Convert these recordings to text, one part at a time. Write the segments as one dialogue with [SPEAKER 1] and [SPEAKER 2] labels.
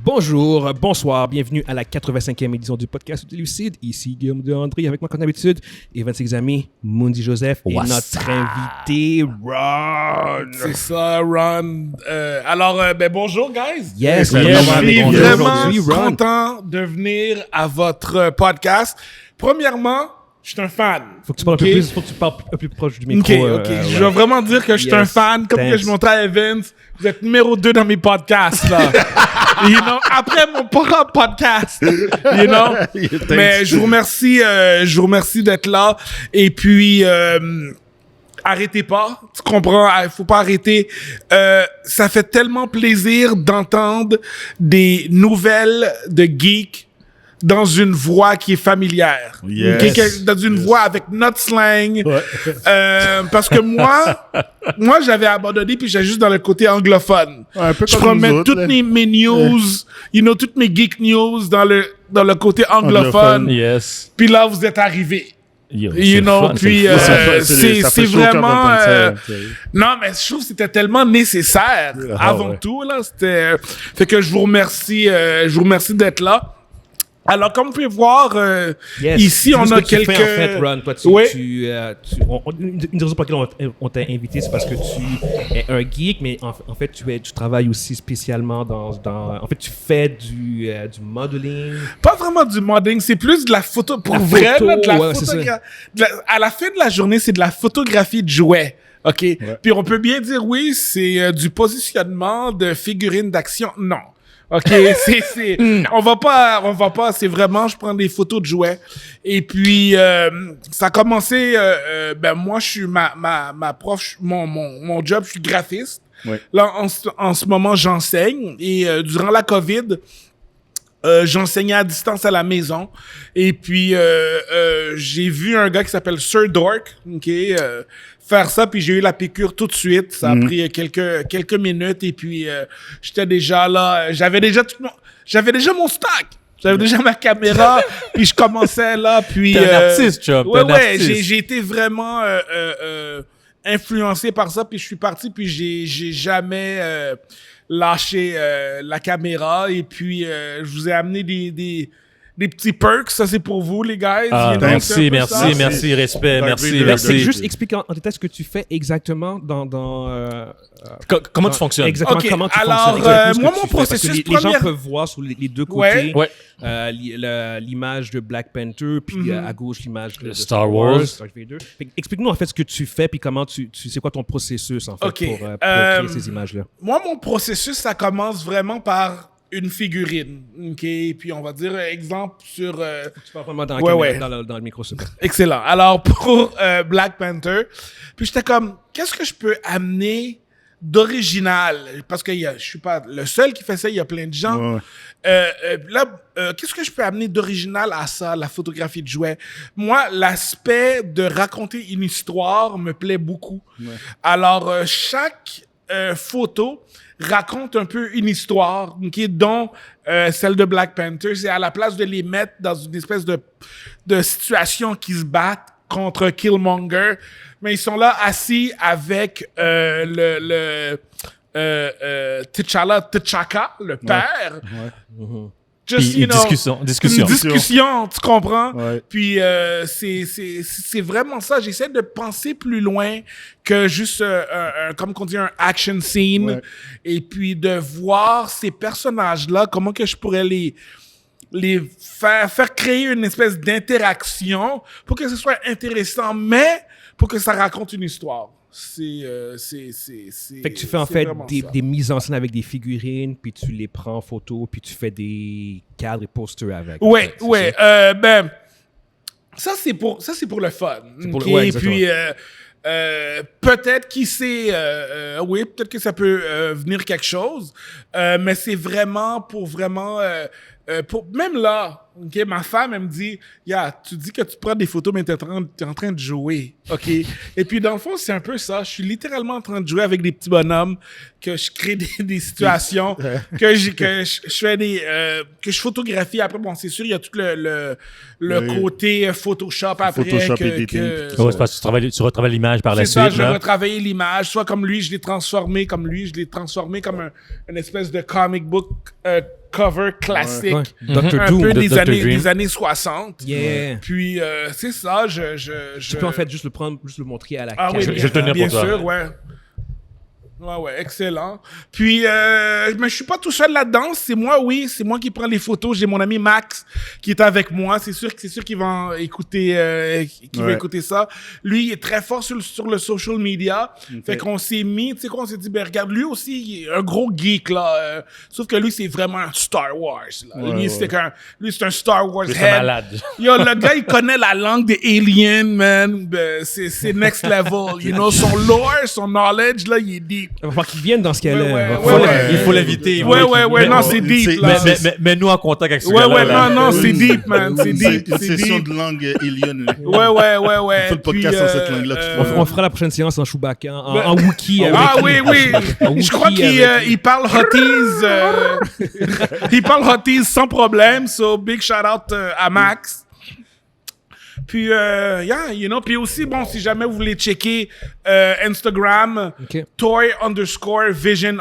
[SPEAKER 1] Bonjour, bonsoir, bienvenue à la 85e édition du podcast de Lucide. Ici Guillaume de André avec moi comme d'habitude et 26 amis, Mundi Joseph et notre invité Ron.
[SPEAKER 2] C'est ça, Ron. Bonjour guys.
[SPEAKER 1] Yes,
[SPEAKER 2] je suis vraiment
[SPEAKER 1] Ron.
[SPEAKER 2] content de venir à votre podcast. Premièrement, je suis un fan.
[SPEAKER 1] Faut que tu parles un peu plus proche du micro.
[SPEAKER 2] Ok. Je veux vraiment dire que je suis un fan. Comme que je montrais à Evans, vous êtes numéro 2 dans mes podcasts, là. Après mon propre podcast, Mais je vous remercie d'être là. Et puis, arrêtez pas. Tu comprends? Il faut pas arrêter. Ça fait tellement plaisir d'entendre des nouvelles de geeks dans une voix qui est familière.
[SPEAKER 3] Yes.
[SPEAKER 2] Dans une voix avec notre slang. Ouais. Parce que moi, j'avais abandonné puis j'étais juste dans le côté anglophone.
[SPEAKER 3] Ouais, un peu
[SPEAKER 2] je
[SPEAKER 3] comme
[SPEAKER 2] promets toutes mes news, toutes mes geek news dans le côté anglophone.
[SPEAKER 3] Yes.
[SPEAKER 2] Puis là, vous êtes arrivés.
[SPEAKER 1] Puis
[SPEAKER 2] c'est vraiment non, mais je trouve que c'était tellement nécessaire avant tout là. Fait que je vous remercie d'être là. Alors, comme vous pouvez voir, ici, on a quelques...
[SPEAKER 1] Fais, en fait, Ron, toi, une des raisons pour lesquelles on t'a invité, c'est parce que tu es un geek, mais en fait, tu travailles aussi spécialement en fait, tu fais du modeling.
[SPEAKER 2] Pas vraiment du modeling, c'est plus de la photo. Pour vrai, de la photographie. À la fin de la journée, c'est de la photographie de jouets. OK? Ouais. Puis on peut bien dire, oui, c'est du positionnement de figurines d'action. Non. OK, on va pas, c'est vraiment, je prends des photos de jouets. Et puis, ça a commencé, moi, je suis ma prof, mon job, je suis graphiste. Ouais. Là, en ce moment, j'enseigne. Et durant la COVID, j'enseignais à distance à la maison. Et puis, j'ai vu un gars qui s'appelle Sir Dork, faire ça, puis j'ai eu la piqûre tout de suite. Ça a pris quelques minutes, et puis j'étais déjà là. J'avais déjà mon stock. J'avais déjà ma caméra, puis je commençais là, puis...
[SPEAKER 3] T'es un artiste, Chop.
[SPEAKER 2] Ouais, j'ai été vraiment influencé par ça, puis je suis parti, puis j'ai jamais lâché la caméra, et puis je vous ai amené des petits perks, ça c'est pour vous les gars.
[SPEAKER 3] Merci, respect, merci.
[SPEAKER 1] Juste explique en détail ce que tu fais exactement
[SPEAKER 3] comment tu fonctionnes.
[SPEAKER 1] Exactement,
[SPEAKER 2] okay.
[SPEAKER 1] Comment tu
[SPEAKER 2] alors,
[SPEAKER 1] fonctionnes.
[SPEAKER 2] moi, mon processus,
[SPEAKER 1] les gens peuvent voir sur les deux côtés l'image de Black Panther, puis à gauche l'image de
[SPEAKER 3] Star Wars.
[SPEAKER 1] Explique-nous en fait ce que tu fais, puis comment c'est quoi ton processus en fait pour créer ces images-là.
[SPEAKER 2] Moi, mon processus, ça commence vraiment par une figurine, puis on va dire exemple sur...
[SPEAKER 1] Tu parles vraiment dans le micro, super.
[SPEAKER 2] Excellent. Alors, pour Black Panther, puis j'étais comme, qu'est-ce que je peux amener d'original? Parce que je suis pas le seul qui fait ça, il y a plein de gens. Qu'est-ce que je peux amener d'original à ça, la photographie de jouets? Moi, l'aspect de raconter une histoire me plaît beaucoup. Ouais. Alors, chaque photo raconte un peu une histoire, dont celle de Black Panther. C'est à la place de les mettre dans une espèce de situation qui se battent contre Killmonger, mais ils sont là assis avec T'Chaka, le père.
[SPEAKER 3] Ouais. Just, discussion,
[SPEAKER 2] tu comprends?
[SPEAKER 3] Ouais.
[SPEAKER 2] Puis c'est vraiment ça. J'essaie de penser plus loin que juste comme on dit un action scene. Ouais. Et puis de voir ces personnages-là, comment que je pourrais les faire créer une espèce d'interaction pour que ce soit intéressant, mais pour que ça raconte une histoire.
[SPEAKER 1] Fait que tu fais en fait des mises en scène avec des figurines, puis tu les prends en photo, puis tu fais des cadres et posters avec.
[SPEAKER 2] Ouais. Ça c'est pour le fun. Et puis peut-être qui sait, peut-être que ça peut venir quelque chose, mais c'est vraiment pour même là. OK, ma femme, elle me dit, tu dis que tu prends des photos, mais t'es en train de jouer. OK? Et puis, dans le fond, c'est un peu ça. Je suis littéralement en train de jouer avec des petits bonhommes, que je crée des situations, que je fais que je photographie. Après, bon, c'est sûr, il y a tout le côté Photoshop après.
[SPEAKER 3] C'est parce que tu retravailles l'image par la suite.
[SPEAKER 2] C'est ça, je vais retravailler l'image. Soit comme lui, je l'ai transformé comme une espèce de comic book cover classique.
[SPEAKER 1] Ouais. Dr.
[SPEAKER 2] Un
[SPEAKER 1] Doom,
[SPEAKER 2] peu
[SPEAKER 3] Dr.
[SPEAKER 2] des années 60.
[SPEAKER 1] Yeah.
[SPEAKER 2] Puis, c'est ça,
[SPEAKER 1] Tu peux en fait juste le prendre, juste le montrer à la
[SPEAKER 2] Ah
[SPEAKER 1] caméra.
[SPEAKER 2] oui,
[SPEAKER 3] je le tenais
[SPEAKER 2] bien
[SPEAKER 3] pour toi.
[SPEAKER 2] sûr, ouais. Ouais, excellent. Puis, mais je suis pas tout seul là-dedans. C'est moi qui prends les photos. J'ai mon ami Max qui est avec moi. C'est sûr qu'il va écouter, va écouter ça. Lui, il est très fort sur le social media. Okay. Fait qu'on s'est mis, tu sais quoi, on s'est dit, ben regarde, lui aussi, il est un gros geek là. Sauf que lui, c'est vraiment un Star Wars. Là. Ouais, lui, c'est un Star Wars head.
[SPEAKER 3] C'est malade.
[SPEAKER 2] Yo, le gars, il connaît la langue des aliens, man. C'est next level. You know, son lore, son knowledge là, il est deep.
[SPEAKER 1] Il va falloir qu'il vienne dans ce qu'elle est.
[SPEAKER 3] Il faut l'inviter.
[SPEAKER 2] Non, c'est deep.
[SPEAKER 3] Mais nous en contact avec ce
[SPEAKER 2] gars-là. Non, c'est deep, man. C'est deep.
[SPEAKER 4] C'est une session de langue alien.
[SPEAKER 2] Ouais.
[SPEAKER 4] On fait le podcast en cette langue-là.
[SPEAKER 1] On fera la prochaine séance en Chewbacca, en Wookiee.
[SPEAKER 2] Ah oui. Je crois qu'il parle Hotties. Il parle Hotties sans problème. So, big shout-out à Max. Puis, puis aussi, bon, si jamais vous voulez checker Instagram, toy_vision_.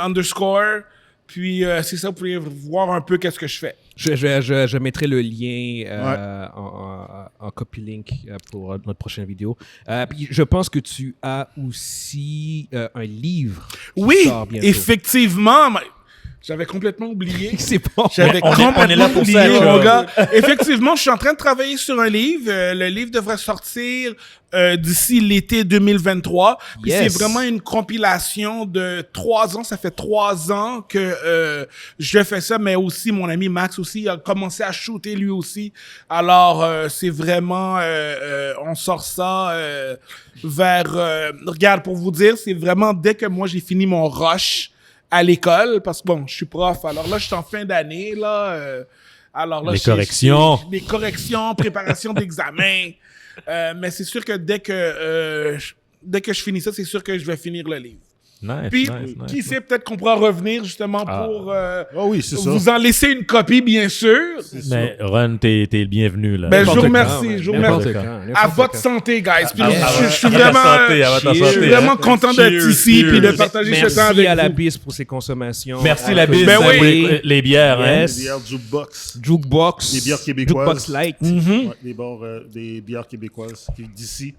[SPEAKER 2] Puis, c'est ça, vous pouvez voir un peu qu'est-ce que je fais.
[SPEAKER 1] Je mettrai le lien en copy link pour notre prochaine vidéo. Puis je pense que tu as aussi un livre.
[SPEAKER 2] Oui, effectivement. J'avais complètement oublié.
[SPEAKER 1] C'est bon.
[SPEAKER 2] J'avais complètement oublié, mon gars. Effectivement, je suis en train de travailler sur un livre. Le livre devrait sortir d'ici l'été 2023. Puis c'est vraiment une compilation de 3 ans. Ça fait 3 ans que je fais ça, mais aussi mon ami Max aussi a commencé à shooter lui aussi. Alors, c'est vraiment... on sort ça vers... regarde, pour vous dire, c'est vraiment dès que moi j'ai fini mon rush à l'école, parce que bon, je suis prof, alors là, je suis en fin d'année, là. Alors là,
[SPEAKER 3] les corrections,
[SPEAKER 2] préparation d'examen. Mais c'est sûr que dès que je finis ça, c'est sûr que je vais finir le livre. Puis, qui sait, peut-être qu'on pourra revenir justement pour vous en laisser une copie, bien sûr.
[SPEAKER 3] Mais Ron, t'es le bienvenu, là.
[SPEAKER 2] Ben, je vous remercie, À votre santé, guys. Puis je suis vraiment content d'être ici puis de partager ce temps avec vous.
[SPEAKER 1] Merci à la BIS pour ses consommations.
[SPEAKER 3] Merci la BIS pour les bières.
[SPEAKER 4] Les bières Jukebox. Les bières québécoises.
[SPEAKER 1] Jukebox Light.
[SPEAKER 4] Des bières québécoises d'ici.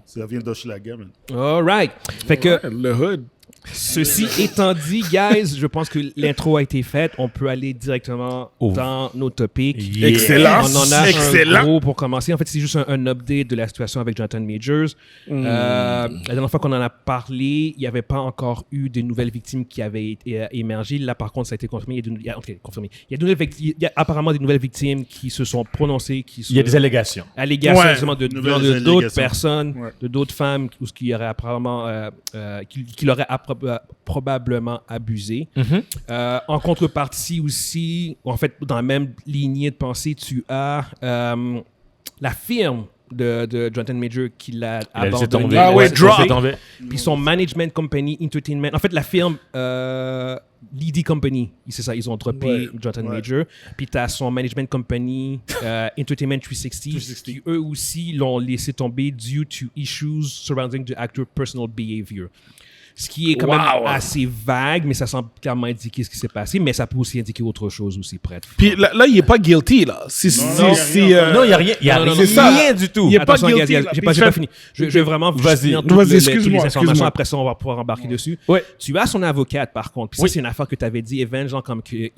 [SPEAKER 4] Ça vient d'Hochelaga, man.
[SPEAKER 1] All right. Fait que
[SPEAKER 2] le hood.
[SPEAKER 1] Ceci étant dit, guys, je pense que l'intro a été faite. On peut aller directement dans nos topics.
[SPEAKER 2] Yeah. Excellent.
[SPEAKER 1] On en a un gros pour commencer. En fait, c'est juste un update de la situation avec Jonathan Majors. La dernière fois qu'on en a parlé, il n'y avait pas encore eu de nouvelles victimes qui avaient émergé. Là, par contre, ça a été confirmé. Il y a apparemment des nouvelles victimes qui se sont prononcées.
[SPEAKER 3] Il y a des allégations.
[SPEAKER 1] Allégations de d'autres personnes, de d'autres femmes qui auraient apparemment... qui l'auraient probablement abusé. En contrepartie aussi, en fait, dans la même lignée de pensée, tu as la firme de Jonathan Major qui l'a abandonné. Puis son management company, Entertainment. En fait, la firme Lady Company, c'est ça, ils ont droppé Jonathan Major. Puis tu as son management company, Entertainment 360, qui eux aussi l'ont laissé tomber due to issues surrounding the actor's personal behavior. Ce qui est quand même assez vague, mais ça semble clairement indiquer ce qui s'est passé, mais ça peut aussi indiquer autre chose aussi, prêtre.
[SPEAKER 2] Puis là, il n'est pas guilty, là.
[SPEAKER 3] Non, il n'y a rien. Il n'y a rien du tout.
[SPEAKER 1] Il n'est pas guilty. J'ai pas fini. Je vais vraiment finir toutes les informations. Après ça, on va pouvoir embarquer dessus. Tu as son avocate, par contre. Puis ça, c'est une affaire que tu avais dit, Evan, genre comme qu'il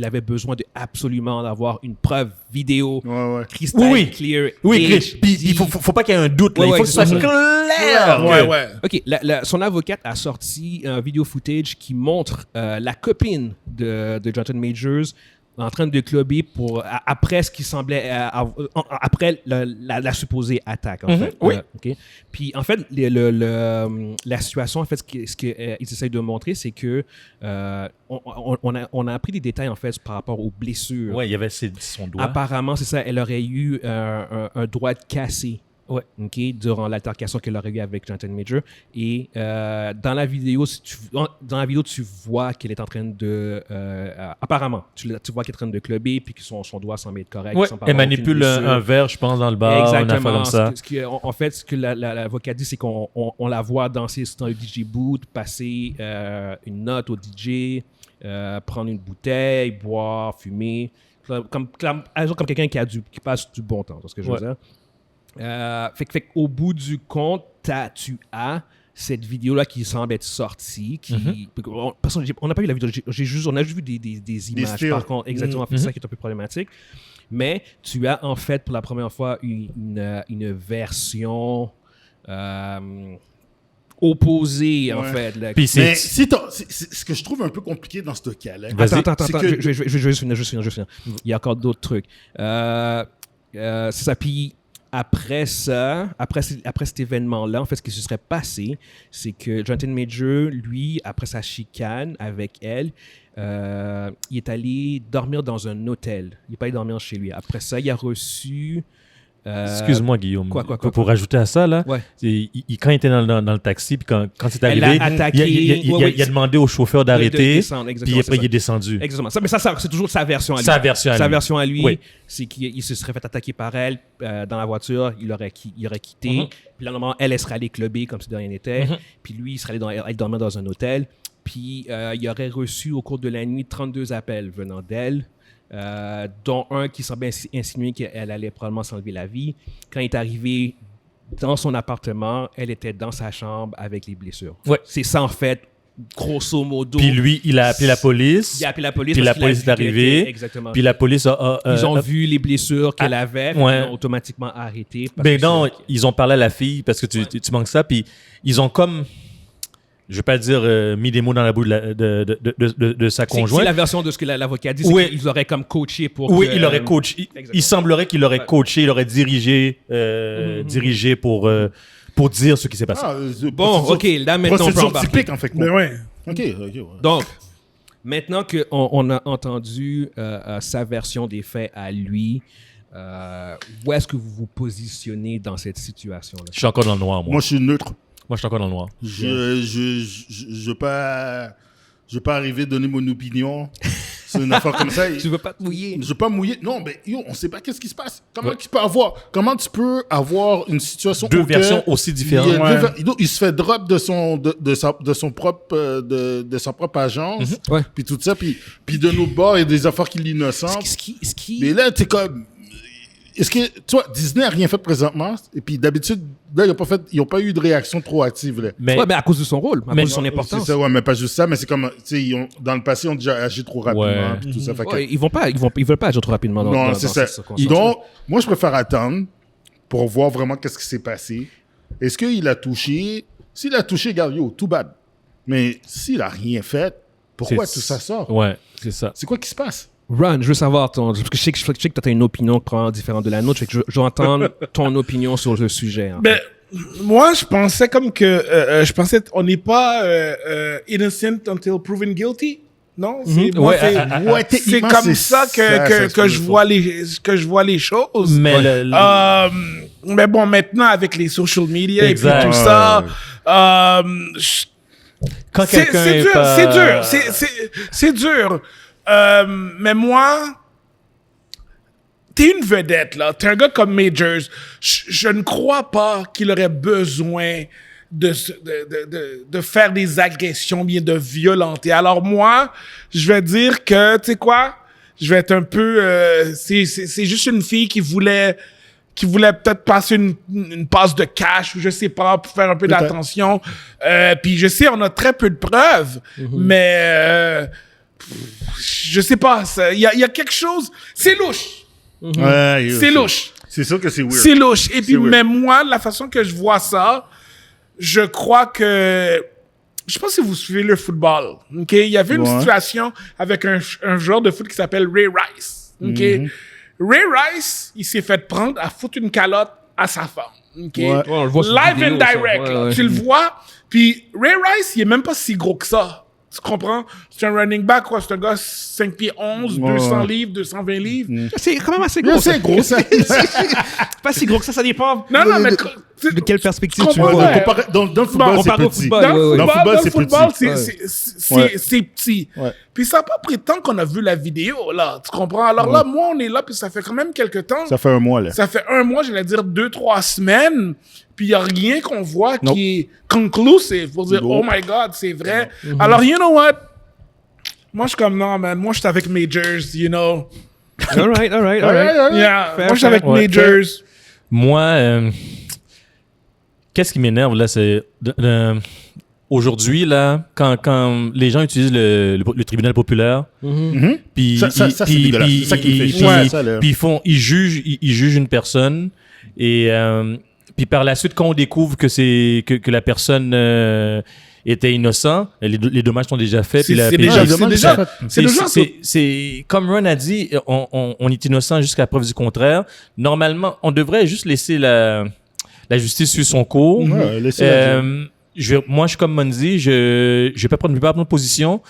[SPEAKER 1] avait besoin de absolument d'avoir une preuve vidéo crystal clear.
[SPEAKER 3] Oui, puis il ne faut pas qu'il y ait un doute. Il faut que ce soit clair.
[SPEAKER 1] OK, son avocate a sorti un vidéo footage qui montre la copine de Jonathan Majors en train de clubber après ce qui semblait après la supposée attaque en fait. Okay? Puis en fait la situation en fait ce qu'ils essayent de montrer c'est que on a appris des détails en fait par rapport aux blessures.
[SPEAKER 3] Ouais, il y avait son doigt.
[SPEAKER 1] Apparemment c'est ça, elle aurait eu un doigt cassé Ouais. OK, durant l'altercation qu'elle aurait eue avec Jonathan Major. Et dans la vidéo, tu vois qu'elle est en train de... apparemment, tu vois qu'elle est en train de clubber puis que son doigt semble être correct.
[SPEAKER 3] Ouais, elle manipule un verre, je pense, dans le bar.
[SPEAKER 1] Exactement.
[SPEAKER 3] Comme ça.
[SPEAKER 1] En fait, ce que l'avocat dit, c'est qu'on la voit danser dans le DJ booth, passer une note au DJ, prendre une bouteille, boire, fumer. Comme quelqu'un qui passe du bon temps, c'est ce que je veux dire. Fait qu'au bout du compte, tu as cette vidéo-là qui semble être sortie. On n'a pas vu la vidéo, on a juste vu des images, par contre. Exactement, c'est ça qui est un peu problématique. Mais tu as en fait pour la première fois une version opposée, en fait. Là.
[SPEAKER 4] Mais ce que je trouve un peu compliqué dans ce cas-là...
[SPEAKER 1] Attends, je vais juste finir. Il y a encore d'autres trucs. C'est ça, puis... Après cet événement-là, en fait, ce qui se serait passé, c'est que Jonathan Major, lui, après sa chicane avec elle, il est allé dormir dans un hôtel. Il n'est pas allé dormir chez lui. Après ça, il a reçu...
[SPEAKER 3] Excuse-moi, Guillaume.
[SPEAKER 1] Quoi?
[SPEAKER 3] Pour rajouter à ça, là,
[SPEAKER 1] ouais.
[SPEAKER 3] Quand il était dans le taxi, puis quand c'est arrivé, il a demandé au chauffeur d'arrêter, puis après, il est descendu.
[SPEAKER 1] Exactement. Mais ça, c'est toujours sa version à lui. Sa version à lui, c'est qu'il se serait fait attaquer par elle dans la voiture, il aurait quitté. Puis là, normalement, elle serait allée clubber comme si de rien n'était. Puis lui, il serait allé dormir dans un hôtel. Puis il aurait reçu au cours de la nuit 32 appels venant d'elle. Dont un qui semblait insinuer qu'elle allait probablement s'enlever la vie. Quand il est arrivé dans son appartement, elle était dans sa chambre avec les blessures.
[SPEAKER 3] Ouais.
[SPEAKER 1] C'est ça, en fait, grosso modo.
[SPEAKER 3] Puis lui, il a appelé la police.
[SPEAKER 1] Il a appelé la police.
[SPEAKER 3] Puis la police est arrivée.
[SPEAKER 1] Exactement.
[SPEAKER 3] Puis la police
[SPEAKER 1] ils ont vu les blessures qu'elle avait. Puis ils ont automatiquement arrêté.
[SPEAKER 3] Mais non, ils ont parlé à la fille parce que tu manques ça. Puis ils ont comme... Je ne vais pas dire mis des mots dans la bouche de sa conjointe.
[SPEAKER 1] C'est la version de ce que l'avocat dit, c'est qu'ils auraient comme coaché pour...
[SPEAKER 3] Oui, il aurait coaché. Il semblerait qu'il aurait coaché, il aurait dirigé pour dire ce qui s'est passé.
[SPEAKER 1] Bon, OK, là maintenant on peut embarquer.
[SPEAKER 4] Typique, en fait.
[SPEAKER 2] Mais ouais.
[SPEAKER 4] OK.
[SPEAKER 1] Donc, maintenant qu'on a entendu sa version des faits à lui, où est-ce que vous vous positionnez dans cette situation-là?
[SPEAKER 3] Je suis encore dans le noir, moi.
[SPEAKER 4] Moi, je suis neutre.
[SPEAKER 3] Moi, je suis encore dans le noir.
[SPEAKER 4] Je veux pas arriver à donner mon opinion sur une affaire comme ça.
[SPEAKER 1] Tu veux pas te mouiller?
[SPEAKER 4] Je veux pas mouiller. Non, mais on sait pas qu'est-ce qui se passe. Comment tu peux avoir une situation
[SPEAKER 3] deux versions aussi différentes.
[SPEAKER 4] Il se fait drop de son propre agence. Puis tout ça. Puis de notre bord, il y a des affaires qui l'innocentent. Mais là, t'es comme... Est-ce que, tu vois, Disney n'a rien fait présentement, et puis d'habitude, là, ils n'ont pas eu de réaction trop active. Là.
[SPEAKER 1] Mais à cause de son rôle, à cause de son importance.
[SPEAKER 4] C'est ça, mais pas juste ça, mais c'est comme, tu sais, dans le passé, ils ont déjà agi trop rapidement. Puis tout ça, fait que...
[SPEAKER 1] Ils veulent pas agir trop rapidement dans
[SPEAKER 4] c'est ça. Donc, moi, je préfère attendre pour voir vraiment qu'est-ce qui s'est passé. Est-ce qu'il a touché? S'il a touché, regarde, tout bad. Mais s'il a rien fait, pourquoi tout ça sort?
[SPEAKER 3] Ouais, c'est ça.
[SPEAKER 4] C'est quoi qui se passe?
[SPEAKER 1] Ron, je veux savoir parce que je sais que tu as une opinion probablement différente de la nôtre. Je veux entendre ton opinion sur le sujet.
[SPEAKER 2] Moi, je pensais on n'est pas innocent until proven guilty. Non, c'est comme ça que je vois les choses. Mais bon, maintenant avec les social media et puis tout ça,
[SPEAKER 3] quand
[SPEAKER 2] c'est dur. Mais moi, t'es une vedette, là. T'es un gars comme Majors. Je ne crois pas qu'il aurait besoin de faire des agressions, bien de violenter. Alors moi, je vais dire que, tu sais quoi, je vais être un peu... c'est juste une fille qui voulait peut-être passer une passe de cash, ou je sais pas, pour faire un peu d'attention. Puis je sais, on a très peu de preuves, mais... je sais pas, il y a quelque chose, c'est louche. C'est louche.
[SPEAKER 4] C'est sûr que c'est weird.
[SPEAKER 2] C'est louche. Et puis, mais moi, la façon que je vois ça, je crois que... Je sais pas si vous suivez le football. OK? Il y avait une situation avec un joueur de foot qui s'appelle Ray Rice. OK? Ray Rice, il s'est fait prendre à foutre une calotte à sa femme. OK?
[SPEAKER 1] On le voit sur
[SPEAKER 2] Live
[SPEAKER 1] vidéo,
[SPEAKER 2] and direct. Tu le vois. Puis Ray Rice, il est même pas si gros que ça. Tu comprends? C'est un running back, quoi. C'est un gars 5 pieds 11, 200 livres, 220 livres.
[SPEAKER 1] C'est quand même assez gros.
[SPEAKER 4] C'est gros, ça.
[SPEAKER 1] Pas si gros que ça dépend.
[SPEAKER 2] Non, mais...
[SPEAKER 1] De quelle perspective tu
[SPEAKER 2] comprends,
[SPEAKER 1] vois?
[SPEAKER 2] ouais.
[SPEAKER 4] Dans le football, c'est petit.
[SPEAKER 2] Dans le football,
[SPEAKER 4] c'est
[SPEAKER 2] c'est petit.
[SPEAKER 4] Ouais.
[SPEAKER 2] Puis ça n'a pas pris tant qu'on a vu la vidéo, là. Tu comprends? Alors là, moi, on est là, puis ça fait quand même quelques temps.
[SPEAKER 4] Ça fait un mois, là.
[SPEAKER 2] Ça fait un mois, j'allais dire 2-3 semaines. Puis il n'y a rien qu'on voit qui est conclusive pour dire, oh my God, c'est vrai. Alors, you know what? Moi, je suis comme, non, man. Moi, je suis avec Majors, you know.
[SPEAKER 1] All right.
[SPEAKER 2] Yeah. Moi, je suis avec Majors.
[SPEAKER 3] Moi, qu'est-ce qui m'énerve, là, c'est... Aujourd'hui, là, quand les gens utilisent le tribunal populaire, puis
[SPEAKER 4] c'est dégueulasse. C'est ça qui me fait chier.
[SPEAKER 3] Puis ils jugent une personne, et puis par la suite, quand on découvre que la personne était innocent, les dommages sont déjà faits. C'est comme Ron a dit, on est innocent jusqu'à preuve du contraire. Normalement, on devrait juste laisser la justice suivre son cours. Moi, je suis comme Monzi, je vais pas prendre position.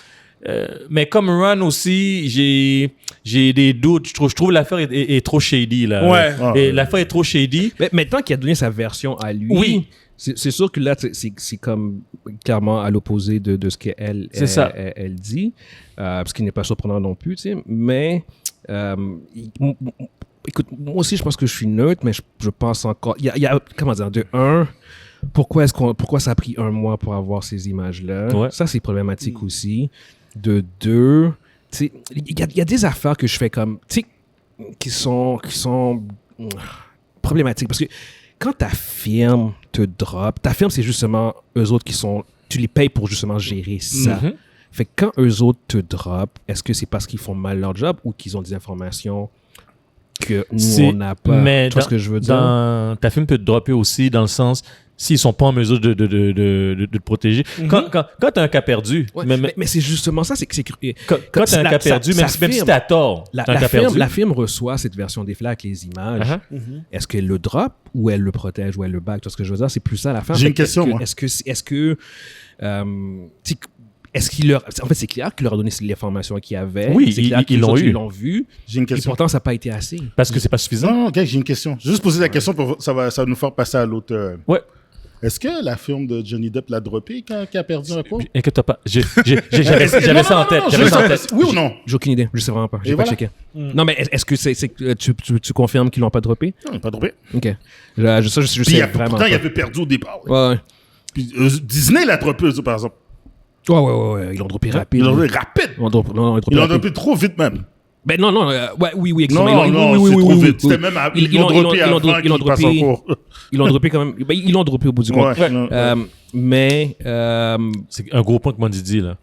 [SPEAKER 3] Mais comme Ron aussi, j'ai des doutes. Je trouve l'affaire est trop shady, là. Et l'affaire est trop shady.
[SPEAKER 1] Mais maintenant qu'il a donné sa version à lui, c'est sûr que là, c'est comme clairement à l'opposé de ce qu'elle elle dit, ce qui n'est pas surprenant non plus, tu sais. Mais écoute, moi aussi, je pense que je suis neutre, mais je pense encore... Il y a comment dire, de un... Pourquoi ça a pris un mois pour avoir ces images-là? Ouais. Ça, c'est problématique aussi. De deux, il y a des affaires que je fais comme, qui sont problématiques. Parce que quand ta firme te drop, ta firme, c'est justement eux autres tu les payes pour justement gérer ça. Fait que quand eux autres te drop, est-ce que c'est parce qu'ils font mal leur job ou qu'ils ont des informations que nous, on n'a pas?
[SPEAKER 3] Mais
[SPEAKER 1] tu vois ce que je veux dire?
[SPEAKER 3] Ta firme peut te dropper aussi dans le sens... S'ils sont pas en mesure de te protéger. Quand tu as un cas perdu...
[SPEAKER 1] Mais c'est justement ça, c'est que...
[SPEAKER 3] Quand tu as un cas perdu, même si tu as tort,
[SPEAKER 1] la firme reçoit cette version des flags, les images. Est-ce qu'elle le drop ou elle le protège ou elle le back? Tu vois ce que je veux dire? C'est plus ça la fin.
[SPEAKER 4] J'ai une question, moi.
[SPEAKER 1] Est-ce qu'il leur... En fait, c'est clair qu'il leur a donné l'information qu'il y avait.
[SPEAKER 3] Oui,
[SPEAKER 1] c'est clair
[SPEAKER 3] ils l'ont
[SPEAKER 1] vu.
[SPEAKER 4] J'ai une question.
[SPEAKER 1] Et pourtant, ça n'a pas été assez.
[SPEAKER 3] Parce que c'est pas suffisant.
[SPEAKER 4] Non, j'ai une question. Juste poser la question, ça va nous faire passer à l'autre...
[SPEAKER 3] Ouais.
[SPEAKER 4] Est-ce que la firme de Johnny Depp l'a droppé quand il a perdu un pot?
[SPEAKER 3] Inquiète-toi pas. J'avais ça en tête.
[SPEAKER 4] Oui ou non?
[SPEAKER 1] J'ai aucune idée. Je sais vraiment pas. J'ai pas checké. Non, mais est-ce que tu confirmes qu'ils l'ont pas droppé?
[SPEAKER 4] Non, ils l'ont pas droppé.
[SPEAKER 1] OK. Je sais vraiment.
[SPEAKER 4] Pourtant, il avait perdu au départ.
[SPEAKER 1] Ouais.
[SPEAKER 4] Puis Disney l'a droppé, par exemple.
[SPEAKER 1] Ouais. Ils l'ont droppé rapide.
[SPEAKER 4] Ils l'ont droppé rapide. Ils l'ont droppé trop vite même.
[SPEAKER 1] Ben non, oui,
[SPEAKER 4] excellent. Non, c'est trop vite. C'était même ils l'ont droppé avant qu'il passe en cours.
[SPEAKER 1] Ils l'ont droppé quand même. Ils l'ont droppé au bout du compte. Mais...
[SPEAKER 3] c'est un gros point que Mondi dit, là.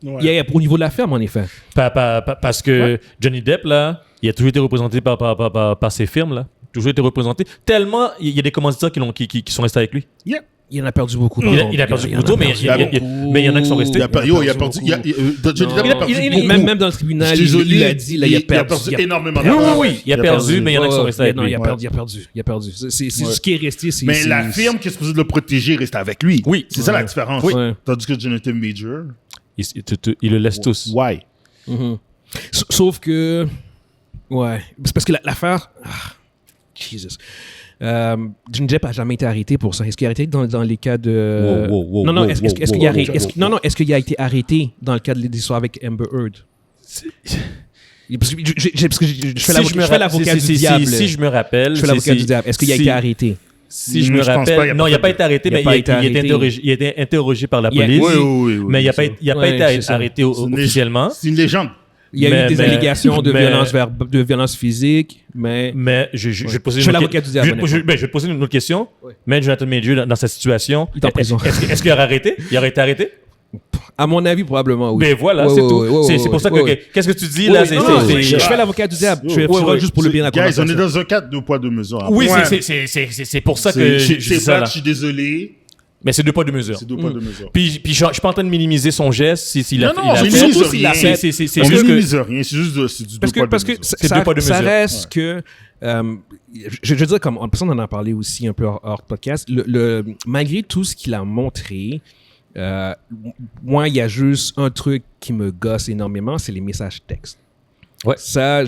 [SPEAKER 1] Au niveau de la ferme, en effet.
[SPEAKER 3] Parce que Johnny Depp, là, il a toujours été représenté par ces firmes, là. Toujours été représenté. Tellement, il y a des commanditaires qui sont restés avec lui.
[SPEAKER 4] Yeah.
[SPEAKER 1] Il en a perdu beaucoup.
[SPEAKER 3] Il a perdu beaucoup, mais il y en a qui sont restés.
[SPEAKER 4] Il a perdu
[SPEAKER 1] même dans le tribunal, il a dit, il a perdu
[SPEAKER 4] énormément
[SPEAKER 3] d'argent. Oui, il a perdu, mais il y en a qui sont restés avec lui.
[SPEAKER 1] Il a perdu. C'est ce qui est resté.
[SPEAKER 4] Mais la firme qui est supposée le protéger reste avec lui.
[SPEAKER 3] Oui.
[SPEAKER 4] C'est ça la différence. Tandis que Jonathan Major...
[SPEAKER 3] Il le laisse tous.
[SPEAKER 4] Why?
[SPEAKER 1] Sauf que... Ouais. C'est parce que l'affaire... Jesus... Johnny Depp a jamais été arrêté pour ça. Est-ce qu'il a été arrêté dans les cas de... Est-ce qu'il a été arrêté dans le cas de l'histoire avec Amber Heard? Parce que je fais l'avocat du diable.
[SPEAKER 3] Si je me rappelle...
[SPEAKER 1] Je fais l'avocat du diable. Est-ce qu'il a été arrêté?
[SPEAKER 3] Si je me rappelle... Non, il n'a pas été arrêté, mais il a été interrogé par la police.
[SPEAKER 4] Oui.
[SPEAKER 3] Mais il n'a pas été arrêté officiellement.
[SPEAKER 4] C'est une légende.
[SPEAKER 1] Il y a eu des allégations de violence physique, mais
[SPEAKER 3] je vais te poser une autre question. Mais Jonathan Major, dans cette situation,
[SPEAKER 1] il est en prison.
[SPEAKER 3] Est-ce qu'il aurait arrêté? Il aurait été arrêté?
[SPEAKER 1] À mon avis, probablement, oui.
[SPEAKER 3] Mais voilà, c'est tout. C'est pour ça que... Qu'est-ce que tu dis, là?
[SPEAKER 1] Je fais l'avocat du diable. Je fais juste pour le bien de la conversation.
[SPEAKER 4] On est dans un cadre de poids, de mesure.
[SPEAKER 3] Oui, c'est pour ça que je dis ça, là.
[SPEAKER 4] Je suis désolé.
[SPEAKER 3] Mais c'est 2 poids 2 mesures.
[SPEAKER 4] C'est 2 poids 2 mesures.
[SPEAKER 3] Puis je suis pas en train de minimiser son geste s'il a fait.
[SPEAKER 4] Non, je minimise rien.
[SPEAKER 3] C'est
[SPEAKER 4] juste que... C'est juste du 2 poids 2 mesures.
[SPEAKER 1] Parce que ça reste que... je veux dire, comme personne en a parlé aussi un peu hors podcast, malgré tout ce qu'il a montré, moi, il y a juste un truc qui me gosse énormément, c'est les messages textes.
[SPEAKER 3] Ouais.
[SPEAKER 1] Ça,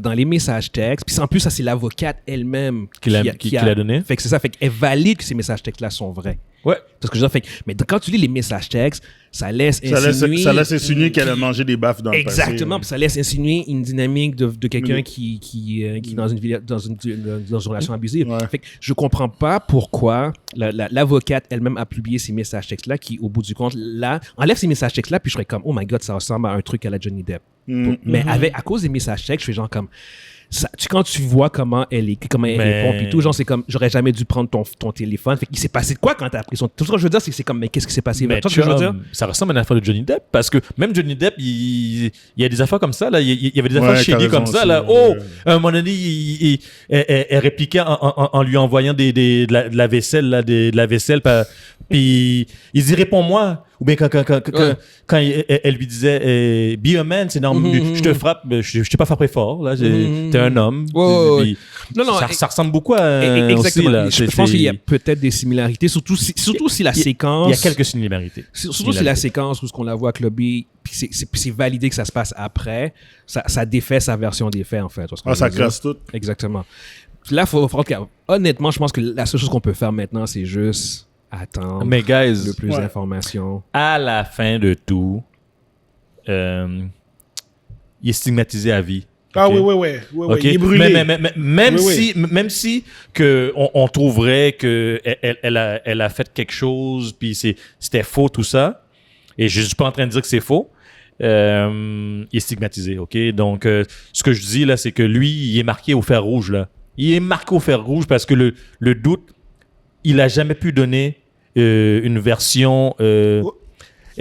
[SPEAKER 1] dans les messages textes, puis en plus, ça, c'est l'avocate elle-même
[SPEAKER 3] qui l'a donné.
[SPEAKER 1] Fait que c'est ça, fait qu'elle valide que ces messages textes-là sont vrais.
[SPEAKER 3] Ouais.
[SPEAKER 1] Parce que je fait, mais quand tu lis les messages textes, ça laisse insinuer...
[SPEAKER 4] Ça laisse insinuer qu'elle a mangé des baffes dans le passé.
[SPEAKER 1] Exactement, puis ça laisse insinuer une dynamique de quelqu'un qui est dans une relation abusive.
[SPEAKER 4] Ouais.
[SPEAKER 1] Fait que je comprends pas pourquoi l'avocate elle-même a publié ces messages textes-là qui, au bout du compte, là, enlève ces messages textes-là, puis je serais comme, oh my God, ça ressemble à un truc à la Johnny Depp. Mais à cause des messages textes, je fais genre comme... Ça, quand tu vois comment elle répond puis tout, genre c'est comme j'aurais jamais dû prendre ton téléphone. Fait qu'il s'est passé de quoi quand t'as pris son... Tout ce que je veux dire, c'est comme mais qu'est-ce qui s'est passé?
[SPEAKER 3] Mais
[SPEAKER 1] je veux dire?
[SPEAKER 3] Ça ressemble à une affaire de Johnny Depp parce que même Johnny Depp, il y a des affaires comme ça là, il y avait des affaires chez lui comme ça là. À un moment donné, elle répliquait en lui envoyant de la vaisselle là, de la vaisselle, puis il dit réponds-moi. Ou bien quand elle lui disait be a man, c'est normal, je te frappe, je t'ai pas frappé fort, là, t'es un homme. Ça ressemble beaucoup à.
[SPEAKER 1] Exactement.
[SPEAKER 3] Aussi, là,
[SPEAKER 1] je pense qu'il y a peut-être des similarités, surtout si la séquence.
[SPEAKER 3] Il y a quelques similarités.
[SPEAKER 1] Surtout si la séquence où ce qu'on la voit clubber, puis c'est validé que ça se passe après, ça défait sa version des faits, en fait.
[SPEAKER 4] Ça casse tout.
[SPEAKER 1] Exactement. Puis là, honnêtement, je pense que la seule chose qu'on peut faire maintenant, c'est juste attendre le plus d'informations.
[SPEAKER 3] À la fin de tout, il est stigmatisé à vie.
[SPEAKER 2] Ah
[SPEAKER 3] okay?
[SPEAKER 2] Oui, il est brûlé.
[SPEAKER 3] Même si que on trouverait que elle a fait quelque chose, puis c'était faux tout ça, et je suis pas en train de dire que c'est faux, il est stigmatisé, ok? Donc, ce que je dis là, c'est que lui, il est marqué au fer rouge là. Il est marqué au fer rouge parce que le doute, il a jamais pu donner une version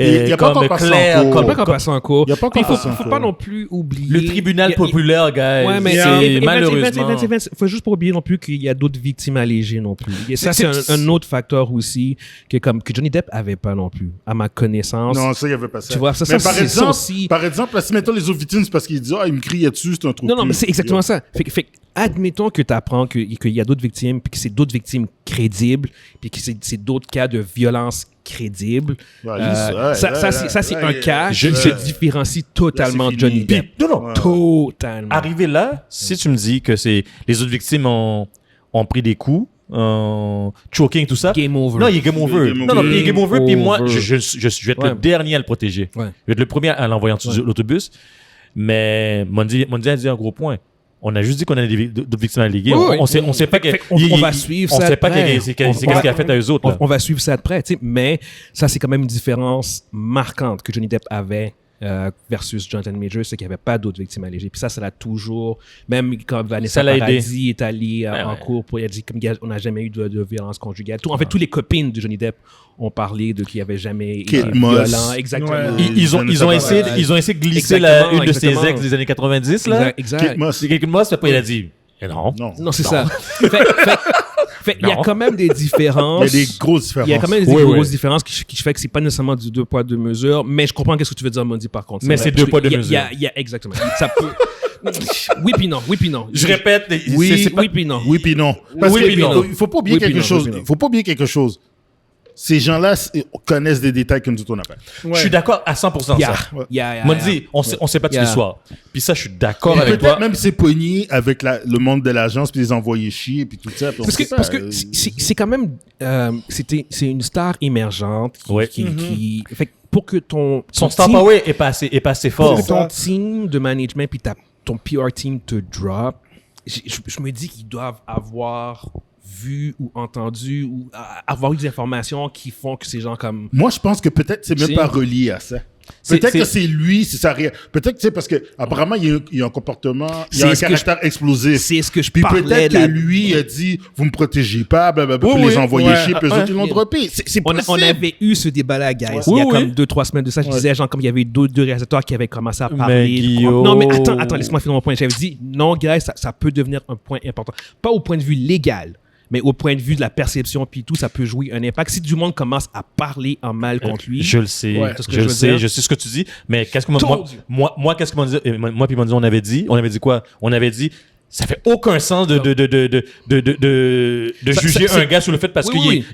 [SPEAKER 4] il y a pas encore
[SPEAKER 1] passé en cours.
[SPEAKER 4] Il
[SPEAKER 1] faut pas non plus oublier
[SPEAKER 3] le tribunal populaire, guys.
[SPEAKER 1] Ouais, mais
[SPEAKER 3] c'est malheureusement.
[SPEAKER 1] Il faut juste pas oublier non plus qu'il y a d'autres victimes allégées non plus. Et ça, c'est un autre facteur aussi que Johnny Depp avait pas non plus, à ma connaissance.
[SPEAKER 4] Non, ça, il y avait pas ça.
[SPEAKER 1] Tu vois, ça,
[SPEAKER 4] mais par exemple, là, si mettons les autres victimes, c'est parce qu'ils disent il me criait dessus, c'est un truc.
[SPEAKER 1] Non, mais c'est exactement ça. Fait admettons que tu apprends qu'il y a d'autres victimes, puis que c'est d'autres victimes crédibles, puis que c'est d'autres cas de violence crédibles. Ça, c'est un cas qui se différencie totalement de Johnny Depp.
[SPEAKER 3] Non.
[SPEAKER 1] Totalement.
[SPEAKER 3] Arrivé là, si tu me dis que les autres victimes ont pris des coups, choking, tout ça.
[SPEAKER 1] Game over.
[SPEAKER 3] Non, il est game over. Il est game over, puis moi, je vais être le dernier à le protéger. Ouais. Je vais être le premier à l'envoyer en dessous de l'autobus. Mais Mondi a dit un gros point. On a juste dit qu'on a d'autres victimes alléguées. On sait pas
[SPEAKER 1] on va suivre ça.
[SPEAKER 3] On sait pas qu'est-ce qu'il a fait à eux autres.
[SPEAKER 1] On va suivre ça de près, mais ça, c'est quand même une différence marquante que Johnny Depp avait versus Jonathan Majors, c'est qu'il n'y avait pas d'autres victimes allégées. Puis ça l'a toujours... Même quand Vanessa Paradis est allée en cours, elle a dit qu'on n'a jamais eu de violence conjugale. En fait, tous les copines de Johnny Depp ont parlé de qu'il n'y avait jamais été violent. Exactement.
[SPEAKER 3] Ils ont essayé de glisser une de ses ex des années 90, là.
[SPEAKER 1] Exact.
[SPEAKER 3] Kate Moss, après, il a dit...
[SPEAKER 1] Non, c'est ça. Il y a quand même des différences.
[SPEAKER 4] Il y a des grosses différences.
[SPEAKER 1] Il y a quand même des grosses différences qui fait que c'est pas nécessairement du 2 poids 2 mesures, mais je comprends ce que tu veux dire, Mondi, par contre.
[SPEAKER 3] Mais c'est 2 poids 2 mesures.
[SPEAKER 1] Exactement. Ça peut... Oui puis non.
[SPEAKER 3] Je répète.
[SPEAKER 1] Oui puis non.
[SPEAKER 4] Parce qu'il faut pas oublier quelque chose. Ces gens-là connaissent des détails que nous autres on n'a pas.
[SPEAKER 3] Je suis d'accord à 100% ça. Mondi, on sait pas toute l'histoire. Puis ça, je suis d'accord avec toi.
[SPEAKER 4] Peut-être même c'est pogné avec le monde de l'agence puis les envoyer chier puis tout ça.
[SPEAKER 1] Parce que c'est quand même c'est une star émergente qui fait pour que ton
[SPEAKER 3] star power est pas assez fort.
[SPEAKER 1] Pour que ton team de management puis ton PR team te drop, je me dis qu'ils doivent avoir vu ou entendu ou avoir eu des informations qui font que ces gens comme...
[SPEAKER 4] Moi, je pense que peut-être c'est même pas relié à ça. Peut-être que c'est lui, c'est ça. Peut-être que c'est parce que apparemment il y a un comportement, il y a un caractère explosif.
[SPEAKER 1] C'est ce que je
[SPEAKER 4] puis
[SPEAKER 1] parlais.
[SPEAKER 4] Peut-être que lui a dit vous me protégez pas, blablabla, puis les envoyer chier, puis eux autres ils l'ont droppé. C'est possible.
[SPEAKER 1] On avait eu ce débat-là, guys. Il y a comme 2-3 semaines de ça, je disais genre comme il y avait deux réalisateurs qui avaient commencé à parler. Non mais attends, laisse-moi finir mon point. J'avais dit non, guys, ça peut devenir un point important, pas au point de vue légal. Mais au point de vue de la perception puis tout, ça peut jouer un impact. Si du monde commence à parler en mal contre lui...
[SPEAKER 3] Je le sais, je sais ce que tu dis. Mais qu'est-ce que moi puis Mondi, on avait dit quoi? On avait dit, Ça fait aucun sens de juger un gars sur le fait parce qu'il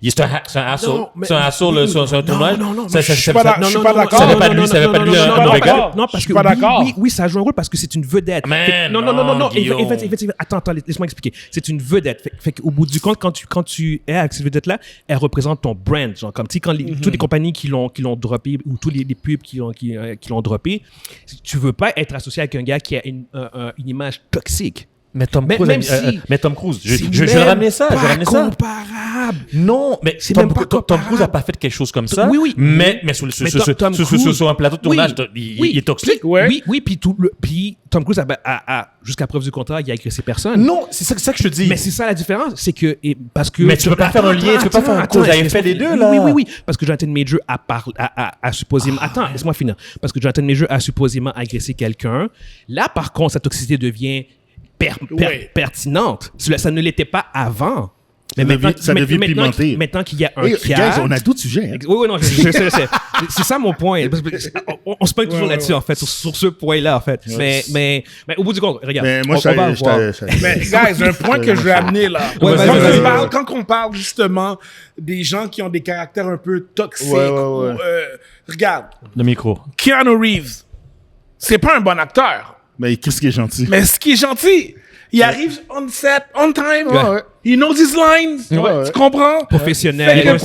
[SPEAKER 3] c'est un asshole. C'est un asshole sur un tournage.
[SPEAKER 2] Non, je suis pas d'accord.
[SPEAKER 3] Ça fait pas de lui, ça fait pas de lui un mauvais gars.
[SPEAKER 1] Non, parce que oui, ça joue un rôle parce que c'est une vedette. Non. Attends, laisse-moi expliquer. C'est une vedette. Fait qu'au bout du compte, quand tu es avec cette vedette-là, elle représente ton brand. Genre, comme, tu sais, quand toutes les compagnies qui l'ont droppé ou tous les pubs qui l'ont droppé, tu veux pas être associé avec un gars qui a une image toxique.
[SPEAKER 3] Mais Tom Cruise, je vais ramener ça.
[SPEAKER 1] C'est pas comparable.
[SPEAKER 3] Non, mais Tom Cruise n'a pas fait quelque chose comme ça.
[SPEAKER 1] Oui.
[SPEAKER 3] Mais sur un plateau de tournage, il est toxique.
[SPEAKER 1] Oui, puis Tom Cruise jusqu'à preuve du contraire, il a agressé personne.
[SPEAKER 3] Non, c'est ça que je te dis.
[SPEAKER 1] Mais c'est ça la différence, c'est que parce que.
[SPEAKER 3] Mais tu peux pas faire un lien, tu peux pas faire un cause à effet des deux là.
[SPEAKER 1] Oui, parce que Jonathan Major a supposément. Attends, laisse-moi finir. Parce que Jonathan Major a supposément agressé quelqu'un. Là, par contre, sa toxicité devient pertinente. Ça ne l'était pas avant.
[SPEAKER 4] Mais ça devient pimenté.
[SPEAKER 1] Maintenant qu'il y a un cas...
[SPEAKER 4] on a d'autres sujets. Hein.
[SPEAKER 1] Oui, non, c'est ça mon point. On se pointe toujours là-dessus, en fait, sur ce point-là, en fait. Mais au bout du compte, regarde,
[SPEAKER 4] mais moi,
[SPEAKER 1] on va voir.
[SPEAKER 2] Mais, guys, un point que je veux amener, là. Quand on parle, justement, des gens qui ont des caractères un peu toxiques, regarde.
[SPEAKER 3] Le micro.
[SPEAKER 2] Keanu Reeves, c'est pas un bon acteur.
[SPEAKER 4] Mais qu'est-ce qui est gentil?
[SPEAKER 2] Mais ce qui est gentil, il arrive on set, on time. He knows his lines. Tu comprends?
[SPEAKER 1] Professionnel.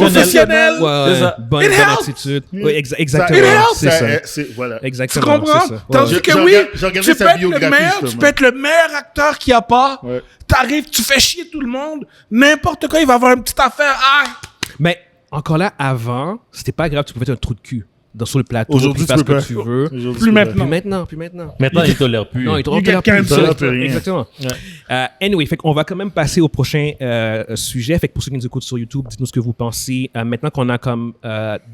[SPEAKER 1] Bonne attitude. Oui, exactement. C'est ça.
[SPEAKER 4] Voilà.
[SPEAKER 1] Exactement.
[SPEAKER 2] Tu comprends? Tandis que tu peux être le meilleur acteur qu'il n'y a pas. T'arrives, tu fais chier tout le monde. N'importe quoi, il va avoir une petite affaire.
[SPEAKER 1] Mais encore là, avant, c'était pas grave, tu pouvais mettre un trou de cul. Sur le plateau,
[SPEAKER 4] aujourd'hui, tu peux
[SPEAKER 1] ce que tu veux.
[SPEAKER 2] Plus maintenant.
[SPEAKER 3] Maintenant, il tolère plus.
[SPEAKER 1] Non, il tolère plus. Exactement. Anyway, fait qu'on va quand même passer au prochain sujet. Fait que pour ceux qui nous écoutent sur YouTube, dites-nous ce que vous pensez. Maintenant qu'on a comme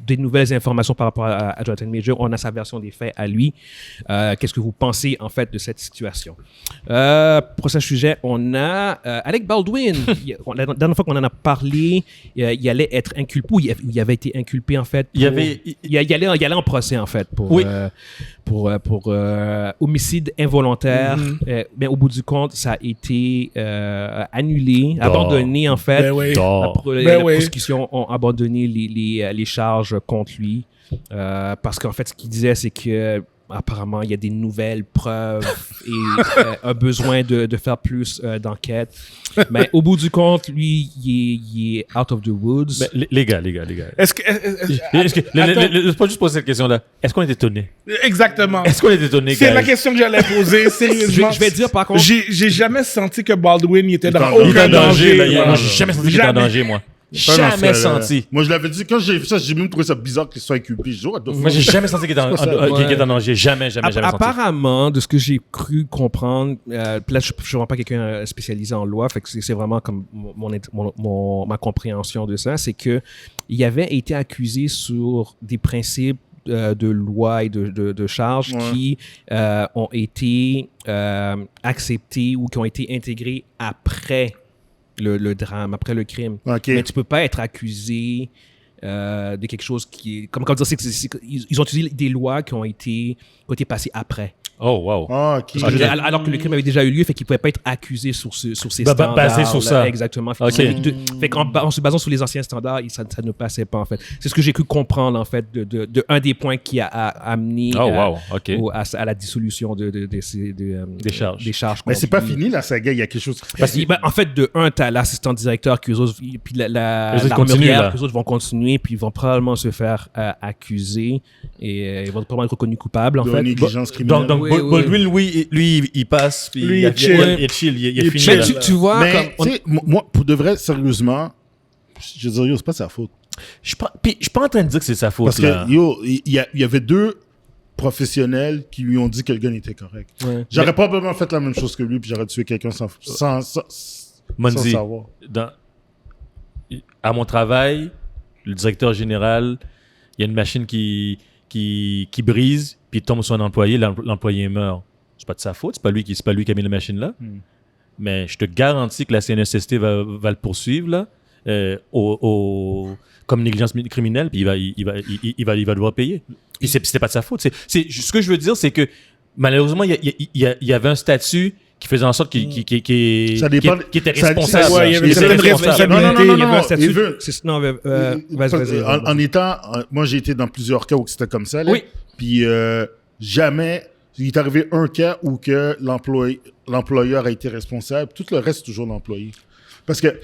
[SPEAKER 1] des nouvelles informations par rapport à Jonathan Major, on a sa version des faits à lui. Qu'est-ce que vous pensez, en fait, de cette situation? Prochain sujet, on a Alec Baldwin. La dernière fois qu'on en a parlé, il allait être inculpé, ou il avait été inculpé, en fait. Il allait en procès, en fait, pour homicide involontaire. Mais au bout du compte, ça a été annulé, abandonné, en fait. La prosecution ont abandonné les charges contre lui. Parce qu'en fait, ce qu'il disait, c'est que apparemment, il y a des nouvelles preuves et un besoin de faire plus d'enquête. Mais au bout du compte, lui, il est out of the woods.
[SPEAKER 3] Ben, les gars.
[SPEAKER 2] Est-ce que...
[SPEAKER 3] Laisse-moi juste poser cette question-là. Est-ce qu'on est étonné?
[SPEAKER 2] Exactement.
[SPEAKER 3] Est-ce qu'on est étonné,
[SPEAKER 2] c'est la question que j'allais poser, sérieusement.
[SPEAKER 1] Je vais dire, par contre...
[SPEAKER 2] J'ai jamais senti que Baldwin il était dans aucun
[SPEAKER 3] danger. Moi, j'ai jamais senti qu'il était en danger, moi. Jamais senti.
[SPEAKER 4] Moi, je l'avais dit, quand j'ai vu ça, j'ai même trouvé ça bizarre qu'il soit inculpé.
[SPEAKER 3] Moi, j'ai jamais senti qu'il était en danger. Jamais senti.
[SPEAKER 1] Apparemment, de ce que j'ai cru comprendre, là, je suis vraiment pas quelqu'un spécialisé en loi, fait que c'est vraiment comme ma compréhension de ça, c'est que il avait été accusé sur des principes de loi et de charges qui ont été acceptés ou qui ont été intégrés après le drame, après le crime. Mais tu peux pas être accusé de quelque chose qui est... Comment dire, ils ont utilisé des lois qui ont été passées après.
[SPEAKER 3] Oh, wow.
[SPEAKER 1] Alors que le crime avait déjà eu lieu, fait qu'il ne pouvait pas être accusé sur ces standards.
[SPEAKER 3] Basé sur ça.
[SPEAKER 1] Exactement. Fait qu'en se basant sur les anciens standards, ça ne passait pas, en fait. C'est ce que j'ai cru comprendre, en fait, de un des points qui a amené à la dissolution des charges.
[SPEAKER 4] Mais c'est pas fini, la saga. Il y a quelque chose...
[SPEAKER 1] En fait, de un, t'as l'assistant directeur, puis l'armurière, qu'eux autres vont continuer, puis ils vont probablement se faire accuser, et ils vont probablement être reconnus coupables, en fait.
[SPEAKER 4] Négligence criminelle.
[SPEAKER 3] Donc Baldwin, lui, il passe, puis il est chill, il est fini.
[SPEAKER 1] Mais tu vois...
[SPEAKER 4] Mais, moi, pour de vrai, sérieusement, je veux dire, c'est pas sa faute.
[SPEAKER 3] Je suis pas en train de dire que c'est sa faute.
[SPEAKER 4] Parce que, il y avait deux professionnels qui lui ont dit que le gars était correct. J'aurais probablement fait la même chose que lui, puis j'aurais tué quelqu'un sans savoir. À
[SPEAKER 3] mon travail, le directeur général, il y a une machine qui brise, puis il tombe sur un employé, l'employé meurt. C'est pas de sa faute, c'est pas lui qui a mis la machine là. Mais je te garantis que la CNSST va le poursuivre là, comme négligence criminelle, puis il va devoir payer. Puis c'était pas de sa faute. Ce que je veux dire, c'est que malheureusement, il y avait un statut qui faisait en sorte qu'il
[SPEAKER 4] Ça dépend-
[SPEAKER 3] était
[SPEAKER 4] ça-
[SPEAKER 3] responsable.
[SPEAKER 4] ça- ouais, il y avait
[SPEAKER 3] Il était
[SPEAKER 2] certaines
[SPEAKER 3] responsable.
[SPEAKER 2] responsabilités.
[SPEAKER 1] Vas-y.
[SPEAKER 4] Moi, j'ai été dans plusieurs cas où c'était comme ça. Là.
[SPEAKER 3] Oui.
[SPEAKER 4] Puis jamais, il est arrivé un cas où que l'employeur a été responsable. Tout le reste, c'est toujours l'employé. Parce que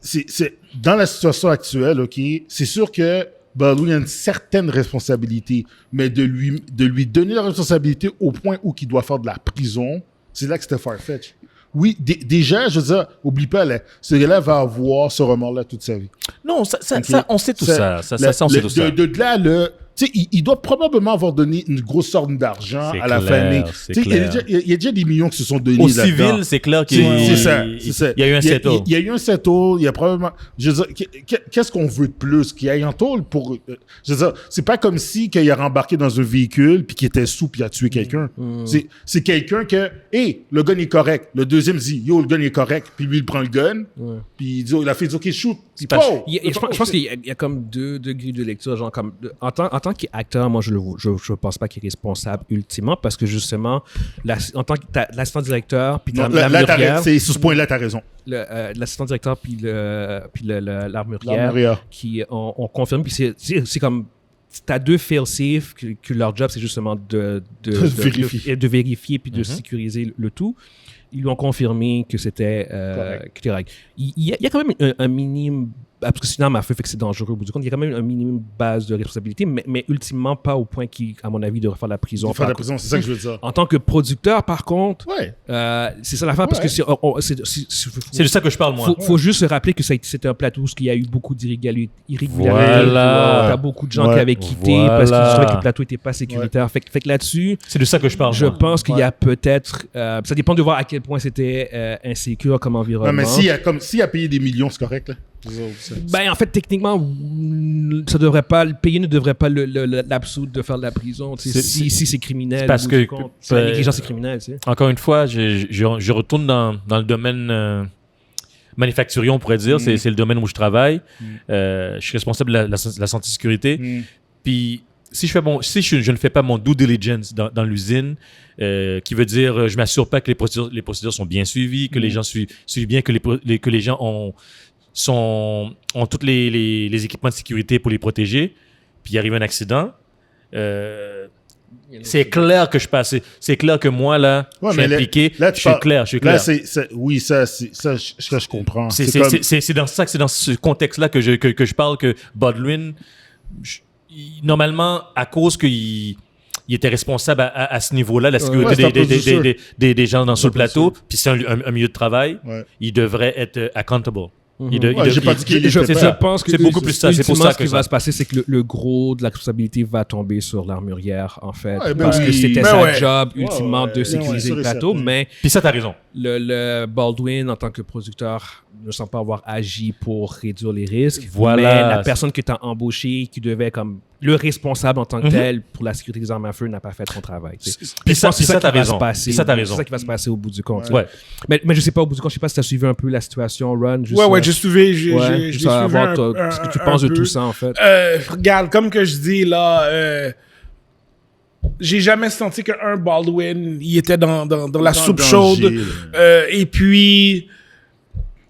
[SPEAKER 4] c'est dans la situation actuelle, OK, c'est sûr que Baldwin a une certaine responsabilité, mais de lui donner la responsabilité au point où il doit faire de la prison, c'est là que c'était farfetch. Oui, déjà, je veux dire, oublie pas, là, ce gars-là va avoir ce remords-là toute sa vie.
[SPEAKER 3] Non, ça,
[SPEAKER 4] Okay.
[SPEAKER 3] on sait tout ça. On sait tout ça.
[SPEAKER 4] De là, tu sais, il doit probablement avoir donné une grosse somme d'argent à la famille. Tu sais, il y a déjà des millions qui se sont donnés
[SPEAKER 3] Au
[SPEAKER 4] là-dedans.
[SPEAKER 3] civil, c'est clair qu'il
[SPEAKER 4] c'est ça.
[SPEAKER 3] y a eu un settle.
[SPEAKER 4] Il y a eu un settle. Il y a probablement. Je veux dire, qu'est-ce qu'on veut de plus qu'il y ait un tôle pour. Je veux dire, c'est pas comme si qu'il a rembarqué dans un véhicule puis qu'il était sous puis a tué quelqu'un. C'est quelqu'un que, hey, le gun est correct. Le deuxième dit, yo, le gun est correct. Puis lui, il prend le gun. Puis il dit, la fille dit, ok, shoot. Puis
[SPEAKER 1] Je pense qu'il y a comme deux grilles de lecture. Genre, comme, en tant qu'acteur, moi, je pense pas qu'il est responsable ultimement parce que justement, en tant que l'assistant directeur, puis l'armurière.
[SPEAKER 4] C'est sur ce point-là, t'as raison.
[SPEAKER 1] L'assistant directeur, puis l'armurière qui ont confirmé. Puis c'est comme. T'as deux fail-safe que leur job, c'est justement de vérifier puis de sécuriser le tout. Ils lui ont confirmé que c'était correct. Il y a quand même un minimum, parce que sinon, ma feu fait que c'est dangereux au bout du compte, il y a quand même un minimum base de responsabilité, mais ultimement pas au point qui, à mon avis, devrait faire la prison.
[SPEAKER 4] Faire la prison, c'est ça que je veux dire.
[SPEAKER 1] En tant que producteur, par contre, c'est ça l'affaire, parce que c'est
[SPEAKER 3] de ça que je parle, moi.
[SPEAKER 1] Faut juste se rappeler que c'était un plateau où il y a eu beaucoup d'irrégularités.
[SPEAKER 3] Voilà.
[SPEAKER 1] T'as beaucoup de gens qui avaient quitté parce qu'ils trouvaient que le plateau n'était pas sécuritaire. Fait que là-dessus,
[SPEAKER 3] c'est de ça que je parle.
[SPEAKER 1] Je pense qu'il y a peut-être... ça dépend de voir à quel point c'était insécure comme environnement.
[SPEAKER 4] Non, mais s'il a payé des millions, c'est correct, là.
[SPEAKER 1] Ben, en fait, techniquement, ça devrait pas, le pays ne devrait pas l'absoudre de faire de la prison. Si c'est criminel,
[SPEAKER 3] parce que
[SPEAKER 1] la négligence est criminelle.
[SPEAKER 3] Encore une fois, je retourne dans le domaine manufacturier, on pourrait dire. C'est le domaine où je travaille. Je suis responsable de la santé et sécurité. Puis, si je ne fais pas mon due diligence dans l'usine, qui veut dire je m'assure pas que les procédures sont bien suivies, que les gens suivent bien, que les gens ont tous les équipements de sécurité pour les protéger, puis il arrive un accident, c'est clair que je passe. C'est clair que moi, là, je suis impliqué. Là, je suis clair.
[SPEAKER 4] Là, oui, ça, je comprends.
[SPEAKER 3] C'est dans ce contexte-là que je parle que Baldwin, normalement, à cause qu'il était responsable à ce niveau-là, la sécurité des gens sur le plateau, puis c'est un milieu de travail, il devrait être accountable.
[SPEAKER 1] Je pense que
[SPEAKER 3] c'est beaucoup plus ça. C'est pour ça
[SPEAKER 1] que ce qui va se passer, c'est que le gros de la responsabilité va tomber sur l'armurière, en fait. Parce que c'était sa job, ultimement, de sécuriser le plateau. Mais
[SPEAKER 3] puis ça, t'as raison.
[SPEAKER 1] Le Baldwin, en tant que producteur, ne semble pas avoir agi pour réduire les risques.
[SPEAKER 3] Voilà.
[SPEAKER 1] Mais la personne que tu as embauchée, qui devait comme le responsable en tant que tel pour la sécurité des armes à feu, n'a pas fait son travail.
[SPEAKER 3] Puis ça, t'as raison.
[SPEAKER 1] C'est ça qui va se passer au bout du compte.
[SPEAKER 3] Ouais.
[SPEAKER 1] Mais je sais pas, au bout du compte, je sais pas si tu as suivi un peu la situation, Ron.
[SPEAKER 2] J'ai suivi. J'ai suivi
[SPEAKER 1] ce que tu penses de tout ça, en fait.
[SPEAKER 2] Regarde, comme que je dis, là... j'ai jamais senti qu'un Baldwin, il était dans la soupe chaude. Et puis,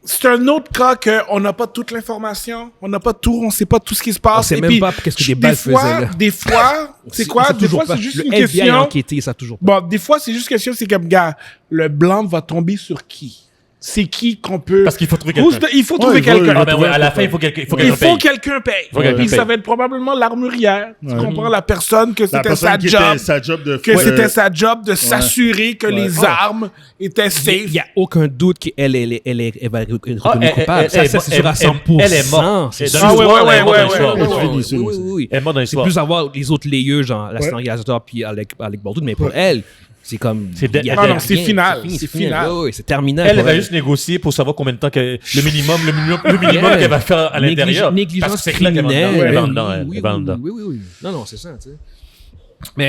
[SPEAKER 2] c'est un autre cas qu'on n'a pas toute l'information. On n'a pas tout, on sait pas tout ce qui se passe.
[SPEAKER 1] On sait même pas qu'est-ce que des balles faisaient, là.
[SPEAKER 2] Des fois, c'est quoi? Des fois, c'est juste une question.
[SPEAKER 1] FBI a enquêté, ça toujours pas.
[SPEAKER 2] Bon, des fois, c'est juste une question, c'est comme, gars, le blanc va tomber sur qui? C'est qui qu'on peut...
[SPEAKER 3] Parce qu'il faut trouver quelqu'un.
[SPEAKER 2] Il faut trouver quelqu'un.
[SPEAKER 3] À la fin, il faut
[SPEAKER 2] quelqu'un paye. Puis ça va être probablement l'armurière. Tu comprends? La personne que c'était sa job. C'était sa job de s'assurer que les armes étaient safe.
[SPEAKER 1] Il n'y a aucun doute qu'elle va reconnaître coupable. Ça, c'est sûr à 100%.
[SPEAKER 3] Elle est morte.
[SPEAKER 1] C'est
[SPEAKER 3] sûr.
[SPEAKER 1] Oui.
[SPEAKER 3] Elle est morte dans l'histoire.
[SPEAKER 1] C'est plus avoir les autres layeux, genre la scénarisateur puis Alec Baldwin, mais pour elle... C'est comme.
[SPEAKER 2] C'est final. C'est final.
[SPEAKER 1] Oui, c'est terminé.
[SPEAKER 3] Elle va juste négocier pour savoir combien de temps le minimum qu'elle va faire à l'intérieur.
[SPEAKER 1] Négligence criminelle. Oui. Non, c'est ça, tu sais.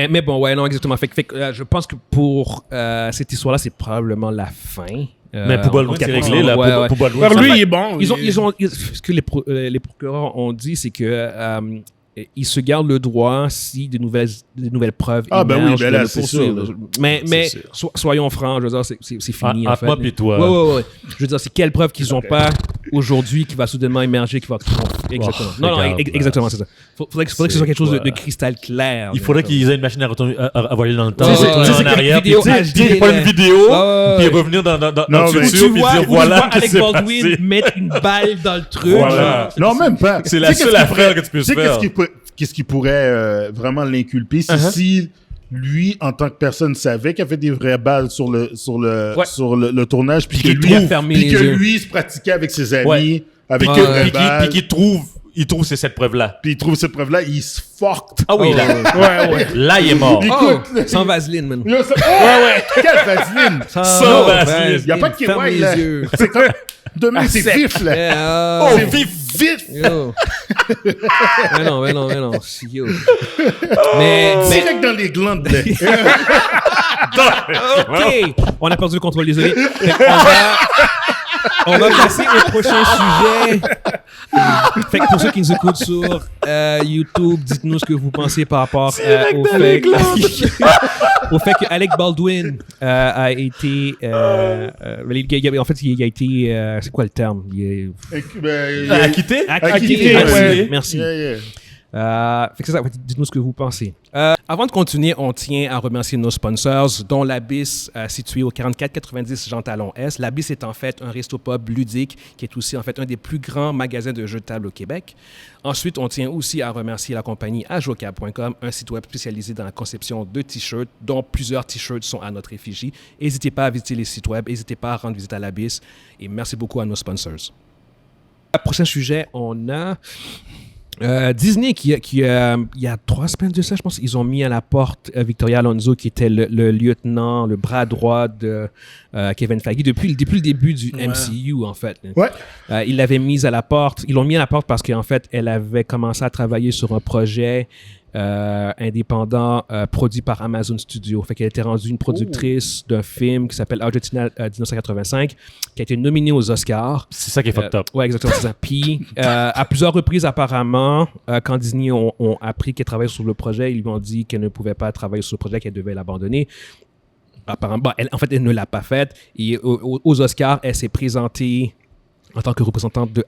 [SPEAKER 1] Mais bon, ouais, non, exactement. Fait que je pense que pour cette histoire-là, c'est probablement la fin.
[SPEAKER 3] Mais pour Baldwin, c'est réglé, là. Pour
[SPEAKER 2] Baldwin, lui, il est bon.
[SPEAKER 1] Ce que les procureurs ont dit, c'est que il se garde le droit si des nouvelles preuves
[SPEAKER 4] ben oui,
[SPEAKER 1] émergent
[SPEAKER 4] ben
[SPEAKER 1] de
[SPEAKER 4] là,
[SPEAKER 1] le
[SPEAKER 4] c'est
[SPEAKER 1] poursuivre.
[SPEAKER 4] sûr.
[SPEAKER 1] Mais soyons francs, je veux dire, c'est fini en fait.
[SPEAKER 3] Moi puis toi.
[SPEAKER 1] Ouais. Je veux dire, c'est quelle preuve qu'ils n'ont pas aujourd'hui qui va soudainement émerger, exactement. Non, exactement, c'est ça. Faudrait que ce soit quelque chose de cristal clair.
[SPEAKER 3] Il faudrait qu'ils aient une machine à voler dans le temps,
[SPEAKER 1] retourner
[SPEAKER 3] en arrière, puis prendre une vidéo, puis revenir dans le futur, puis dire voilà que
[SPEAKER 1] Alec
[SPEAKER 3] c'est
[SPEAKER 1] Baldwin
[SPEAKER 3] passé.
[SPEAKER 1] mettre une balle dans le truc.
[SPEAKER 4] Voilà. Non, même pas.
[SPEAKER 3] C'est la seule affaire que tu peux faire.
[SPEAKER 4] Qu'est-ce qui pourrait vraiment l'inculper? C'est si lui, en tant que personne, savait qu'il y avait des vraies balles sur le tournage, puis que lui se pratiquait avec ses amis, avec des vraies balles.
[SPEAKER 3] Puis qu'il trouve c'est cette preuve-là.
[SPEAKER 4] Puis il trouve cette preuve-là, il se fucked.
[SPEAKER 3] Ah oui, là. Là, il est mort.
[SPEAKER 4] Écoute,
[SPEAKER 1] sans vaseline, man.
[SPEAKER 4] Quelle vaseline?
[SPEAKER 3] Sans vaseline.
[SPEAKER 4] Il n'y a pas de KY, là. C'est comme... Demain, c'est vif, là.
[SPEAKER 3] Oh, vif!
[SPEAKER 1] Yo. mais non. Yo. Mais
[SPEAKER 4] direct dans les glandes.
[SPEAKER 1] OK. On a perdu le contrôle, désolé. On va passer au prochain sujet. Fait que pour ceux qui nous écoutent sur YouTube, dites-nous ce que vous pensez par rapport au fait que Alec Baldwin a été en fait il a été c'est quoi le terme?
[SPEAKER 3] Acquitté.
[SPEAKER 1] Merci. Fait que c'est ça, dites-nous ce que vous pensez. Avant de continuer, on tient à remercier nos sponsors, dont l'Abyss, situé au 4490 Jean Talon Est. L'Abyss est en fait un resto-pub ludique qui est aussi en fait un des plus grands magasins de jeux de table au Québec. Ensuite, on tient aussi à remercier la compagnie ajocab.com, un site web spécialisé dans la conception de t-shirts, dont plusieurs t-shirts sont à notre effigie. N'hésitez pas à visiter les sites web, n'hésitez pas à rendre visite à l'Abyss et merci beaucoup à nos sponsors. Prochain sujet, on a... Disney, il y a 3 semaines de ça, je pense, ils ont mis à la porte Victoria Alonso, qui était le lieutenant, le bras droit de Kevin Feige depuis le début du MCU, en fait.
[SPEAKER 4] Ouais.
[SPEAKER 1] Ils l'avaient mise à la porte. Ils l'ont mis à la porte parce qu'en fait, elle avait commencé à travailler sur un projet indépendant produit par Amazon Studios. Fait qu'elle était rendue une productrice d'un film qui s'appelle Argentina 1985, qui a été nominé aux Oscars.
[SPEAKER 3] C'est ça qui est fucked up.
[SPEAKER 1] Ouais, exactement, c'est ça. Puis, à plusieurs reprises, apparemment, quand Disney ont appris qu'elle travaillait sur le projet, ils lui ont dit qu'elle ne pouvait pas travailler sur le projet, qu'elle devait l'abandonner. Apparemment, elle ne l'a pas fait. Et aux Oscars, elle s'est présentée en tant que représentante de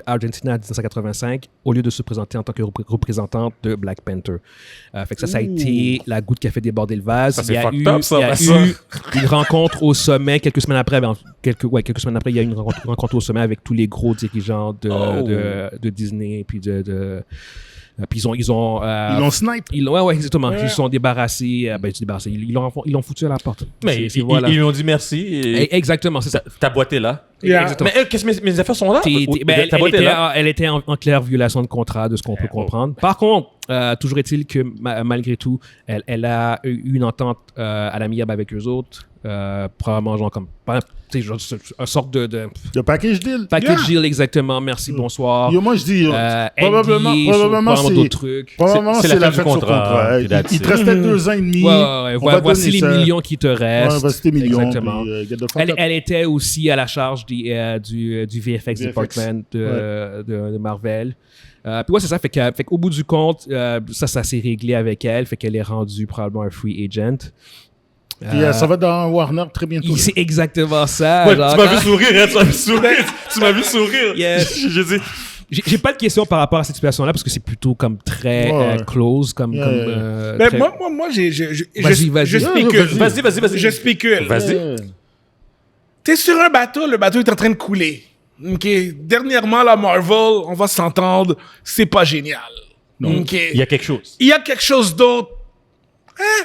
[SPEAKER 1] Argentina 1985, au lieu de se présenter en tant que représentante de Black Panther. Fait que ça a été la goutte qui a fait déborder le vase. Il y a eu une rencontre au sommet quelques semaines après. Quelques semaines après, il y a eu une rencontre au sommet avec tous les gros dirigeants de Disney, puis puis ils l'ont
[SPEAKER 4] snipe.
[SPEAKER 1] Ouais, exactement. Ils se sont débarrassés. Ils l'ont foutu à la porte.
[SPEAKER 3] Mais ils lui ont dit merci.
[SPEAKER 1] Exactement, c'est ça.
[SPEAKER 3] Ta boîte est là.
[SPEAKER 1] Exactement.
[SPEAKER 3] Mais qu'est-ce que mes affaires sont là?
[SPEAKER 1] Elle était en claire violation de contrat, de ce qu'on peut comprendre. Par contre, toujours est-il que malgré tout, elle a eu une entente à l'amiable avec eux autres. Probablement genre comme une sorte de
[SPEAKER 4] package deal.
[SPEAKER 1] Package deal, exactement. Merci, bonsoir.
[SPEAKER 4] Moi, je dis, probablement c'est la fin de son contrat. Il te restait 2 ans et demi.
[SPEAKER 1] Voici les millions qui te restent.
[SPEAKER 4] Voici les millions.
[SPEAKER 1] Exactement. Elle était aussi à la charge du VFX department de Marvel. Puis c'est ça. Fait qu'au bout du compte, ça s'est réglé avec elle. Fait qu'elle est rendue probablement un free agent.
[SPEAKER 4] Puis ça va dans Warner très bientôt.
[SPEAKER 1] C'est exactement ça.
[SPEAKER 3] Ouais, tu m'as vu sourire, tu m'as vu sourire.
[SPEAKER 1] Yes. J'ai pas de questions par rapport à cette situation-là parce que c'est plutôt comme très close, comme.
[SPEAKER 2] Mais moi, je spécule.
[SPEAKER 3] Vas-y.
[SPEAKER 2] Je spécule.
[SPEAKER 3] Vas-y.
[SPEAKER 2] T'es sur un bateau, le bateau est en train de couler. Ok. Dernièrement, la Marvel, on va s'entendre, c'est pas génial. Ok.
[SPEAKER 3] Il y a quelque chose.
[SPEAKER 2] Il y a quelque chose d'autre.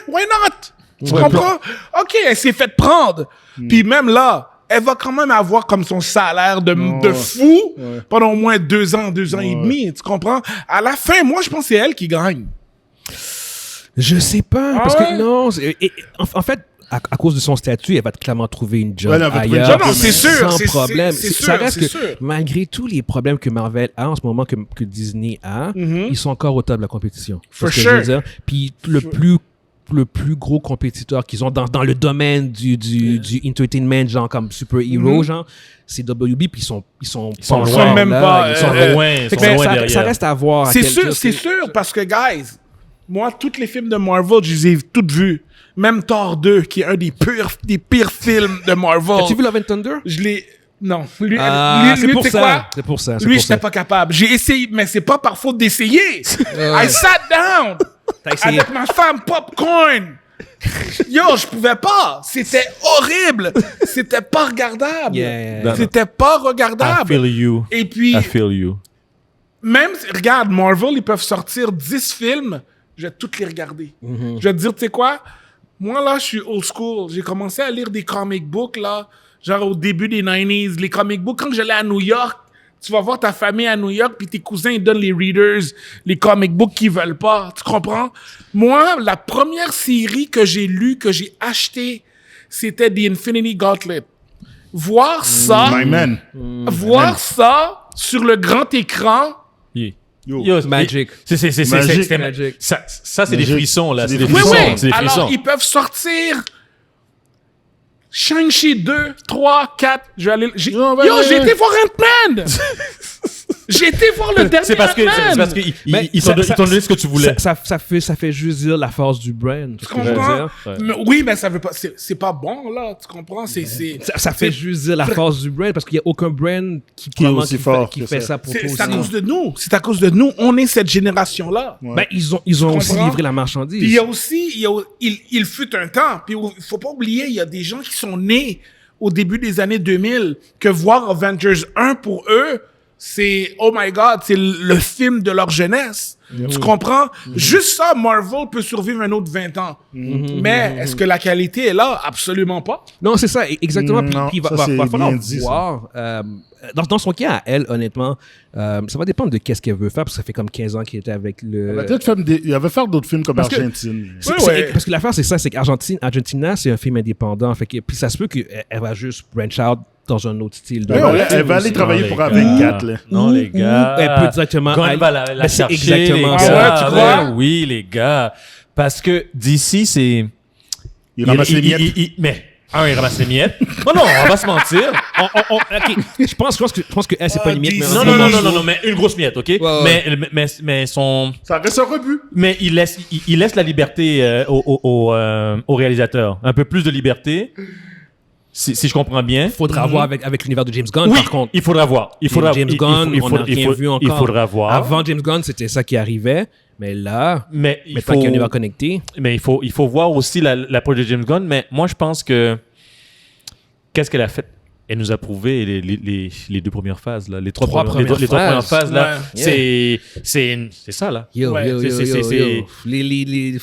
[SPEAKER 2] Why not? Tu comprends? OK, elle s'est fait prendre. Puis même là, elle va quand même avoir comme son salaire de fou pendant au moins 2 ans, 2 ans et demi. Tu comprends? À la fin, moi, je pense que c'est elle qui gagne.
[SPEAKER 1] Je sais pas. Parce que non. En fait, à cause de son statut, elle va clairement trouver une job ailleurs.
[SPEAKER 2] Non, c'est sûr.
[SPEAKER 1] Sans problème. Ça reste que,
[SPEAKER 2] sûr.
[SPEAKER 1] malgré tous les problèmes que Marvel a en ce moment, que Disney a, ils sont encore au top de la compétition.
[SPEAKER 2] For sure.
[SPEAKER 1] Puis le plus plus gros compétiteur qu'ils ont dans le domaine du entertainment, genre comme Super Hero, genre, c'est WB, puis ils sont
[SPEAKER 2] loin, même pas.
[SPEAKER 3] Ils sont loin derrière.
[SPEAKER 1] Ça reste à voir.
[SPEAKER 2] C'est sûr, parce que, guys, moi, tous les films de Marvel, je les ai tous vus. Même Thor 2, qui est un des pires films de Marvel.
[SPEAKER 1] As-tu vu Love and Thunder?
[SPEAKER 2] Je l'ai... Non. Lui,
[SPEAKER 1] c'est pour
[SPEAKER 2] tu sais
[SPEAKER 1] ça.
[SPEAKER 2] quoi?
[SPEAKER 1] C'est pour ça.
[SPEAKER 2] Lui, j'étais pas capable. J'ai essayé, mais c'est pas par faute d'essayer. I sat down avec ma femme popcorn. Yo, je pouvais pas. C'était horrible. C'était pas regardable. C'était pas regardable.
[SPEAKER 3] I feel you.
[SPEAKER 2] Et puis,
[SPEAKER 3] I feel you.
[SPEAKER 2] même, regarde, Marvel, ils peuvent sortir 10 films. Je vais toutes les regarder. Je vais te dire, tu sais quoi? Moi, là, je suis old school. J'ai commencé à lire des comic books, là, genre au début des 90s. Les comic books, quand j'allais à New York, tu vas voir ta famille à New York, puis tes cousins, ils donnent les readers, les comic books qu'ils veulent pas. Tu comprends? Moi, la première série que j'ai lue, que j'ai achetée, c'était The Infinity Gauntlet. Voir ça, ça sur le grand écran,
[SPEAKER 3] Yo,
[SPEAKER 1] Magic.
[SPEAKER 3] C'est
[SPEAKER 1] Magic.
[SPEAKER 3] Ça, c'est des frissons, là. C'est des
[SPEAKER 2] oui,
[SPEAKER 3] frissons.
[SPEAKER 2] oui.
[SPEAKER 3] C'est des frissons.
[SPEAKER 2] Alors, ils peuvent sortir Shang-Chi 2, 3, 4. J'ai été voir Ant-Man! J'ai été voir le dernier
[SPEAKER 3] C'est parce
[SPEAKER 2] Ant-Man!
[SPEAKER 3] qu'ils t'ont donné ce que tu voulais.
[SPEAKER 1] Ça fait juste dire la force du brand.
[SPEAKER 2] Tu comprends? Oui, mais ça veut pas... C'est pas bon, là. Tu comprends?
[SPEAKER 1] Ça fait juste dire la force du brand, parce qu'il n'y a aucun brand qui fait ça pour toi aussi.
[SPEAKER 2] C'est à cause de nous. C'est à cause de nous. On est cette génération-là.
[SPEAKER 1] Ouais. Ben, ils ont aussi livré la marchandise.
[SPEAKER 2] Puis il y a aussi... Il fut un temps. Puis il faut pas oublier, il y a des gens qui sont nés au début des années 2000 que voir Avengers 1 pour eux, c'est, oh my God, c'est le film de leur jeunesse. Tu comprends? Juste ça, Marvel peut survivre un autre 20 ans. Mais est-ce que la qualité est là? Absolument pas.
[SPEAKER 1] Non, c'est ça, exactement. Puis il va falloir
[SPEAKER 4] dit,
[SPEAKER 1] voir. Dans son cas, à elle, honnêtement, ça va dépendre de qu'est-ce qu'elle veut faire, parce que ça fait comme 15 ans qu'elle était avec le...
[SPEAKER 4] Il avait fait d'autres films comme Argentine.
[SPEAKER 1] Parce que l'affaire, c'est ça, c'est qu'Argentina, c'est un film indépendant. Fait que, puis ça se peut qu'elle va juste branch out dans un autre style.
[SPEAKER 4] Elle va aller travailler pour A24. Là.
[SPEAKER 3] Non, les gars.
[SPEAKER 1] Elle peut directement...
[SPEAKER 3] Gunn va la chercher,
[SPEAKER 1] exactement
[SPEAKER 3] les
[SPEAKER 1] ça.
[SPEAKER 3] gars.
[SPEAKER 2] Tu crois?
[SPEAKER 3] Oui, les gars. Parce que d'ici, c'est...
[SPEAKER 4] Il ramasse les miettes.
[SPEAKER 3] Il ramasse les miettes. Non, on va se mentir.
[SPEAKER 1] OK, je pense que elle, c'est pas une miette.
[SPEAKER 3] Non, mais une grosse miette, OK? Mais son...
[SPEAKER 4] Ça reste un rebut.
[SPEAKER 3] Mais il laisse la liberté au réalisateur. Un peu plus de liberté. Si je comprends bien.
[SPEAKER 1] Il faudra voir avec l'univers de James Gunn, par contre.
[SPEAKER 3] Il faudra voir.
[SPEAKER 1] James Gunn, on n'a rien vu encore.
[SPEAKER 3] Il faudra voir.
[SPEAKER 1] Avant James Gunn, c'était ça qui arrivait. Mais là,
[SPEAKER 3] il
[SPEAKER 1] faut qu'il y a un univers connecté.
[SPEAKER 3] Mais il faut voir aussi l'approche de James Gunn. Mais moi, je pense que... Qu'est-ce qu'elle a fait? Elle nous a prouvé les deux premières phases, là. Les trois premières phases, là. C'est ça, là.
[SPEAKER 1] Les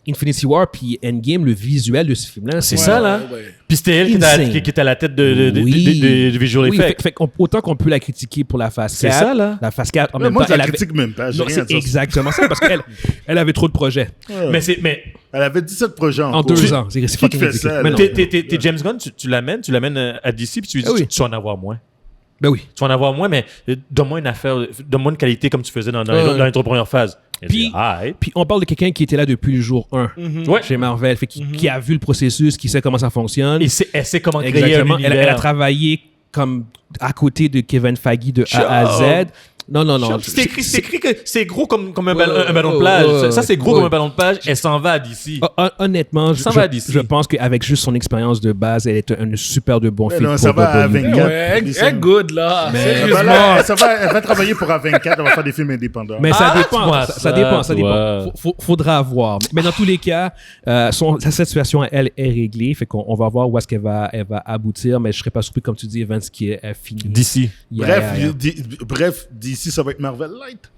[SPEAKER 1] Infinity War puis Endgame, le visuel de ce film-là,
[SPEAKER 3] c'est ça, là. Puis c'était elle qui était à la tête de visual effects.
[SPEAKER 1] Fait autant qu'on peut la critiquer pour la phase 4.
[SPEAKER 3] C'est ça, là.
[SPEAKER 1] La phase 4, en même
[SPEAKER 4] temps,
[SPEAKER 1] temps,
[SPEAKER 4] je la critique même pas.
[SPEAKER 1] C'est exactement ça, parce qu'elle avait trop de projets.
[SPEAKER 3] Mais
[SPEAKER 4] elle avait 17 projets
[SPEAKER 1] en 2 ans. C'est fucking ridicule.
[SPEAKER 3] T'es James Gunn, tu l'amènes à DC, puis tu lui dis, tu vas en avoir moins.
[SPEAKER 1] Ben oui.
[SPEAKER 3] Tu vas en avoir moins, mais donne-moi une qualité comme tu faisais dans les 3 premières phases.
[SPEAKER 1] Puis on parle de quelqu'un qui était là depuis le jour 1 chez Marvel, qui a vu le processus, qui sait comment ça fonctionne.
[SPEAKER 3] Et elle sait comment créer un univers.
[SPEAKER 1] Elle a travaillé comme à côté de Kevin Feige de A à Z. Non.
[SPEAKER 3] C'est écrit que c'est gros comme un ballon de plage. Ça, c'est gros comme un ballon de plage. Elle s'en va d'ici.
[SPEAKER 1] Honnêtement, je pense qu'avec juste son expérience de base, elle est un super de bon film.
[SPEAKER 4] Ça va à 24.
[SPEAKER 2] Elle est good, là.
[SPEAKER 4] Elle va travailler pour A24. Elle va faire des films indépendants.
[SPEAKER 1] Mais ça dépend. Ça dépend. Faudra voir. Mais dans tous les cas, sa situation, elle, est réglée. Fait qu'on va voir où est-ce qu'elle va aboutir. Mais je serais pas surpris, comme tu dis, Evans, qui est fini.
[SPEAKER 3] D'ici.
[SPEAKER 4] Bref, d'ici, ça va être Marvel Light.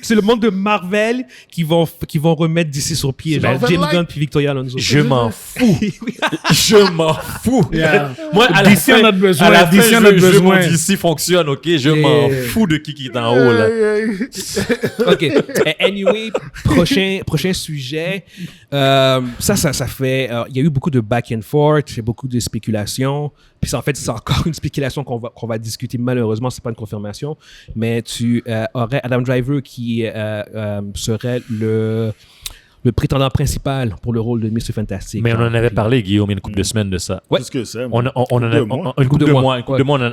[SPEAKER 1] C'est le monde de Marvel qui vont remettre DC sur pied. James Gunn puis Victoria Alonso.
[SPEAKER 3] Je m'en fous. Je m'en fous.
[SPEAKER 2] Yeah.
[SPEAKER 3] Moi, à la fin, je veux que DC fonctionne, OK? Je m'en fous de qui est en haut, là.
[SPEAKER 1] OK. Anyway, prochain sujet. Ça fait... Il y a eu beaucoup de back and forth, beaucoup de spéculations. Puis en fait, c'est encore une spéculation qu'on va discuter. Malheureusement, c'est pas une confirmation. Mais tu aurais Adam Driver qui serait le prétendant principal pour le rôle de Mr. Fantastic.
[SPEAKER 3] Mais on en avait parlé, Guillaume, il y a une couple de semaines de ça.
[SPEAKER 1] Ouais.
[SPEAKER 4] Qu'est-ce que c'est?
[SPEAKER 3] On une couple de mois,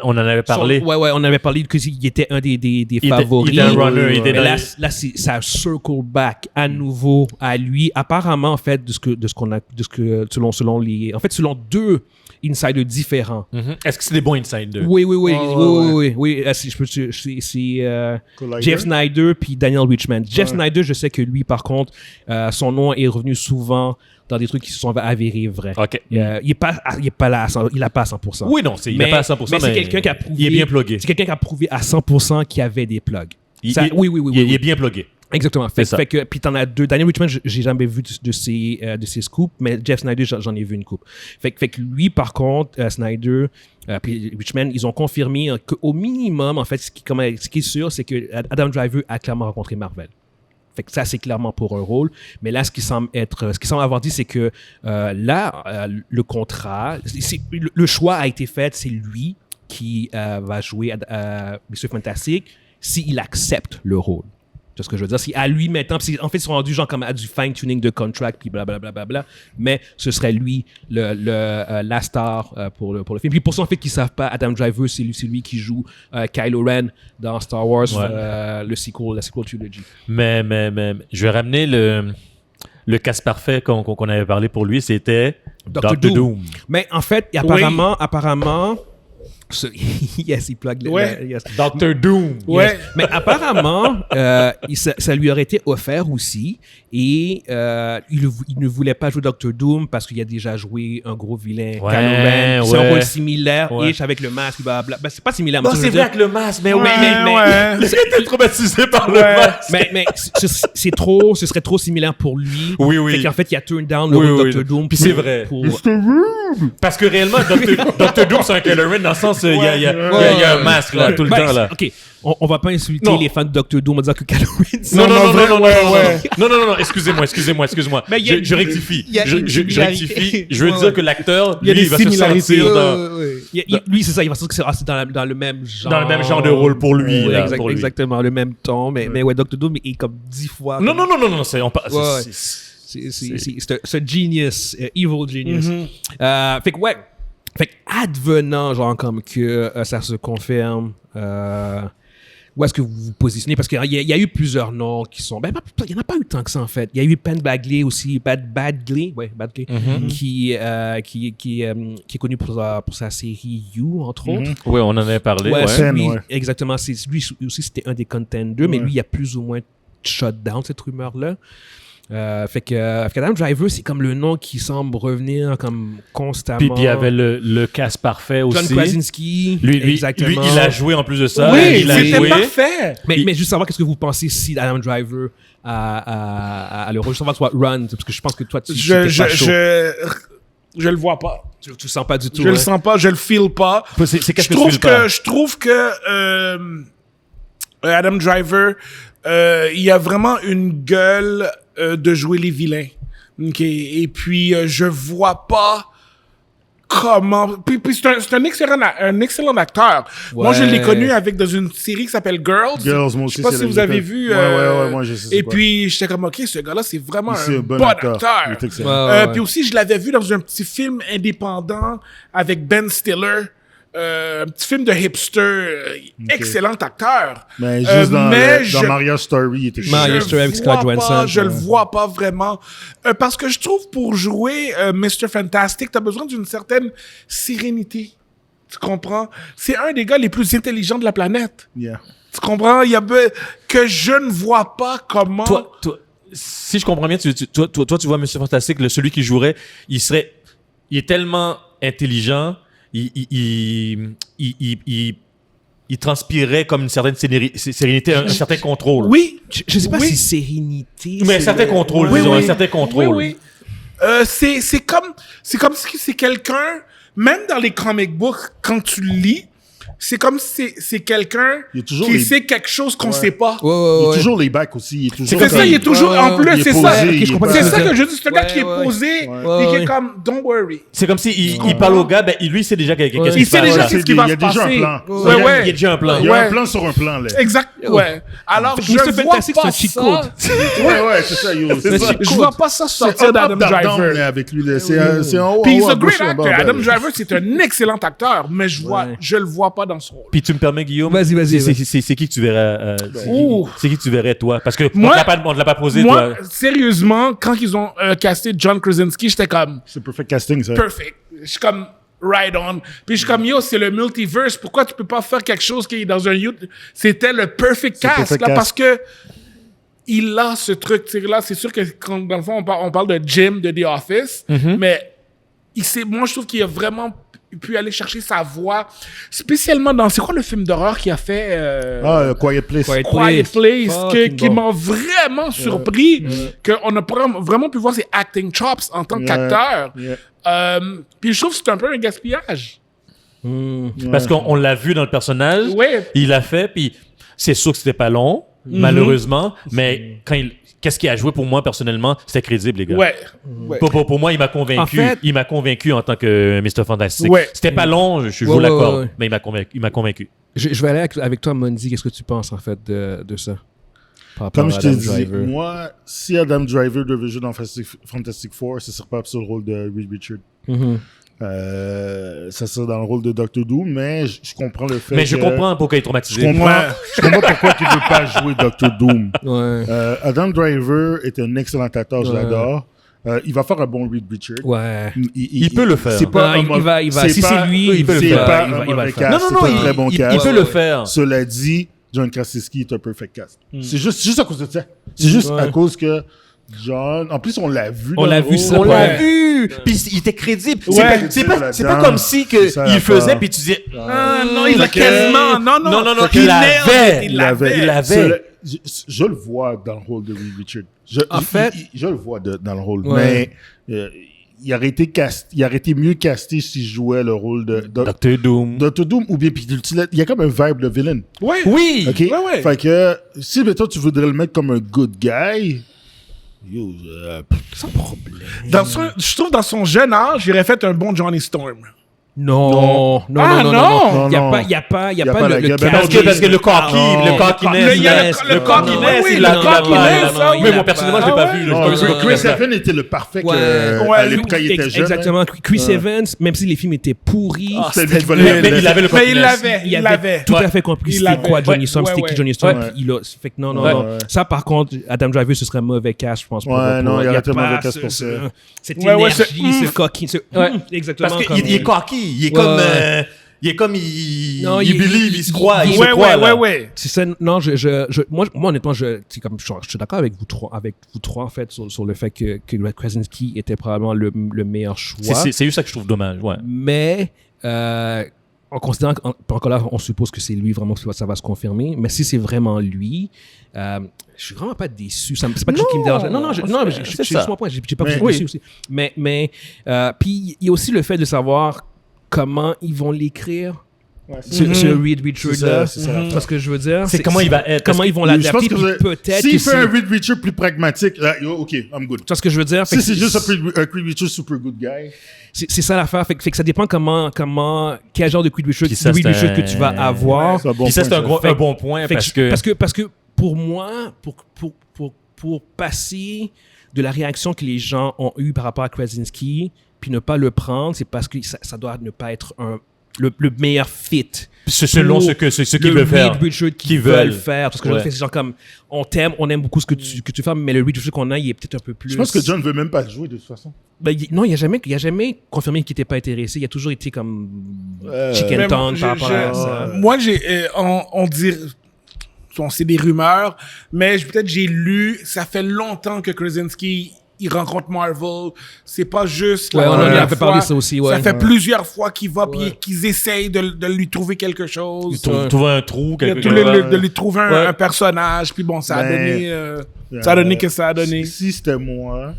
[SPEAKER 3] on en avait parlé.
[SPEAKER 1] Ouais, on avait parlé qu'il était un des favoris.
[SPEAKER 3] Il était un runner.
[SPEAKER 1] Mais là, ça circle back à nouveau à lui. Apparemment, en fait, selon deux insiders différents.
[SPEAKER 3] Est-ce que c'est des bons insiders?
[SPEAKER 1] Oui. C'est Jeff Snyder puis Daniel Richman. Jeff Snyder, je sais que lui, par contre, son nom est revenu souvent dans des trucs qui se sont avérés vrais.
[SPEAKER 3] OK.
[SPEAKER 1] Il est pas là, il n'a pas à 100%.
[SPEAKER 3] Oui, non, il n'a pas à 100%, mais
[SPEAKER 1] c'est quelqu'un qui a prouvé.
[SPEAKER 3] Il est bien plugué.
[SPEAKER 1] C'est quelqu'un qui a prouvé à 100% qu'il y avait des plugs.
[SPEAKER 3] Oui. Il est bien plugué.
[SPEAKER 1] Exactement. Fait que, puis t'en as deux. Daniel Richman, j'ai jamais vu de ses scoops, mais Jeff Snyder, j'en ai vu une coupe. Fait que lui, par contre, Snyder, puis Richman, ils ont confirmé qu'au minimum, en fait, ce qui est sûr, c'est que Adam Driver a clairement rencontré Marvel. Fait que ça, c'est clairement pour un rôle. Mais là, ce qui semble avoir dit, c'est que le contrat, le choix a été fait, c'est lui qui va jouer Mr. Fantastic s'il accepte le rôle. C'est ce que je veux dire. Si à lui maintenant, en fait, ils sont rendus genre comme à du fine-tuning de contract, puis blablabla, mais ce serait lui la star pour le film. Puis pour ceux en fait qui ne savent pas, Adam Driver, c'est lui qui joue Kylo Ren dans Star Wars, la sequel trilogy.
[SPEAKER 3] Mais je vais ramener le casse parfait qu'on avait parlé pour lui, c'était Dr. Doom.
[SPEAKER 1] Mais en fait, apparemment, yes, il plug
[SPEAKER 2] yes.
[SPEAKER 3] Dr. Doom.
[SPEAKER 1] Yes. Ouais. Mais apparemment, ça lui aurait été offert aussi. Et il ne voulait pas jouer Dr. Doom parce qu'il a déjà joué un gros vilain. Kylo Ren. C'est un rôle similaire. Avec le masque. Ben, c'est pas similaire.
[SPEAKER 3] Non, c'est vrai avec le masque. Mais il était traumatisé par le masque.
[SPEAKER 1] Mais ce serait trop similaire pour lui.
[SPEAKER 3] Oui.
[SPEAKER 1] Fait qu'en fait, il a turn down le rôle de Dr. Doom.
[SPEAKER 3] Puis c'est vrai. Parce que réellement, Dr. Doom, c'est un Kylo Ren dans le sens il y a un masque là, tout le temps là.
[SPEAKER 1] OK, on va pas insulter les fans de Dr. Doom en disant que Kylo
[SPEAKER 3] Ren... Non, excusez-moi.
[SPEAKER 1] Mais
[SPEAKER 3] je rectifie. Je rectifie. Je veux dire que l'acteur, lui, il va se sentir dans...
[SPEAKER 1] Lui, c'est ça, il va se sentir dans le même genre...
[SPEAKER 3] Dans le même genre de rôle pour lui.
[SPEAKER 1] Exactement, le même ton. Mais ouais, Dr. Doom est comme 10 fois...
[SPEAKER 3] Non, c'est
[SPEAKER 1] un genius, evil genius. Fait que ouais... Fait advenant, genre, comme que ça se confirme, où est-ce que vous vous positionnez? Parce qu'il y a eu plusieurs noms qui sont... Ben, il n'y en a pas eu tant que ça, en fait. Il y a eu Penn Badgley aussi, Badgley, qui est connu pour sa série You, entre autres.
[SPEAKER 3] Oui, on en avait parlé.
[SPEAKER 1] Exactement. Lui aussi, c'était un des contenders, mais lui, il a plus ou moins shut down cette rumeur-là. Fait que Adam Driver, c'est comme le nom qui semble revenir comme constamment.
[SPEAKER 3] Puis il y avait le casse parfait aussi.
[SPEAKER 1] John Krasinski.
[SPEAKER 3] Lui, il a joué en plus de ça.
[SPEAKER 2] Oui, c'était parfait.
[SPEAKER 1] Mais juste savoir qu'est-ce que vous pensez si Adam Driver a le rôle. Je veux savoir soit Run, parce que je pense que toi, tu
[SPEAKER 2] je le vois pas.
[SPEAKER 1] Tu le sens pas du tout.
[SPEAKER 2] Je le sens pas, je le feel pas. Je trouve que Adam Driver, il a vraiment une gueule de jouer les vilains. Et puis, je vois pas comment... Puis c'est un excellent acteur. Ouais. Moi, je l'ai connu dans une série qui s'appelle Girls.
[SPEAKER 4] Moi aussi,
[SPEAKER 2] je sais pas si vous avez vu.
[SPEAKER 4] Moi, je sais.
[SPEAKER 2] Et puis, j'étais comme, OK, ce gars-là, c'est vraiment un bon acteur. Puis aussi, je l'avais vu dans un petit film indépendant avec Ben Stiller. Un petit film de hipster, excellent acteur.
[SPEAKER 4] Mais juste dans Marriage Story, il était
[SPEAKER 1] Marriage Story avec Scarlett Johansson.
[SPEAKER 2] Je le vois pas vraiment. Parce que je trouve pour jouer Mr. Fantastic, t'as besoin d'une certaine sérénité. Tu comprends? C'est un des gars les plus intelligents de la planète.
[SPEAKER 4] Yeah.
[SPEAKER 2] Tu comprends? Que je ne vois pas comment...
[SPEAKER 3] Toi, si je comprends bien, toi, tu vois Mr. Fantastic, celui qui jouerait, il est tellement intelligent... Il transpirait comme une certaine sérénité, un certain contrôle.
[SPEAKER 2] Oui.
[SPEAKER 1] Je sais pas si sérénité...
[SPEAKER 3] Mais un certain contrôle, disons, un certain contrôle.
[SPEAKER 2] Oui. C'est comme si c'est quelqu'un, même dans les comic books, quand tu le lis, c'est comme si c'est quelqu'un qui sait quelque chose qu'on sait pas.
[SPEAKER 4] Il y a toujours les bacs aussi.
[SPEAKER 2] C'est ça, il est toujours en plus, c'est ça. C'est ça que je dis, c'est un gars qui est posé et qui est comme, don't worry.
[SPEAKER 3] C'est comme si il parle au gars, ben lui, il sait déjà qu'est-ce qui se passe.
[SPEAKER 2] Il sait déjà ce qui va se passer.
[SPEAKER 4] Il y a déjà un plan.
[SPEAKER 2] Il y a
[SPEAKER 3] déjà un plan.
[SPEAKER 4] Il y a un plan sur un plan, là.
[SPEAKER 2] Exact, ouais. Alors, je vois pas ça.
[SPEAKER 4] Ouais, c'est ça, yo.
[SPEAKER 2] Je vois pas ça sortir d'Adam Driver.
[SPEAKER 4] Avec lui, c'est en haut.
[SPEAKER 2] Puis he's a great actor. Adam Driver, c'est un excellent acteur, mais je le vois pas dans son rôle.
[SPEAKER 3] Puis tu me permets, Guillaume?
[SPEAKER 1] Vas-y.
[SPEAKER 3] C'est qui que tu verrais? C'est qui que tu verrais, toi? Parce que
[SPEAKER 2] moi,
[SPEAKER 3] on te l'a pas posé,
[SPEAKER 2] moi,
[SPEAKER 3] toi.
[SPEAKER 2] sérieusement, quand ils ont casté John Krasinski, j'étais comme...
[SPEAKER 4] C'est perfect casting, ça.
[SPEAKER 2] Perfect. Je suis comme... Right on. Puis je suis comme, yo, c'est le multiverse. Pourquoi tu peux pas faire quelque chose qui est dans un youth? C'était le perfect cast, là, parce que il a ce truc-là. C'est sûr que quand, dans le fond, on parle de Jim de The Office, mais moi, je trouve qu'il a vraiment pu aller chercher sa voix, spécialement dans... C'est quoi le film d'horreur qu'il a fait?
[SPEAKER 4] Quiet Place.
[SPEAKER 2] Quiet Place, qui m'a vraiment surpris, qu'on a vraiment pu voir ses acting chops en tant qu'acteur. Puis je trouve que c'est un peu un gaspillage.
[SPEAKER 3] Parce qu'on l'a vu dans le personnage, il l'a fait, puis c'est sûr que c'était pas long, malheureusement, mais qu'est-ce qu'il a joué pour moi personnellement, c'était crédible, les gars. Pour moi, il m'a convaincu. En fait, il m'a convaincu en tant que Mr. Fantastic. C'était pas long, je vous l'accorde, mais il m'a convaincu.
[SPEAKER 1] Je vais aller avec toi, Mondi. Qu'est-ce que tu penses en fait de ça?
[SPEAKER 4] Comme je t'ai dit, moi, si Adam Driver devait jouer dans Fantastic Four, ce serait pas sur le rôle de Reed Richards. Ça serait dans le rôle de Dr. Doom, mais je comprends le fait
[SPEAKER 3] Mais je comprends pourquoi il est traumatisé.
[SPEAKER 4] Je comprends pourquoi il ne veut pas jouer Dr. Doom. Adam Driver est un excellent acteur, je l'adore. Il va faire un bon Reed Richards.
[SPEAKER 3] Il peut le faire.
[SPEAKER 1] C'est pas, il va. Si c'est lui, il peut le faire.
[SPEAKER 4] Il va le faire. Non,
[SPEAKER 3] il peut le faire.
[SPEAKER 4] Cela dit, John Krasinski est un perfect cast. C'est juste à cause de ça. C'est juste à cause que John... En plus, on l'a vu.
[SPEAKER 3] On l'a vu. Puis il était crédible. C'est pas comme si il faisait, puis tu disais...
[SPEAKER 2] non, il a quasiment... Non,
[SPEAKER 3] il l'avait.
[SPEAKER 4] Je le vois dans le rôle de Reed Richards. Je le vois dans le rôle. Mais... il aurait été mieux casté s'il jouait le rôle de
[SPEAKER 3] Dr. Doom.
[SPEAKER 4] Dr. Doom, ou bien, puis il y a comme un vibe de villain.
[SPEAKER 3] Oui!
[SPEAKER 4] OK? Fait que, si, mettons, tu voudrais le mettre comme un good guy,
[SPEAKER 2] sans problème. Je trouve dans son jeune âge, il aurait fait un bon Johnny Storm.
[SPEAKER 1] Non. Il y a pas le
[SPEAKER 3] parce que le cockiness, mais moi personnellement je l'ai pas vu.
[SPEAKER 4] Chris Evans était le parfait à l'époque quand il était jeune.
[SPEAKER 1] Exactement. Chris Evans, même si les films étaient pourris,
[SPEAKER 3] mais il avait le cockiness.
[SPEAKER 2] Il avait
[SPEAKER 1] tout à fait compris c'était quoi Johnny Storm, c'était qui Johnny Storm. Fait que non. Ça par contre, Adam Driver ce serait un mauvais cast, je pense.
[SPEAKER 4] Ouais, non, il y a tellement mauvais cast pour ça.
[SPEAKER 1] Cette énergie, ce coquin, exactement.
[SPEAKER 3] Parce qu'il est cocky. Il est comme il believe, il se croit.
[SPEAKER 2] Ouais.
[SPEAKER 1] C'est ça. Non, moi honnêtement, je suis d'accord avec vous trois en fait sur le fait que Krasinski était probablement le meilleur choix.
[SPEAKER 3] C'est juste ça que je trouve dommage, ouais.
[SPEAKER 1] Mais en considérant qu'encore là, on suppose que c'est lui vraiment, ça va se confirmer. Mais si c'est vraiment lui, je suis vraiment pas déçu. C'est pas quelque chose qui me dérange. Non, c'est juste mon point. J'ai pas besoin de déçu aussi. Mais puis il y a aussi le fait de savoir comment ils vont l'écrire. Ce Reed Richards-là. Tu vois ce que je veux dire?
[SPEAKER 3] C'est comment il va être.
[SPEAKER 1] Comment ils vont l'adapter, peut-être
[SPEAKER 4] s'il fait un Reed Richards plus pragmatique, OK, I'm good.
[SPEAKER 1] Tu vois ce que je veux dire?
[SPEAKER 4] Si c'est juste un Reed Richards super good guy.
[SPEAKER 1] C'est ça l'affaire. Fait que ça dépend quel genre de Reed Richards que tu vas avoir.
[SPEAKER 3] Puis ça, c'est un bon point parce
[SPEAKER 1] que pour moi, pour passer de la réaction que les gens ont eue par rapport à Krasinski, puis ne pas le prendre, c'est parce que ça doit ne pas être le meilleur fit.
[SPEAKER 3] C'est selon ce qu'ils veulent faire.
[SPEAKER 1] Le Reed Richards qu'ils veulent faire. Parce que je fais ces gens comme, on t'aime, on aime beaucoup ce que tu fais, mais le Reed Richards qu'on a, il est peut-être un peu plus...
[SPEAKER 4] Je pense que John veut même pas le jouer de toute façon.
[SPEAKER 1] Non, il a jamais confirmé qu'il n'était pas intéressé. Il a toujours été comme chicken tongue par rapport à ça.
[SPEAKER 2] Moi, on dit... c'est des rumeurs, mais peut-être j'ai lu, ça fait longtemps que Krasinski... il rencontre Marvel, c'est pas juste
[SPEAKER 1] on en a fait parler ça aussi,
[SPEAKER 2] ça fait plusieurs fois qu'il va puis qu'ils essayent de lui trouver quelque chose,
[SPEAKER 3] trouver un trou,
[SPEAKER 2] de lui trouver un personnage, puis bon, ça a donné ce que ça a donné.
[SPEAKER 4] Si c'était moi,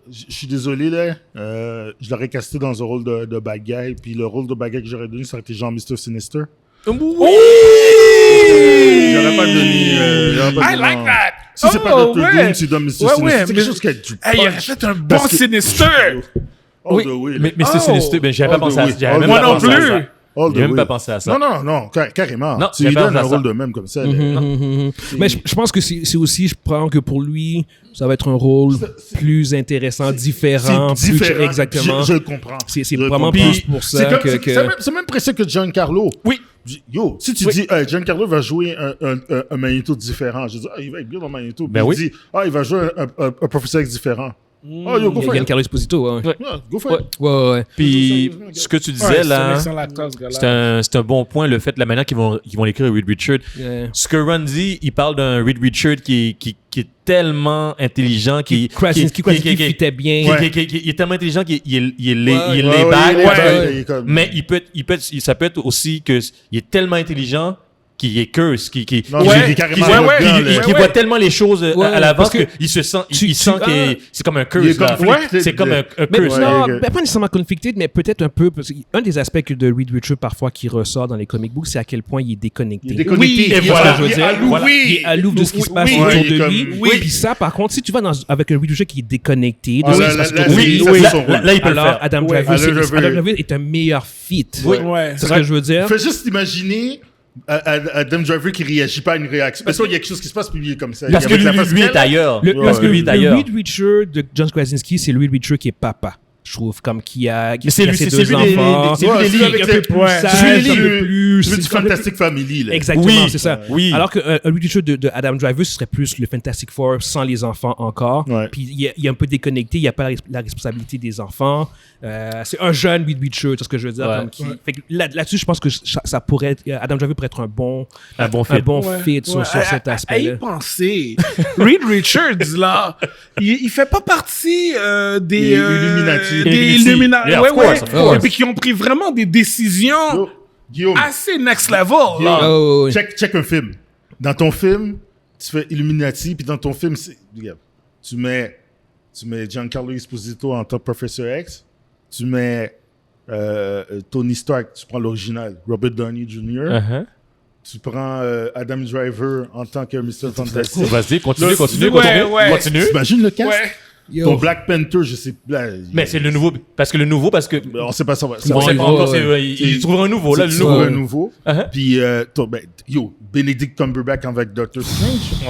[SPEAKER 4] Je suis désolé, là. Je l'aurais casté dans un rôle de bad guy, puis le rôle de bad guy que j'aurais donné, ça aurait été genre Mr. Sinister.
[SPEAKER 2] Oui!
[SPEAKER 4] J'aurais pas donné...
[SPEAKER 2] I like that!
[SPEAKER 4] Si c'est pas Dr. Doom, tu donnes Mr. Sinister. C'est quelque chose qui a du punch.
[SPEAKER 2] Il a fait un bon Sinister!
[SPEAKER 3] Oui, mais Mr. Sinister, j'avais pas pensé à ça.
[SPEAKER 2] Moi non plus!
[SPEAKER 3] J'ai même pas pensé à ça.
[SPEAKER 4] Non, carrément.
[SPEAKER 3] Non,
[SPEAKER 4] tu lui donnes un rôle de même comme ça.
[SPEAKER 1] Mais je pense que c'est aussi, je prends que pour lui, ça va être un rôle plus intéressant, différent.
[SPEAKER 4] C'est différent.
[SPEAKER 1] Exactement.
[SPEAKER 4] Je le comprends.
[SPEAKER 1] C'est vraiment plus pour ça que...
[SPEAKER 4] C'est même pressé que Giancarlo.
[SPEAKER 3] Oui.
[SPEAKER 4] Yo, si tu dis, Giancarlo va jouer un Magneto différent, je dis, il va être bien dans Magneto.
[SPEAKER 3] Ben oui.
[SPEAKER 4] Il dit, il va jouer un Professeur X différent. Oh, yo, go for it.
[SPEAKER 1] Giancarlo Esposito, ouais.
[SPEAKER 4] Go for it.
[SPEAKER 1] Ouais.
[SPEAKER 3] Puis, ce que tu disais là,
[SPEAKER 2] c'est
[SPEAKER 3] c'est un bon point, le fait, la manière qu'ils vont l'écrire, Reed Richards.
[SPEAKER 1] Yeah.
[SPEAKER 3] Ce que Ron dit, il parle d'un Reed Richards qui est tellement intelligent,
[SPEAKER 1] Krasinski fitait bien.
[SPEAKER 3] Il est tellement intelligent qu'il est laid back. Mais ça peut être aussi que il est tellement intelligent qui est curse, qui voit tellement les choses à l'avance qu'il se sent, il sent que c'est comme un curse. C'est comme un curse.
[SPEAKER 1] Non, pas nécessairement conflicté, mais peut-être un peu. Parce un des aspects de Reed Richards parfois qui ressort dans les comic books, c'est à quel point il est déconnecté.
[SPEAKER 2] Oui,
[SPEAKER 1] et voilà, je veux dire. Il est à l'ouvre de ce qui se passe autour de lui. Oui, puis ça, par contre, si tu vas avec un Reed Richards qui est déconnecté,
[SPEAKER 3] là, il peut le faire.
[SPEAKER 1] Adam Driver est un meilleur fit. C'est ce que je veux dire.
[SPEAKER 4] Fais juste imaginer Adam Driver qui réagit pas à une réaction. Parce qu'il y a quelque chose qui se passe, puis il est comme ça.
[SPEAKER 3] Parce que lui est ailleurs.
[SPEAKER 1] Parce que le Reed Richards de John Krasinski, c'est le Reed Richards qui est papa. Je trouve, comme qui a ses deux enfants.
[SPEAKER 3] C'est lui
[SPEAKER 4] du Fantastic Family, là.
[SPEAKER 1] Exactement, c'est ça.
[SPEAKER 3] Oui.
[SPEAKER 1] Alors que Reed Richards de Adam Driver, ce serait plus le Fantastic Four sans les enfants encore. Puis il est un peu déconnecté, il n'y a pas la responsabilité des enfants. C'est un jeune Reed Richards, c'est ce que je veux dire. Fait que là-dessus, je pense que ça pourrait être, Adam Driver pourrait être un bon fit sur cet aspect-là.
[SPEAKER 2] À y penser, Reed Richards, là, il fait pas partie des Illuminati. Et puis qui ont pris vraiment des décisions assez next level. Là.
[SPEAKER 4] Check un film. Dans ton film, tu fais Illuminati, puis dans ton film, tu mets Giancarlo Esposito en tant que Professor X, tu mets Tony Stark, tu prends l'original, Robert Downey Jr., tu prends Adam Driver en tant que Mr. Fantastic.
[SPEAKER 3] Vas-y, continue.
[SPEAKER 4] T'imagines le cast? Ton Black Panther, je sais pas.
[SPEAKER 3] Mais c'est le nouveau, parce que
[SPEAKER 4] on sait pas ça.
[SPEAKER 3] On sait pas encore, il trouve un nouveau, là, le nouveau.
[SPEAKER 4] Un nouveau. Puis, Benedict Cumberbatch avec Doctor Strange.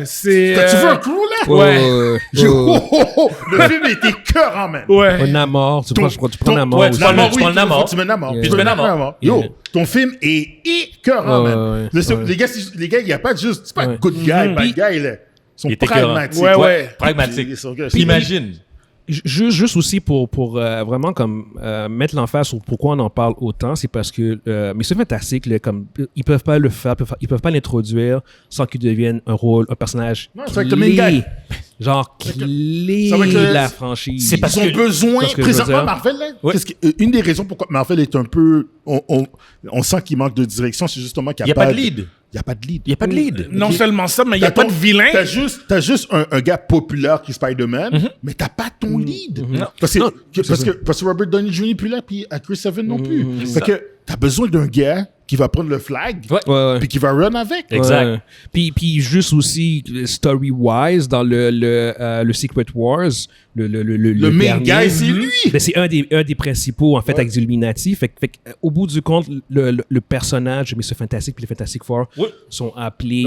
[SPEAKER 2] C'est...
[SPEAKER 4] Tu veux un crew, là? Le film était écœurant, man.
[SPEAKER 1] Un Namor, tu prends Namor.
[SPEAKER 3] Tu prends Namor.
[SPEAKER 4] Tu mets Namor.
[SPEAKER 3] Puis tu mets Namor.
[SPEAKER 4] Ton film est écœurant, man. Les gars, il n'y a pas juste... C'est pas un good guy, bad guy, là. Ils sont pragmatiques.
[SPEAKER 3] Pragmatiques. Imagine.
[SPEAKER 1] Juste aussi pour vraiment comme mettre l'emphase sur pourquoi on en parle autant, c'est parce que mais c'est fantastique, là, comme ils peuvent pas le faire, ils peuvent pas l'introduire sans qu'il devienne un personnage clé, genre clé de la franchise.
[SPEAKER 4] C'est parce qu'ils ont besoin présentement Marvel là. Une des raisons pourquoi Marvel est un peu on sent qu'il manque de direction, c'est justement qu'il n'y a pas de lead. Il n'y a pas de lead.
[SPEAKER 2] Non seulement ça, mais il n'y a pas de vilain.
[SPEAKER 4] T'as juste un gars populaire qui est Spider-Man, mais t'as pas ton lead. Parce que Robert Downey Jr. n'est plus là, puis Chris Evans non plus. Fait que t'as besoin d'un gars qui va prendre le flag, puis qui va run avec.
[SPEAKER 3] Exact.
[SPEAKER 1] Puis juste aussi, story-wise, dans le Secret Wars, le
[SPEAKER 4] main guy, c'est lui!
[SPEAKER 1] Ben, c'est un des principaux, en fait, avec les Illuminati. Fait au bout du compte, le personnage de Mr. Fantastic et les Fantastic Four sont appelés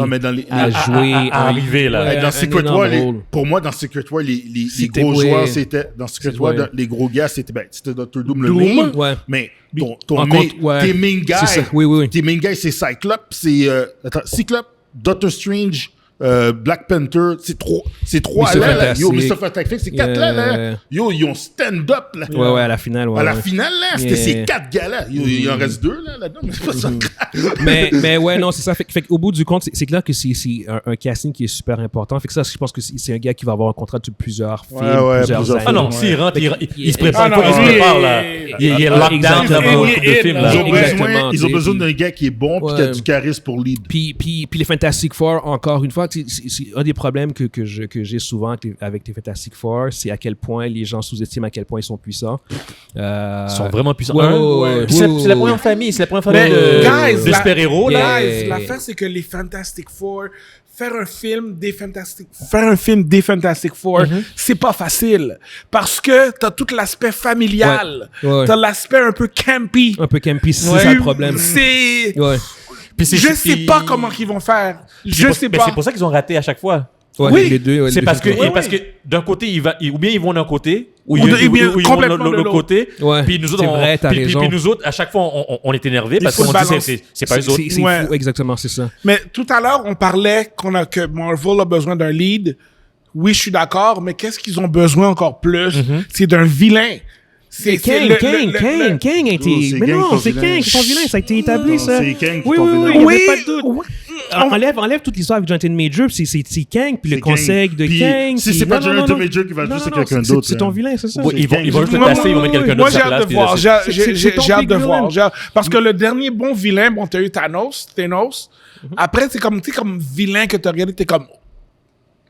[SPEAKER 1] à jouer.
[SPEAKER 3] À arriver, là.
[SPEAKER 4] Dans Secret War, pour moi, dans Secret War, les gros joueurs, c'était... Dans Secret War, les gros gars, c'était Dr. Doom, le main. Mais tes main guys, tes main guys, c'est Cyclope, Cyclope, Doctor Strange, Black Panther, c'est trois là. Yo, Mr. Fantastic, c'est quatre là. Yo, ils ont stand up là.
[SPEAKER 1] À la finale.
[SPEAKER 4] À la finale là, c'était ces quatre gars là. Yo, il en reste deux là-dedans, mais c'est pas ça.
[SPEAKER 1] mais ouais, non, c'est ça. Fait qu'au bout du compte, c'est clair que c'est un casting qui est super important. Fait que ça, je pense que c'est un gars qui va avoir un contrat de plusieurs films, plusieurs années.
[SPEAKER 3] Ah non, s'il rentre, il se prépare. Il se prépare, là. Il est lockdown dans beaucoup de films, là.
[SPEAKER 4] Ils ont besoin d'un gars qui est bon puis qui a du charisme pour lead.
[SPEAKER 1] Puis les Fantastic Four, encore une fois, c'est un des problèmes que j'ai souvent avec les Fantastic Four, c'est à quel point les gens sous-estiment à quel point ils sont puissants.
[SPEAKER 3] Ils sont vraiment puissants.
[SPEAKER 1] C'est
[SPEAKER 3] la première famille, de super-héros.
[SPEAKER 2] L'affaire, c'est que les Fantastic Four, faire un film des Fantastic Four, c'est pas facile. Parce que t'as tout l'aspect familial. T'as l'aspect un peu campy.
[SPEAKER 1] C'est ça le problème.
[SPEAKER 2] Je sais pas comment ils vont faire. Je sais pas.
[SPEAKER 3] C'est pour ça qu'ils ont raté à chaque fois.
[SPEAKER 1] Oui, les deux.
[SPEAKER 3] C'est parce que d'un côté, ou bien ils vont d'un côté, ou ils vont
[SPEAKER 2] complètement
[SPEAKER 3] de l'autre côté.
[SPEAKER 1] Puis
[SPEAKER 3] nous autres, à chaque fois, on est énervés parce qu'on dit c'est pas eux autres.
[SPEAKER 1] C'est fou, exactement, c'est ça.
[SPEAKER 2] Mais tout à l'heure, on parlait que Marvel a besoin d'un lead. Oui, je suis d'accord, mais qu'est-ce qu'ils ont besoin encore plus? C'est d'un vilain.
[SPEAKER 1] C'est Kang a été... Mais non, c'est Kang qui est son vilain, ça a été établi, ça.
[SPEAKER 4] C'est Kang qui est
[SPEAKER 1] Oui,
[SPEAKER 4] ton vilain.
[SPEAKER 1] il n'y avait pas de doute. Enlève toute l'histoire avec Jonathan Major, puis c'est Kang, puis le conseil de Kang.
[SPEAKER 4] Si c'est pas Jonathan Major qui va jouer, c'est quelqu'un d'autre.
[SPEAKER 1] C'est ton vilain, c'est ça.
[SPEAKER 3] Ils vont juste le passer, ils vont mettre quelqu'un d'autre.
[SPEAKER 2] Moi, j'ai hâte de voir. J'ai hâte de voir. Parce que le dernier bon vilain, bon, t'as eu Thanos. Après, c'est comme vilain que t'as regardé, t'es comme...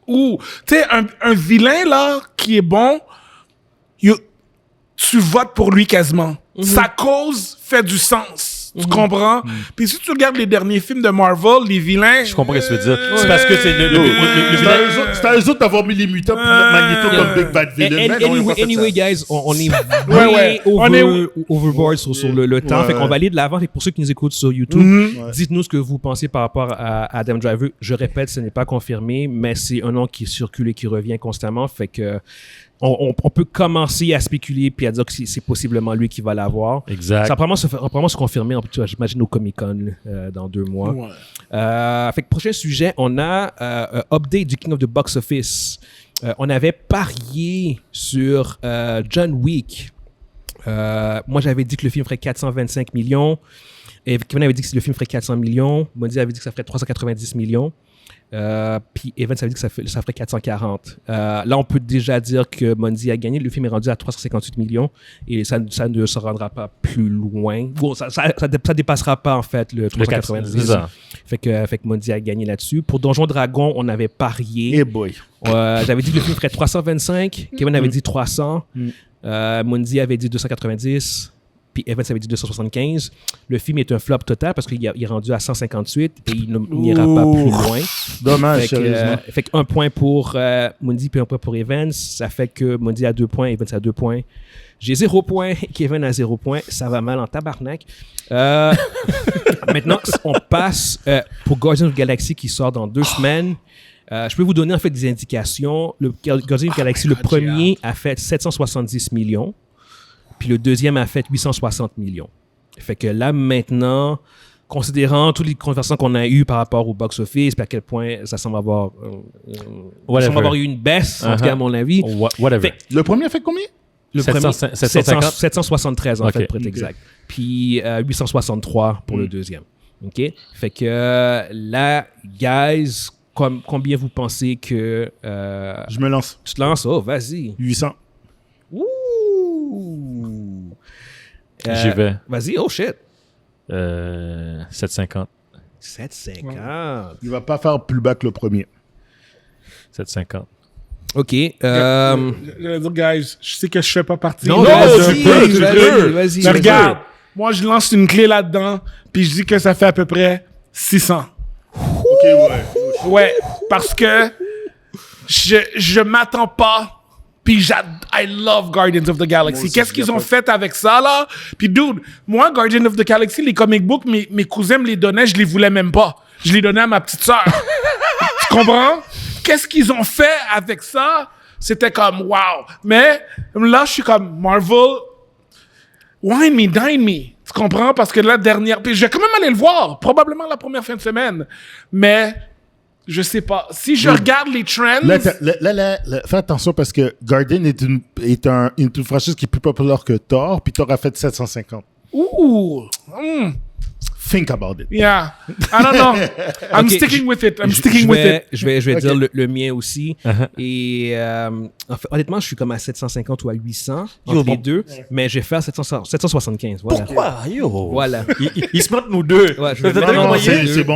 [SPEAKER 2] Ouh. Tu sais, un vilain, là, qui est bon, tu votes pour lui quasiment. Sa cause fait du sens. Tu comprends? Puis si tu regardes les derniers films de Marvel, les vilains...
[SPEAKER 3] Je comprends ce que tu veux dire. C'est parce que c'est le vilain...
[SPEAKER 4] C'est à eux autres d'avoir mis les mutants pour mettre Magneto comme Big Bad Villain.
[SPEAKER 1] Anyway, guys, on est way overboard sur le temps. Fait qu'on va aller de l'avant. Et pour ceux qui nous écoutent sur YouTube, dites-nous ce que vous pensez par rapport à Adam Driver. Je répète, ce n'est pas confirmé, mais c'est un nom qui circule et qui revient constamment. Fait que... On peut commencer à spéculer puis à dire que c'est possiblement lui qui va l'avoir.
[SPEAKER 3] Exact.
[SPEAKER 1] Ça va probablement se confirmer, j'imagine, au Comic-Con dans 2 mois. Fait que prochain sujet, on a update du King of the Box Office. On avait parié sur John Wick. Moi, j'avais dit que le film ferait 425 millions. Et Kevin avait dit que le film ferait 400 millions. Mondi avait dit que ça ferait 390 millions. Puis Evans avait dit que ça ferait 440. Là, on peut déjà dire que Mondi a gagné. Le film est rendu à 358 millions et ça ne se rendra pas plus loin. Bon, ça dépassera pas, en fait, le 390. Fait que Mondi a gagné là-dessus. Pour Donjon Dragon, on avait parié.
[SPEAKER 4] Hey boy.
[SPEAKER 1] J'avais dit que le film ferait 325. Kevin avait dit 300. Mondi avait dit 290. Puis Evans avait dit 275. Le film est un flop total parce qu'il est rendu à 158 et il n'ira pas plus loin.
[SPEAKER 4] Dommage,
[SPEAKER 1] fait qu'un point pour Mundi puis un point pour Evans. Ça fait que Mundi a 2 points, Evans a 2 points. J'ai 0 points, Kevin a 0 points. Ça va mal en tabarnak. Maintenant, on passe pour Guardians of the Galaxy qui sort dans 2 semaines. Je peux vous donner en fait des indications. Le Guardians of the Galaxy, le premier a fait 770 millions. Puis le deuxième a fait 860 millions. Fait que là, maintenant, considérant toutes les conversations qu'on a eues par rapport au box-office, puis à quel point ça semble avoir, eu une baisse, en tout cas à mon avis.
[SPEAKER 3] Whatever.
[SPEAKER 4] Le premier a fait combien?
[SPEAKER 1] Le 773, en fait, pour être exact. Puis 863 pour le deuxième. OK? Fait que là, guys, combien vous pensez que...
[SPEAKER 4] Je me lance.
[SPEAKER 1] Tu te lances? Oh, vas-y.
[SPEAKER 4] 800.
[SPEAKER 1] Ouh!
[SPEAKER 3] J'y vais.
[SPEAKER 1] Vas-y, oh shit.
[SPEAKER 3] 750.
[SPEAKER 1] 750.
[SPEAKER 4] Il va pas faire plus bas que le premier.
[SPEAKER 3] 750.
[SPEAKER 1] OK.
[SPEAKER 2] Je vais dire, guys, je sais que je fais pas partie.
[SPEAKER 1] Non, vas-y.
[SPEAKER 2] Mais regarde, moi, je lance une clé là-dedans, puis je dis que ça fait à peu près 600.
[SPEAKER 4] OK, ouais.
[SPEAKER 2] Ouais, parce que je m'attends pas. Puis I love Guardians of the Galaxy. Aussi, qu'est-ce qu'ils ont fait avec ça, là? Puis dude, moi, Guardians of the Galaxy, les comic books, mes cousins me les donnaient, je les voulais même pas. Je les donnais à ma petite sœur. Tu comprends? Qu'est-ce qu'ils ont fait avec ça? C'était comme, wow. Mais là, je suis comme, Marvel, wine me, dine me. Tu comprends? Parce que la dernière... Puis je vais quand même aller le voir. Probablement la première fin de semaine. Mais... Je sais pas. Si je regarde les trends...
[SPEAKER 4] Là, fais attention parce que Guardian est une franchise qui est plus populaire que Thor, puis Thor a fait 750.
[SPEAKER 2] Ouh!
[SPEAKER 4] think about it.
[SPEAKER 2] Yeah. I don't know. I'm sticking with it.
[SPEAKER 1] Je vais dire le mien aussi. Et en fait, honnêtement, je suis comme à 750 ou à 800 entre les deux, mais je vais faire 775. Voilà.
[SPEAKER 3] Pourquoi?
[SPEAKER 1] Voilà.
[SPEAKER 3] Il se montre nous deux.
[SPEAKER 1] Ouais,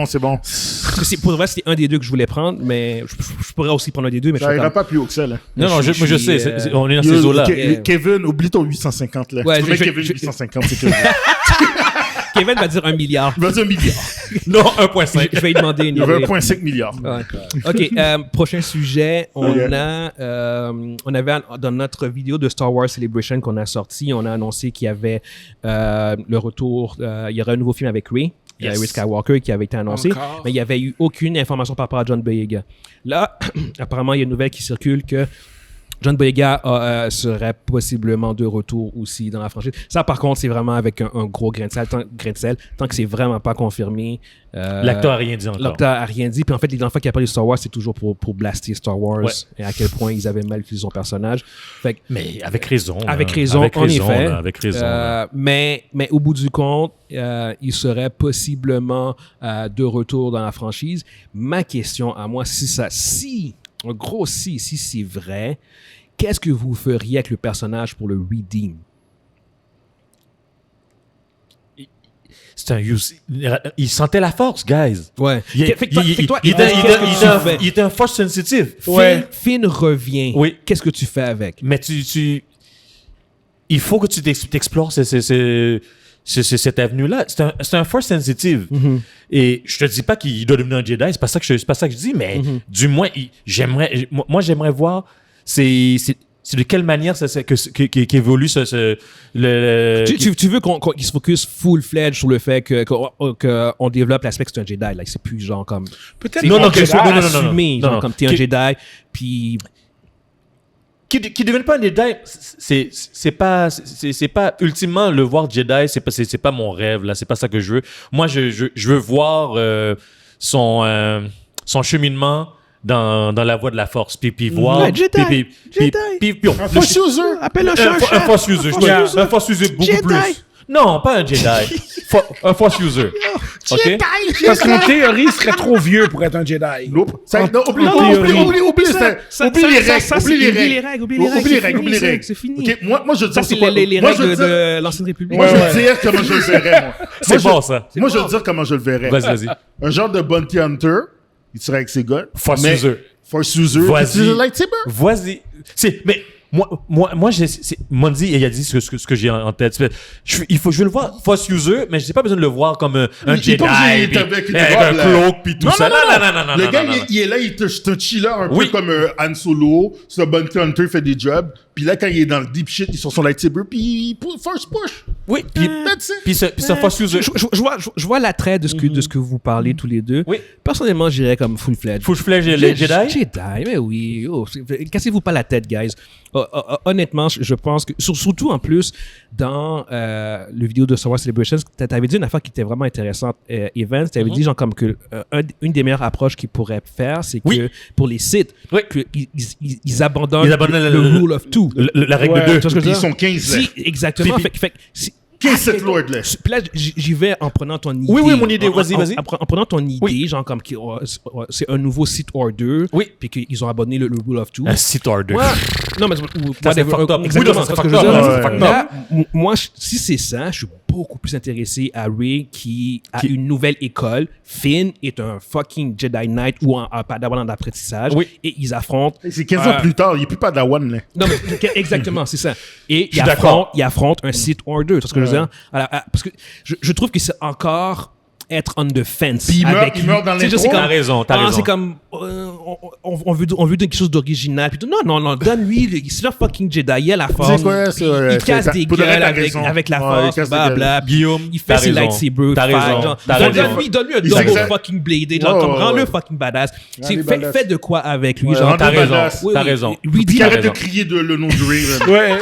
[SPEAKER 4] C'est bon.
[SPEAKER 1] Parce que pour vrai, c'était un des deux que je voulais prendre, mais je pourrais aussi prendre un des deux. Mais
[SPEAKER 4] Ça ira pas plus haut que ça, là.
[SPEAKER 3] Non, je sais. On est dans ces eaux-là.
[SPEAKER 4] Kevin, oublie ton 850, là.
[SPEAKER 1] Ouais,
[SPEAKER 4] tu mets Kevin 850, c'est Kevin.
[SPEAKER 1] Kevin va dire 1 milliard.
[SPEAKER 4] Il va dire 1 milliard.
[SPEAKER 3] Non, 1.5.
[SPEAKER 1] Je vais lui demander une
[SPEAKER 4] Il veut 1,5 milliard.
[SPEAKER 1] Ouais. OK, prochain sujet. On avait dans notre vidéo de Star Wars Celebration qu'on a sorti, on a annoncé qu'il y avait le retour, il y aurait un nouveau film avec Rey. Il y a Rey Skywalker qui avait été annoncé, mais il n'y avait eu aucune information par rapport à John Boyega. Là, apparemment, il y a une nouvelle qui circule que John Boyega serait possiblement de retour aussi dans la franchise. Ça, par contre, c'est vraiment avec un gros grain de sel. Tant que c'est vraiment pas confirmé.
[SPEAKER 3] L'acteur n'a rien dit encore.
[SPEAKER 1] L'acteur n'a rien dit. Puis en fait, les enfants qui appellent Star Wars, c'est toujours pour blaster Star Wars et à quel point ils avaient mal utilisé son personnage. Fait que,
[SPEAKER 3] mais avec raison.
[SPEAKER 1] Avec raison, en effet.
[SPEAKER 3] Avec raison.
[SPEAKER 1] Mais au bout du compte, il serait possiblement de retour dans la franchise. Ma question à moi, si c'est vrai, qu'est-ce que vous feriez avec le personnage pour le redeem?
[SPEAKER 3] Il sentait la force, guys.
[SPEAKER 1] Ouais.
[SPEAKER 3] Il était un force sensitive.
[SPEAKER 1] Finn revient.
[SPEAKER 3] Oui.
[SPEAKER 1] Qu'est-ce que tu fais avec?
[SPEAKER 3] Mais il faut que tu t'explores cette avenue-là. C'est un force sensitive.
[SPEAKER 1] Mm-hmm.
[SPEAKER 3] Et je te dis pas qu'il doit devenir un Jedi, c'est pas ça que je dis, mais du moins, j'aimerais voir c'est de quelle manière qu'évolue
[SPEAKER 1] Tu veux qu'il se focus full-fledged sur le fait qu'on développe l'aspect que c'est un Jedi, là. C'est plus genre comme...
[SPEAKER 2] Peut-être...
[SPEAKER 1] Non, assumé, genre comme t'es un Jedi, puis...
[SPEAKER 3] Qui devienne pas un Jedi, c'est pas ultimement le voir Jedi, c'est pas mon rêve là, c'est pas ça que je veux. Moi je veux voir son cheminement dans la voie de la force, puis voir
[SPEAKER 1] Jedi.
[SPEAKER 4] Un force user.
[SPEAKER 1] Appelle un chat.
[SPEAKER 3] Un force user, un force user beaucoup
[SPEAKER 1] Jedi.
[SPEAKER 3] plus. Non, pas un Jedi. Un force user. OK?
[SPEAKER 2] Parce qu'en théorie, il serait trop vieux pour être un Jedi.
[SPEAKER 4] Oublie les règles.
[SPEAKER 1] C'est fini.
[SPEAKER 4] OK, moi je veux dire
[SPEAKER 1] Ça, c'est les règles de l'Ancienne République.
[SPEAKER 4] Moi je veux dire comment je le verrais, moi.
[SPEAKER 3] C'est bon, ça.
[SPEAKER 4] Moi je veux dire comment je le verrais.
[SPEAKER 3] Vas-y.
[SPEAKER 4] Un genre de bounty hunter, il serait avec ses gars.
[SPEAKER 3] Force user.
[SPEAKER 4] Force user.
[SPEAKER 3] Vas-y.
[SPEAKER 4] Lightsaber.
[SPEAKER 3] Vas-y. Mais moi, Mondi, il a dit ce que j'ai en tête. Je veux le voir force user, mais je n'ai pas besoin de le voir comme un Jedi, avec un cloak, puis tout ça. Non.
[SPEAKER 4] Le gars, il est là, c'est un chiller un peu comme Han Solo. C'est un bounty hunter, fait des jobs. Puis là, quand il est dans le deep shit, il est sur son lightsaber, puis il force push.
[SPEAKER 3] Oui, puis c'est un force user.
[SPEAKER 1] Je vois l'attrait de ce que vous parlez tous les deux.
[SPEAKER 3] Oui.
[SPEAKER 1] Personnellement, je dirais comme full-fledged.
[SPEAKER 3] Full-fledged Jedi?
[SPEAKER 1] Jedi, mais oui. Cassez-vous pas la tête, guys. Honnêtement, je pense que, surtout en plus, dans le vidéo de Star Wars Celebration, t'avais dit une affaire qui était vraiment intéressante, Evans. T'avais dit, genre, comme que une des meilleures approches qu'ils pourraient faire, c'est que pour les sites, qu'ils abandonnent le rule of two.
[SPEAKER 3] La règle de 2.
[SPEAKER 4] Ils sont 15 là.
[SPEAKER 1] Exactement. Fait
[SPEAKER 4] 15 Sith Lord là.
[SPEAKER 1] Puis là, j'y vais en prenant ton idée.
[SPEAKER 3] Oui, mon idée. Vas-y.
[SPEAKER 1] En prenant ton idée, genre comme c'est un nouveau Sith Order.
[SPEAKER 3] Oui.
[SPEAKER 1] Puis qu'ils ont abandonné le Rule of Two.
[SPEAKER 3] Un Sith Order.
[SPEAKER 1] Ouais. Non, mais
[SPEAKER 3] c'est fucked up.
[SPEAKER 1] Exactement.
[SPEAKER 3] C'est
[SPEAKER 1] ce que je veux dire. Là, moi, si c'est ça, je suis beaucoup plus intéressé à Rey qui a une nouvelle école. Finn est un fucking Jedi Knight ou un Padawan d'apprentissage.
[SPEAKER 3] Oui.
[SPEAKER 1] Et ils affrontent.
[SPEAKER 4] C'est 15 ans plus tard, il n'est plus Padawan là.
[SPEAKER 1] Non, mais exactement, c'est ça. Et ils affrontent un Sith Order. C'est ce que je veux dire. Alors, parce que je trouve que c'est encore être on the fence.
[SPEAKER 4] Puis il meurt dans l'intro.
[SPEAKER 3] T'as raison.
[SPEAKER 1] C'est comme on veut quelque chose d'original. Puis non, donne-lui, c'est un fucking Jedi, il a la force. Il casse des gueules avec la force, blablabla.
[SPEAKER 3] Guillaume,
[SPEAKER 1] il fait ses lightsabers.
[SPEAKER 3] T'as raison.
[SPEAKER 1] Donne-lui un double fucking bladed, genre comme rends-le fucking badass. Fais de quoi avec lui, genre.
[SPEAKER 3] T'as raison.
[SPEAKER 4] Puis arrête de crier le nom du Rey.
[SPEAKER 2] Ouais.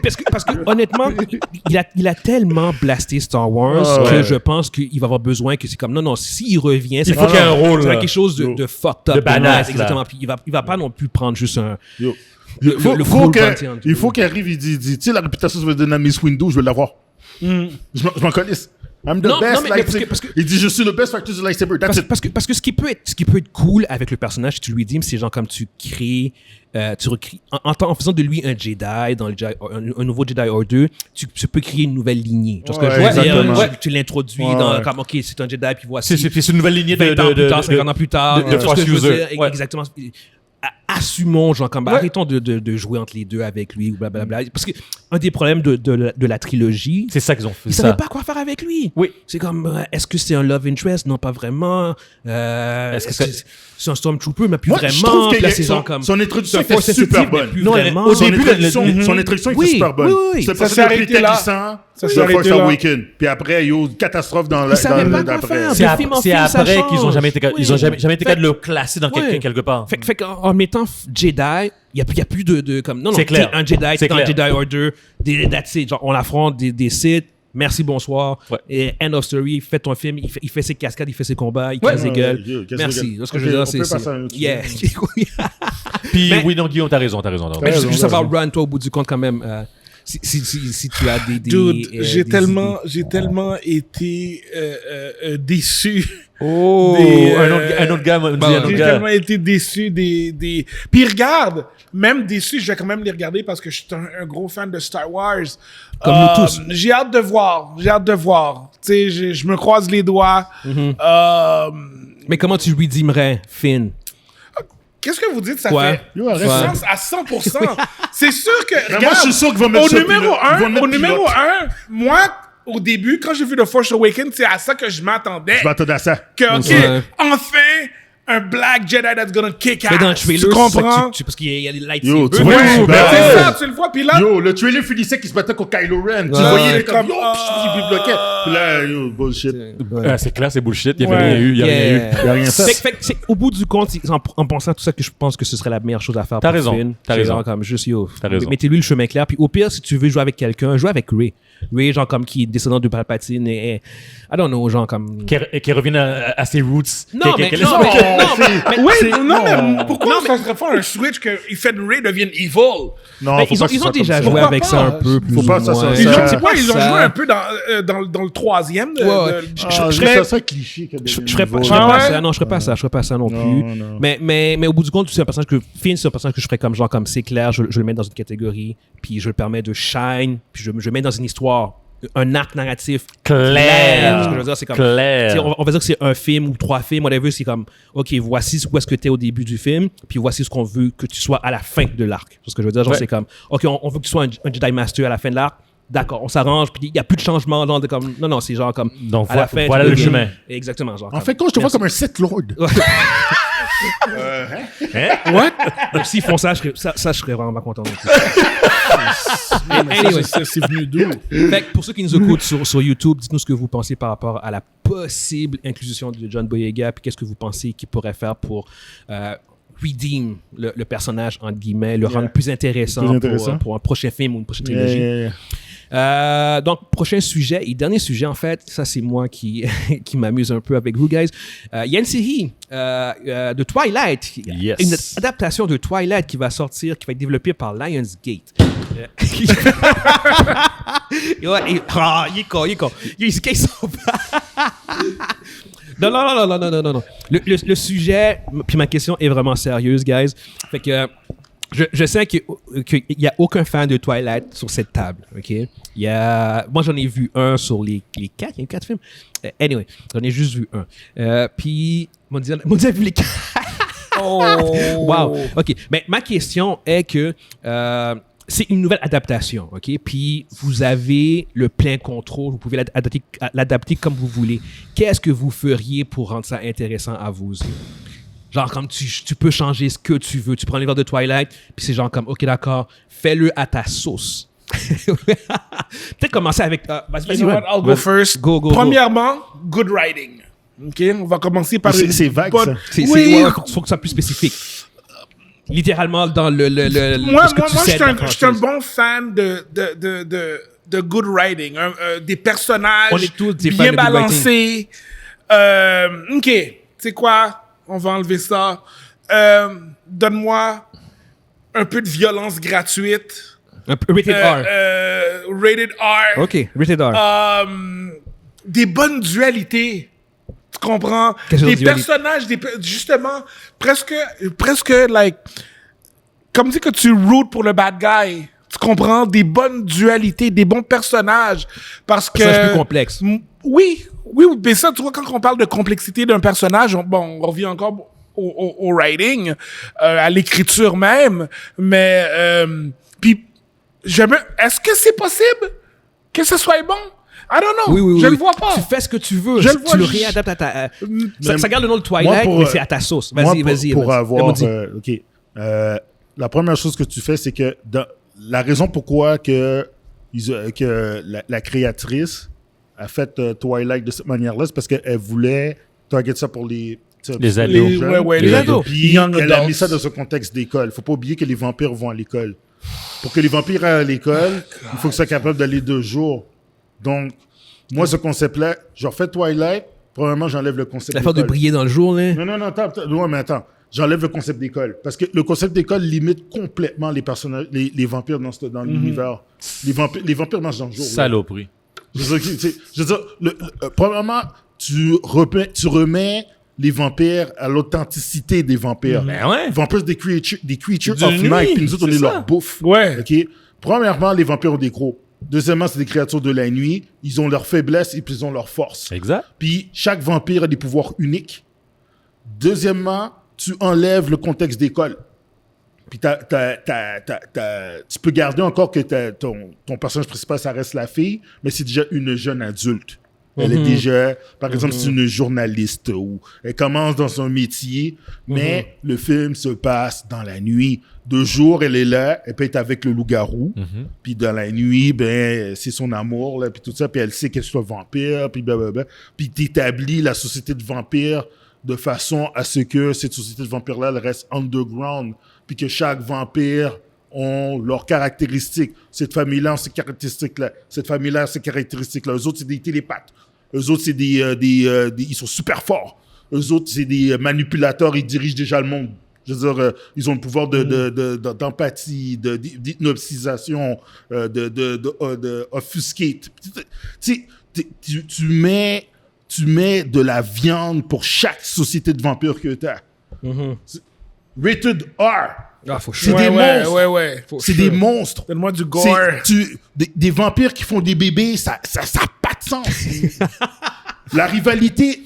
[SPEAKER 1] Parce que honnêtement, il a tellement blasté Star Wars que je pense qu'il va avoir besoin que c'est comme non, s'il revient,
[SPEAKER 3] il faut qu'il y ait un rôle,
[SPEAKER 1] quelque chose de fucked up,
[SPEAKER 3] de badass,
[SPEAKER 1] exactement. Puis il va pas non plus prendre juste un.
[SPEAKER 4] Il faut qu'il arrive, il dit, tu sais, la réputation que je vais donner à Miss Windows, je vais l'avoir. Je m'en connaisse. I'm the best lightsaber. Il dit, je suis le best fighter du lightsaber.
[SPEAKER 1] Parce que ce qui peut être cool avec le personnage, si tu lui dis, c'est genre comme tu crées, en faisant de lui un Jedi, dans le Jedi, un nouveau Jedi Order, tu peux créer une nouvelle lignée. Tu vois ce que je veux dire? Tu l'introduis dans, comme, OK, c'est un Jedi, puis voici.
[SPEAKER 3] C'est une nouvelle lignée
[SPEAKER 1] 20 ans plus tard, 50 ans plus tard.
[SPEAKER 3] De Force User.
[SPEAKER 1] Exactement. Assumons, genre, comme, arrêtons de jouer entre les deux avec lui, ou blablabla. Parce que un des problèmes de la trilogie,
[SPEAKER 3] c'est ça qu'ils ont fait.
[SPEAKER 1] Ils savaient pas quoi faire avec lui.
[SPEAKER 3] Oui.
[SPEAKER 1] C'est comme, est-ce que c'est un love interest? Non, pas vraiment. Est-ce que c'est un Stormtrooper? Mais plus
[SPEAKER 4] moi,
[SPEAKER 1] vraiment.
[SPEAKER 4] Je trouve que
[SPEAKER 1] c'est genre comme
[SPEAKER 4] son introduction était super bonne.
[SPEAKER 1] Non,
[SPEAKER 4] au début, son introduction était super bonne.
[SPEAKER 1] Oui.
[SPEAKER 4] Ça s'est arrêté là. Ça s'est arrêté là. Weekend. Puis après, catastrophe dans la.
[SPEAKER 3] C'est après qu'ils ont jamais été capables de le classer dans quelque part.
[SPEAKER 1] Fait qu'en mettant Jedi, il n'y a plus de comme. Non,
[SPEAKER 3] c'est clair.
[SPEAKER 1] Un Jedi, c'est un Jedi Order. That's it. Genre, on affronte des Sith. Merci, bonsoir. Et end of story. Fait ton film. Il fait ses cascades, il fait ses combats, il casse des gueules. Merci. Ce que je veux dire, c'est. Yeah.
[SPEAKER 3] Puis, oui, non, Guillaume, t'as raison.
[SPEAKER 1] Mais juste avoir Run, toi, au bout du compte, quand même. Si tu as des
[SPEAKER 2] Dude, j'ai tellement été déçu.
[SPEAKER 3] Un autre gars m'a dit
[SPEAKER 2] j'ai tellement été déçu des... Puis regarde, même déçu, je vais quand même les regarder parce que je suis un gros fan de Star Wars.
[SPEAKER 1] Comme nous tous.
[SPEAKER 2] J'ai hâte de voir. Tu sais, je me croise les doigts.
[SPEAKER 1] Mais comment tu lui dirais, Finn?
[SPEAKER 2] Qu'est-ce que vous dites, ça
[SPEAKER 1] quoi?
[SPEAKER 2] fait sens à 100%. C'est sûr que, regarde,
[SPEAKER 4] moi, je suis sûr qu'ils vont mettre
[SPEAKER 2] au numéro 1, moi, au début, quand j'ai vu The Force Awakens, c'est à ça que je m'attendais.
[SPEAKER 4] Je m'attendais à ça.
[SPEAKER 2] Que, OK, enfin, un Black Jedi that's gonna kick ass.
[SPEAKER 1] Mais dans le trailer,
[SPEAKER 2] tu comprends?
[SPEAKER 1] parce qu'il y a des lightsabers.
[SPEAKER 4] Yo, tu vois,
[SPEAKER 2] c'est ça, tu le vois. Puis là,
[SPEAKER 4] le trailer finissait qu'il se battait contre Kylo Ren. Tu voyais les comme, il bloquait. Puis là, bullshit.
[SPEAKER 3] C'est clair, c'est bullshit. Il n'y a rien eu. Il n'y a rien fait.
[SPEAKER 1] Fait au bout du compte, en pensant à tout ça, que je pense que ce serait la meilleure chose à faire pour Finn.
[SPEAKER 3] T'as raison.
[SPEAKER 1] Comme juste,
[SPEAKER 3] t'as raison.
[SPEAKER 1] Mettez-lui le chemin clair. Puis au pire, si tu veux jouer avec quelqu'un, joue avec Rey. Rey, genre comme qui est descendant de Palpatine et I don't know, genre comme...
[SPEAKER 3] Qui revient à ses roots.
[SPEAKER 2] Non, mais pourquoi ça serait pas un switch que Rey devienne evil?
[SPEAKER 4] Non,
[SPEAKER 1] ils ont déjà joué avec ça un peu.
[SPEAKER 4] Faut pas ça.
[SPEAKER 2] Ils ont joué un peu dans le troisième.
[SPEAKER 4] Je ferais ça cliché.
[SPEAKER 1] Je ferais pas ça non plus. Mais au bout du compte, c'est un personnage que Finn, c'est un personnage que je ferais comme genre comme c'est clair, je le mets dans une catégorie, puis je le permets de shine, puis je le mets dans une histoire, un arc narratif clair. Ce que je veux dire, c'est comme on va dire que c'est un film ou 3 films, whatever, c'est comme OK, voici où est-ce que tu es au début du film, puis voici ce qu'on veut que tu sois à la fin de l'arc. Ce que je veux dire, genre c'est comme OK, on veut que tu sois un Jedi Master à la fin de l'arc. D'accord, on s'arrange, puis il n'y a plus de changement. Genre comme, non, c'est genre comme.
[SPEAKER 3] Donc, à la fin, voilà le chemin.
[SPEAKER 1] Exactement. Genre,
[SPEAKER 4] en fait, quand je te vois comme un Sith Lord.
[SPEAKER 1] What? Donc, s'ils font ça, je serais vraiment pas content.
[SPEAKER 2] Anyway, c'est venu d'où?
[SPEAKER 1] Fait que pour ceux qui nous écoutent sur YouTube, dites-nous ce que vous pensez par rapport à la possible inclusion de John Boyega, puis qu'est-ce que vous pensez qu'il pourrait faire pour redeem le personnage, entre guillemets, le rendre plus intéressant. Pour un prochain film ou une prochaine trilogie. Donc, prochain sujet et dernier sujet, en fait, ça c'est moi qui m'amuse un peu avec vous, guys. Il y a une série de Twilight, une adaptation de Twilight qui va sortir, qui va être développée par Lionsgate. Il est con. Il se Non. Le sujet, puis ma question est vraiment sérieuse, guys. Fait que je sais qu'il n'y a aucun fan de Twilight sur cette table, OK? Moi, j'en ai vu un sur les 4, il y a eu 4 films. Anyway, j'en ai juste vu un. Puis, mon Dieu, a vu les 4. Wow! OK, mais ma question est que c'est une nouvelle adaptation, OK? Puis, vous avez le plein contrôle, vous pouvez l'adapter comme vous voulez. Qu'est-ce que vous feriez pour rendre ça intéressant à vous? Genre, comme tu peux changer ce que tu veux. Tu prends l'univers de Twilight, puis c'est genre comme, OK, d'accord, fais-le à ta sauce. Peut-être commencer avec... vas-y,
[SPEAKER 2] I'll go first.
[SPEAKER 1] Go.
[SPEAKER 2] Premièrement, good writing. OK? On va commencer par...
[SPEAKER 4] C'est vague, ça.
[SPEAKER 2] Oui.
[SPEAKER 1] Faut que ça soit plus spécifique. littéralement dans le
[SPEAKER 2] Moi,
[SPEAKER 1] ce que tu
[SPEAKER 2] je
[SPEAKER 1] sais
[SPEAKER 2] suis un bon fan de good writing, des personnages
[SPEAKER 1] On est tous des fans
[SPEAKER 2] bien
[SPEAKER 1] de good
[SPEAKER 2] balancés. OK, tu sais quoi? On va enlever ça. Donne-moi un peu de violence gratuite.
[SPEAKER 1] Un peu rated R.
[SPEAKER 2] Rated R.
[SPEAKER 1] OK, rated R.
[SPEAKER 2] Des bonnes dualités. Tu comprends?
[SPEAKER 1] Des
[SPEAKER 2] personnages, justement, presque, like, comme dit que tu root pour le bad guy. Tu comprends? Des bonnes dualités, des bons personnages. Parce que.
[SPEAKER 1] C'est plus complexe.
[SPEAKER 2] Oui, mais ça, tu vois, quand on parle de complexité d'un personnage, on revient encore au writing, à l'écriture même. Mais, puis, est-ce que c'est possible que ce soit bon? I don't know.
[SPEAKER 1] Oui,
[SPEAKER 2] je le vois pas.
[SPEAKER 1] Tu fais ce que tu veux.
[SPEAKER 2] Je le vois,
[SPEAKER 1] tu le réadaptes à ta... ça garde le nom de Twilight, mais c'est à ta sauce. Vas-y.
[SPEAKER 4] Pour avoir... OK. La première chose que tu fais, c'est que la raison pourquoi que la créatrice a fait Twilight de cette manière-là, c'est parce qu'elle voulait target ça pour les
[SPEAKER 3] ados.
[SPEAKER 2] Les ados.
[SPEAKER 4] Puis elle a mis ça dans un contexte d'école. Faut pas oublier que les vampires vont à l'école. Pour que les vampires aillent à l'école, il faut qu'ils soient capables d'aller 2 jours. Donc, moi, ce concept-là, je refais Twilight, probablement, j'enlève le concept d'école.
[SPEAKER 1] L'affaire de briller dans le jour, là.
[SPEAKER 4] Non, attends. J'enlève le concept d'école. Parce que le concept d'école limite complètement les personnages, les vampires dans l'univers. Les vampires marchent dans le jour.
[SPEAKER 3] Saloperie.
[SPEAKER 4] Je veux dire, premièrement, tu remets les vampires à l'authenticité des vampires.
[SPEAKER 3] Ben ouais.
[SPEAKER 4] Les vampires, des creatures of night, puis nous autres, on est leur bouffe.
[SPEAKER 2] Ouais.
[SPEAKER 4] OK? Premièrement, les vampires ont des crocs. Deuxièmement, c'est des créatures de la nuit. Ils ont leurs faiblesses et puis ils ont leurs forces.
[SPEAKER 3] Exact.
[SPEAKER 4] Puis chaque vampire a des pouvoirs uniques. Deuxièmement, tu enlèves le contexte d'école. Puis tu peux garder encore que ton personnage principal, ça reste la fille, mais c'est déjà une jeune adulte. Elle est déjà, par exemple, c'est une journaliste ou elle commence dans un métier, mais le film se passe dans la nuit. De jour, elle est là, elle peut être avec le loup-garou, puis dans la nuit, ben c'est son amour, là, puis tout ça, puis elle sait qu'elle soit vampire, puis blablabla. Puis t'établis la société de vampires de façon à ce que cette société de vampires-là, elle reste underground, puis que chaque vampire ont leurs caractéristiques. Cette famille-là a ces caractéristiques-là. Cette famille-là a ces caractéristiques-là. Eux autres, c'est des télépathes. Eux autres, c'est ils sont super forts. Eux autres, c'est des manipulateurs. Ils dirigent déjà le monde. Je veux dire, ils ont le pouvoir d'empathie, d'hypnotisation, d'offuscate. Tu mets de la viande pour chaque société de vampires que tu as. Rated R. C'est des monstres. C'est des monstres.
[SPEAKER 2] Donne-moi du gore.
[SPEAKER 4] Des vampires qui font des bébés, ça n'a pas de sens. La rivalité,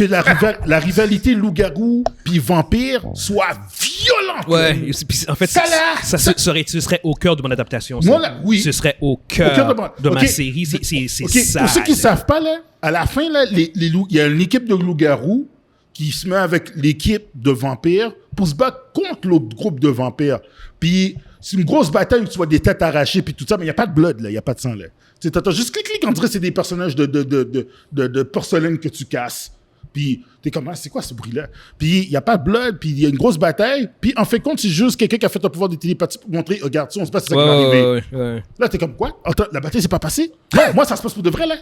[SPEAKER 4] la rivalité loup-garou puis vampire soit violente.
[SPEAKER 1] Ouais, en fait, ce serait au cœur de mon adaptation.
[SPEAKER 4] Oui.
[SPEAKER 1] Ce serait au cœur de ma série. C'est ça.
[SPEAKER 4] Pour ceux qui ne savent pas, là, à la fin, là, il y a une équipe de loup-garou qui se met avec l'équipe de vampires pour se battre contre l'autre groupe de vampires. Puis c'est une grosse bataille où tu vois des têtes arrachées puis tout ça, mais il n'y a pas de blood, là, il n'y a pas de sang, là. Tu t'entends juste clic, on dirait que c'est des personnages de porcelaine que tu casses. Puis t'es comme, c'est quoi ce bruit-là? Puis il n'y a pas de blood, puis il y a une grosse bataille. Puis en fait, compte, c'est juste quelqu'un qui a fait un pouvoir de télépathie pour montrer, regarde, si on se passe, c'est ça qui va arriver.
[SPEAKER 1] Ouais.
[SPEAKER 4] Là, t'es comme, quoi? Attends, la bataille s'est pas passée? Non, moi, ça se passe pour de vrai, là.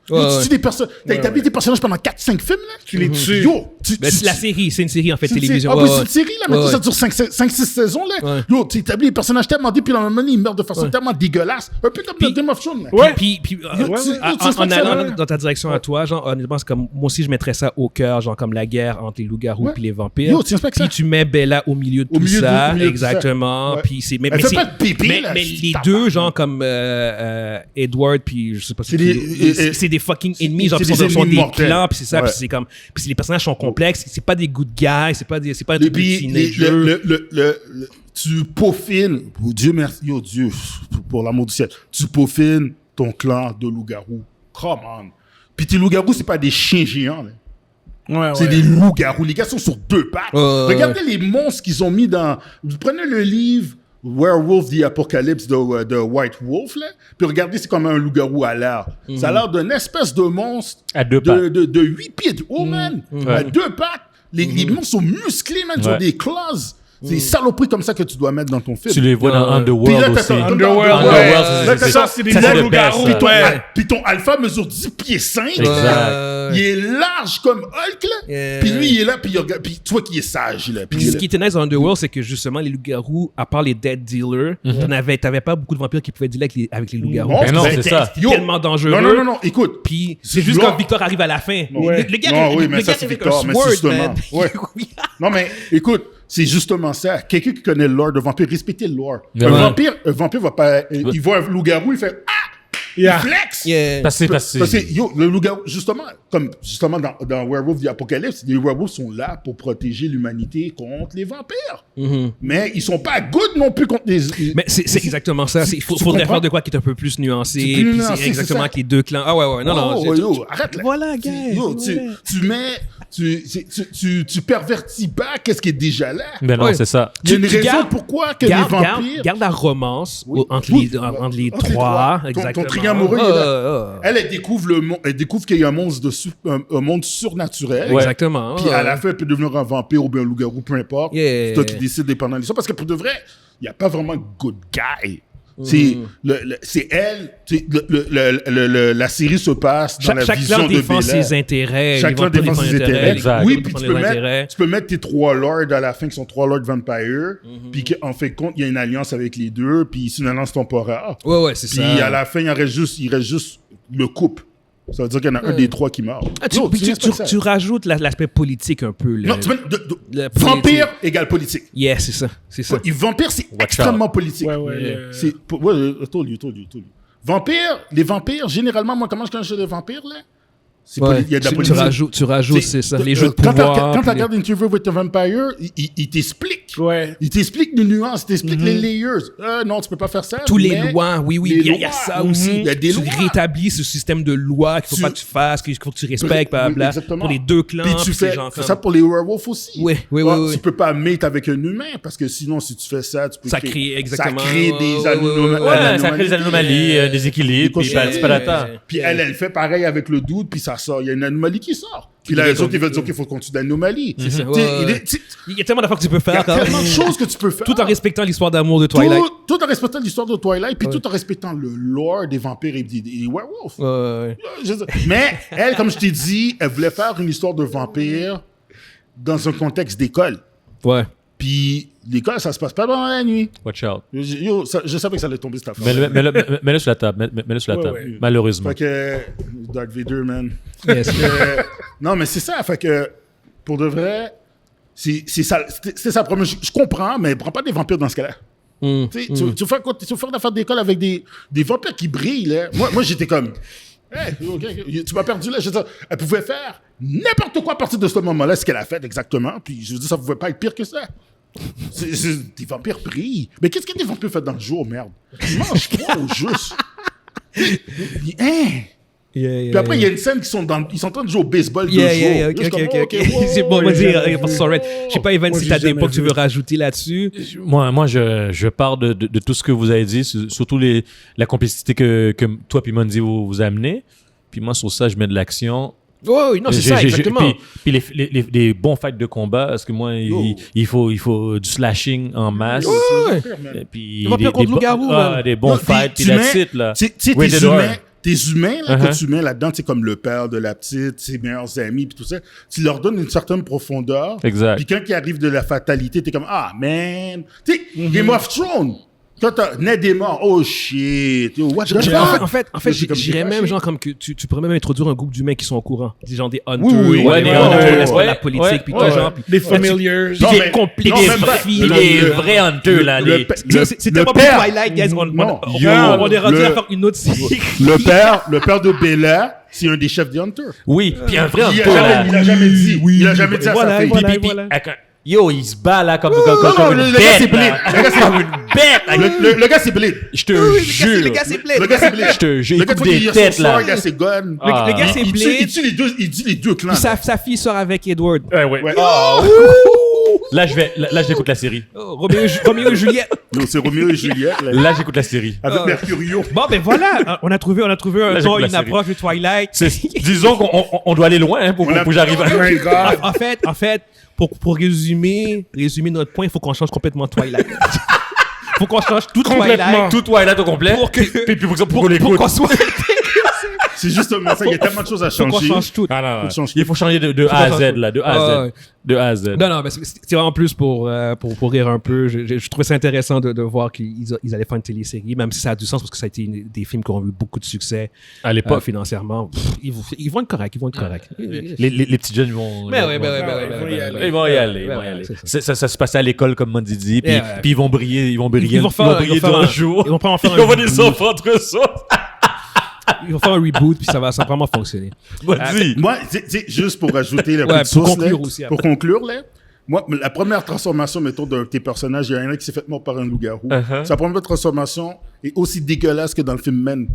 [SPEAKER 4] Tu tues des personnes. T'as établi des personnages pendant 4-5 films, là? Tu les tues.
[SPEAKER 1] C'est la série, c'est une série en fait, télévision.
[SPEAKER 4] C'est une série, là, mais ça dure 5-6 saisons, là. Yo, tu établis des personnages tellement dés, puis dans le moment, ils meurent de façon tellement dégueulasse. Un peu comme dans Game of Thrones, là.
[SPEAKER 1] Puis en allant dans ta direction à toi, genre, honnêtement, c'est comme, moi aussi, je mettrais ça au cœur, genre, comme la guerre entre les loups-garous et les vampires. Puis tu mets Bella au milieu de tout ça, exactement. Puis c'est. Mais les deux, genre, comme Edward, puis je sais pas si c'est des fucking ennemis, genre, ils sont des clans, puis c'est ça, puis c'est comme, puis les personnages sont complexes, c'est pas des good guys, c'est pas des teenagers.
[SPEAKER 4] Tu peaufines, Dieu merci, Dieu, pour l'amour du ciel, tu peaufines ton clan de loups-garous. Come on. Puis tes loups-garous, c'est pas des chiens géants, là. C'est des loups-garous. Les gars sont sur 2 pattes. Regardez les monstres qu'ils ont mis dans. Vous prenez le livre Werewolf the Apocalypse de White Wolf, là, puis regardez, c'est comme un loup-garou à l'air. Ça a l'air d'une espèce de monstre
[SPEAKER 3] à 2 pattes.
[SPEAKER 4] De 8 pieds de haut, man. À 2 pattes. Les monstres sont musclés, man. Ils ont des claws. C'est saloperies comme ça que tu dois mettre dans ton film.
[SPEAKER 3] Tu les vois dans Underworld
[SPEAKER 4] Puis là,
[SPEAKER 3] aussi.
[SPEAKER 2] Underworld, c'est des loups-garous.
[SPEAKER 4] Puis ton alpha mesure 10 pieds 5.
[SPEAKER 3] Exact.
[SPEAKER 4] Il est large comme Hulk, là. Puis lui, il est là, puis tu vois qu'il est sage, là.
[SPEAKER 1] Puis ce qui était nice dans Underworld, c'est que justement, les loups-garous, à part les dead dealers, t'avais pas beaucoup de vampires qui pouvaient dealer avec les loups-garous.
[SPEAKER 3] Non, c'est ça.
[SPEAKER 1] C'était tellement dangereux.
[SPEAKER 4] Non, écoute.
[SPEAKER 1] Puis c'est juste quand Victor arrive à la fin. Le gars,
[SPEAKER 4] mais ça, c'est Victor, mais c'est justement. Non, mais écoute, c'est justement ça. Quelqu'un qui connaît le lore de vampire, respectez le lore. Un vampire va pas. Il voit un loup-garou, il fait il flex.
[SPEAKER 3] Parce
[SPEAKER 4] que le loup-garou, justement, comme justement dans Werewolf the Apocalypse, les werewolves sont là pour protéger l'humanité contre les vampires. Mais ils sont pas good non plus contre les.
[SPEAKER 1] Mais c'est exactement ça. Il faudrait faire de quoi qui est un peu plus nuancé. Puis c'est exactement avec les deux clans. Ah ouais. Non.
[SPEAKER 4] Arrête là.
[SPEAKER 1] Voilà, gars.
[SPEAKER 4] Tu pervertis pas qu'est-ce qui est déjà là.
[SPEAKER 3] Mais non, c'est ça.
[SPEAKER 4] Il y a une raison pourquoi que les vampires.
[SPEAKER 1] Garde la romance entre les trois. Exactement.
[SPEAKER 4] Ton triangle amoureux, il est là. Elle découvre le monde. Elle découvre qu'il y a un monde surnaturel.
[SPEAKER 1] Exactement.
[SPEAKER 4] Puis à la fin, elle peut devenir un vampire ou bien un loup-garou, peu importe. C'est toi qui décides dépendant de l'histoire. Parce que pour de vrai, il n'y a pas vraiment good guy. C'est elle. La série se passe dans la vision de Bella.
[SPEAKER 1] Chaque clan défend ses intérêts.
[SPEAKER 4] Chaque clan défend ses intérêts. Oui, puis tu peux mettre tes 3 lords à la fin qui sont 3 lords vampires. Puis qu'en fait compte, il y a une alliance avec les deux. Puis c'est une alliance temporaire.
[SPEAKER 1] Ouais, c'est ça.
[SPEAKER 4] Puis à la fin, il reste juste le couple. Ça veut dire qu'il y en a un des 3 qui meurt.
[SPEAKER 1] Tu rajoutes l'aspect politique un peu.
[SPEAKER 4] Non, vampire égale politique.
[SPEAKER 1] Yeah, c'est ça.
[SPEAKER 4] Vampire, c'est extrêmement politique. I told you. Les vampires, généralement, moi, comment je connais les vampires, là? Il y a de la politique.
[SPEAKER 1] Tu rajoutes, c'est ça. Les jeux de pouvoir.
[SPEAKER 4] Quand tu regardes Interview with the Vampire, il t'explique. Il t'explique les nuances, il t'explique les layers. Non, tu peux pas faire ça.
[SPEAKER 1] Tous les lois, oui. Il y a ça aussi.
[SPEAKER 4] Il y a des lois.
[SPEAKER 1] Tu rétablis ce système de lois qu'il faut pas que tu fasses, qu'il faut que tu respectes, blablabla. Pour les deux clans.
[SPEAKER 4] Puis tu fais ça pour les werewolves aussi.
[SPEAKER 1] Oui.
[SPEAKER 4] Tu peux pas mate avec un humain, parce que sinon, si tu fais ça, tu peux
[SPEAKER 1] créer
[SPEAKER 4] des anomalies.
[SPEAKER 3] Ça crée des anomalies, des équilibres,
[SPEAKER 4] puis elle fait pareil avec le doute, puis ça sort. Il y a une anomalie qui sort. Puis là, les autres, ils veulent dire qu'il faut continuer l'anomalie.
[SPEAKER 1] Il y a tellement d'affaires que tu peux faire.
[SPEAKER 4] Il y a tellement de choses que tu peux faire.
[SPEAKER 1] Tout en respectant l'histoire d'amour de Twilight.
[SPEAKER 4] Tout en respectant l'histoire de Twilight, puis tout en respectant le lore des vampires et des werewolves. Mais elle, comme je t'ai dit, elle voulait faire une histoire de vampire dans un contexte d'école.
[SPEAKER 1] Ouais.
[SPEAKER 4] Puis l'école, ça se passe pas pendant la nuit.
[SPEAKER 3] Watch out.
[SPEAKER 4] Je savais que ça allait tomber cette affaire.
[SPEAKER 3] Mets-le sur la table. Malheureusement.
[SPEAKER 4] Fait que Darth Vader, man.
[SPEAKER 1] Yes.
[SPEAKER 4] Non, mais c'est ça. Fait que pour de vrai, c'est ça. Je comprends, mais prends pas des vampires dans ce cas-là. Tu fais une affaire d'école avec des vampires qui brillent. Là. Moi, j'étais comme... Hey, tu m'as perdu là. Je veux dire, elle pouvait faire n'importe quoi à partir de ce moment-là, ce qu'elle a fait exactement. Puis je veux dire, ça pouvait pas être pire que ça. Des vampires brillent. Mais qu'est-ce que des vampires font dans le jour, merde? Ils mangent quoi au juste? Puis après, il y a une scène ils sont en train de jouer au baseball de jour.
[SPEAKER 1] Ok. C'est bon, vas-y, je sais pas, Evan, si t'as des points que tu veux rajouter là-dessus.
[SPEAKER 3] Moi, je pars de tout ce que vous avez dit, surtout la complicité que toi puis Mondi vous amenez. Puis moi, sur ça, je mets de l'action.
[SPEAKER 1] Oui, non, c'est ça, exactement.
[SPEAKER 3] Puis les bons fights de combat, parce que moi, il faut du slashing en masse. Puis des bons fights, puis la titre, là.
[SPEAKER 4] Tes humains, là, que tu mets là-dedans, c'est comme le père de la petite, ses meilleurs amis, puis tout ça, tu leur donnes une certaine profondeur.
[SPEAKER 3] Exact.
[SPEAKER 4] Puis quand il arrive de la fatalité, t'es comme, ah, man. Tu sais, Game of Thrones. Quand Ned est mort, oh shit.
[SPEAKER 1] En fait, j'irais même, genre, comme que tu pourrais même introduire un groupe d'humains qui sont au courant. Des gens des hunters,
[SPEAKER 3] des
[SPEAKER 1] hunters, la politique, puis tout genre.
[SPEAKER 2] Des familiars.
[SPEAKER 3] Des vrais hunters, là.
[SPEAKER 1] C'est tellement pas Twilight, guys. On est rendu à faire une autre série.
[SPEAKER 4] Le père de Bella, c'est un des chefs des hunters.
[SPEAKER 3] Oui, puis un vrai hunter.
[SPEAKER 4] Il a jamais dit. Il a jamais dit à sa fille.
[SPEAKER 3] Yo, il se bat là comme
[SPEAKER 4] une bête. Le gars, c'est Blade.
[SPEAKER 3] Je te jure.
[SPEAKER 1] Le gars, c'est Blade.
[SPEAKER 3] Je te jure.
[SPEAKER 4] Le gars,
[SPEAKER 3] des têtes là.
[SPEAKER 4] Il a ses guns.
[SPEAKER 1] Le gars, c'est Blade.
[SPEAKER 4] Il dit les deux clans.
[SPEAKER 1] Sa fille sort avec Edward.
[SPEAKER 3] Ouais. Là, j'écoute la série.
[SPEAKER 1] Oh, Roméo et Juliette.
[SPEAKER 4] Non, c'est Roméo et Juliette.
[SPEAKER 3] Là, j'écoute la série.
[SPEAKER 4] Avec Mercurio.
[SPEAKER 1] Bon, ben voilà, on a trouvé une approche de Twilight.
[SPEAKER 3] Disons qu'on doit aller loin pour que j'arrive à...
[SPEAKER 1] En fait, pour résumer notre point, il faut qu'on change complètement Twilight. Faut qu'on change tout Twilight.
[SPEAKER 3] Tout Twilight au complet. Pour qu'on soit...
[SPEAKER 4] C'est juste un message, il y a tellement de choses à changer.
[SPEAKER 1] Faut qu'on change tout.
[SPEAKER 3] Il faut changer de A à Z, là. De A à Z.
[SPEAKER 1] Non, mais c'est vraiment plus pour rire un peu. Je trouvais ça intéressant de voir qu'ils allaient faire une télésérie, même si ça a du sens parce que ça a été des films qui ont eu beaucoup de succès
[SPEAKER 3] à l'époque
[SPEAKER 1] financièrement. Ils vont être corrects,
[SPEAKER 3] Les petits jeunes vont... Ils vont y aller. Ça se passait à l'école, comme Mondi dit, puis ils vont briller. Ils vont briller durant le jour.
[SPEAKER 1] Ils vont
[SPEAKER 3] avoir des enfants entre ça.
[SPEAKER 1] Ils vont faire un reboot, puis ça va vraiment fonctionner.
[SPEAKER 4] Moi, juste pour ajouter la petite sauce, pour conclure, là, moi, la première transformation, mettons, d'un de tes personnages, il y a un qui s'est fait mort par un loup-garou. Sa première transformation est aussi dégueulasse que dans le film Men.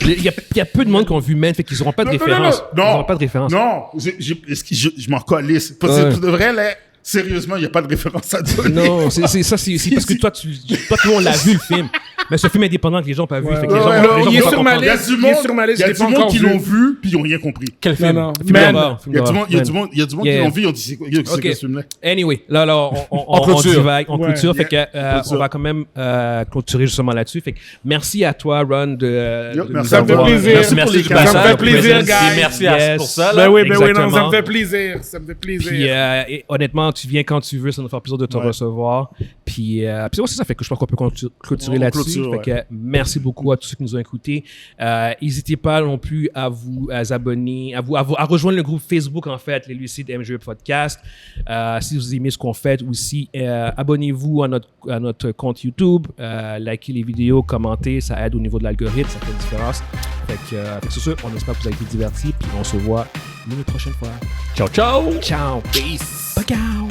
[SPEAKER 1] Il y a peu de monde qui ont vu Men, fait qu'ils n'auront pas de référence. Ils n'auront pas de référence.
[SPEAKER 4] Non, je m'en calisse. Parce que de vrai, là, sérieusement, il n'y a pas de référence à donner.
[SPEAKER 1] Non, c'est parce que toi, tout le monde l'a vu, le film. Mais ce film indépendant que les gens n'ont pas vu.
[SPEAKER 2] Il est sur ma liste. Il y a
[SPEAKER 4] du monde qui l'ont vu, puis ils n'ont rien compris.
[SPEAKER 3] Quel film?
[SPEAKER 4] Il y a du monde qui l'ont vu, ils ont dit c'est quoi ce film-là.
[SPEAKER 1] Anyway, là, on divague, on clôture. Fait que on va quand même clôturer justement là-dessus. Fait que merci à toi, Ron, de nous
[SPEAKER 2] avoir.
[SPEAKER 3] Merci pour les
[SPEAKER 2] caméras. Ça me fait plaisir, guys.
[SPEAKER 3] Merci pour ça.
[SPEAKER 2] Ben oui, non, ça me fait plaisir. Ça me fait plaisir.
[SPEAKER 1] Puis honnêtement, tu viens quand tu veux, ça nous fait plaisir de te recevoir. Puis ça fait que je pense qu'on peut clôturer là-dessus. Fait que merci beaucoup à tous ceux qui nous ont écoutés. N'hésitez pas non plus à vous abonner, à rejoindre le groupe Facebook, en fait, les Lucides MGE Podcast. Si vous aimez ce qu'on fait aussi, abonnez-vous à notre compte YouTube, likez les vidéos, commentez, ça aide au niveau de l'algorithme, ça fait une différence. Fait que sur ce, on espère que vous avez été divertis, puis on se voit une prochaine fois.
[SPEAKER 3] Ciao, ciao!
[SPEAKER 1] Ciao! Peace! Ciao!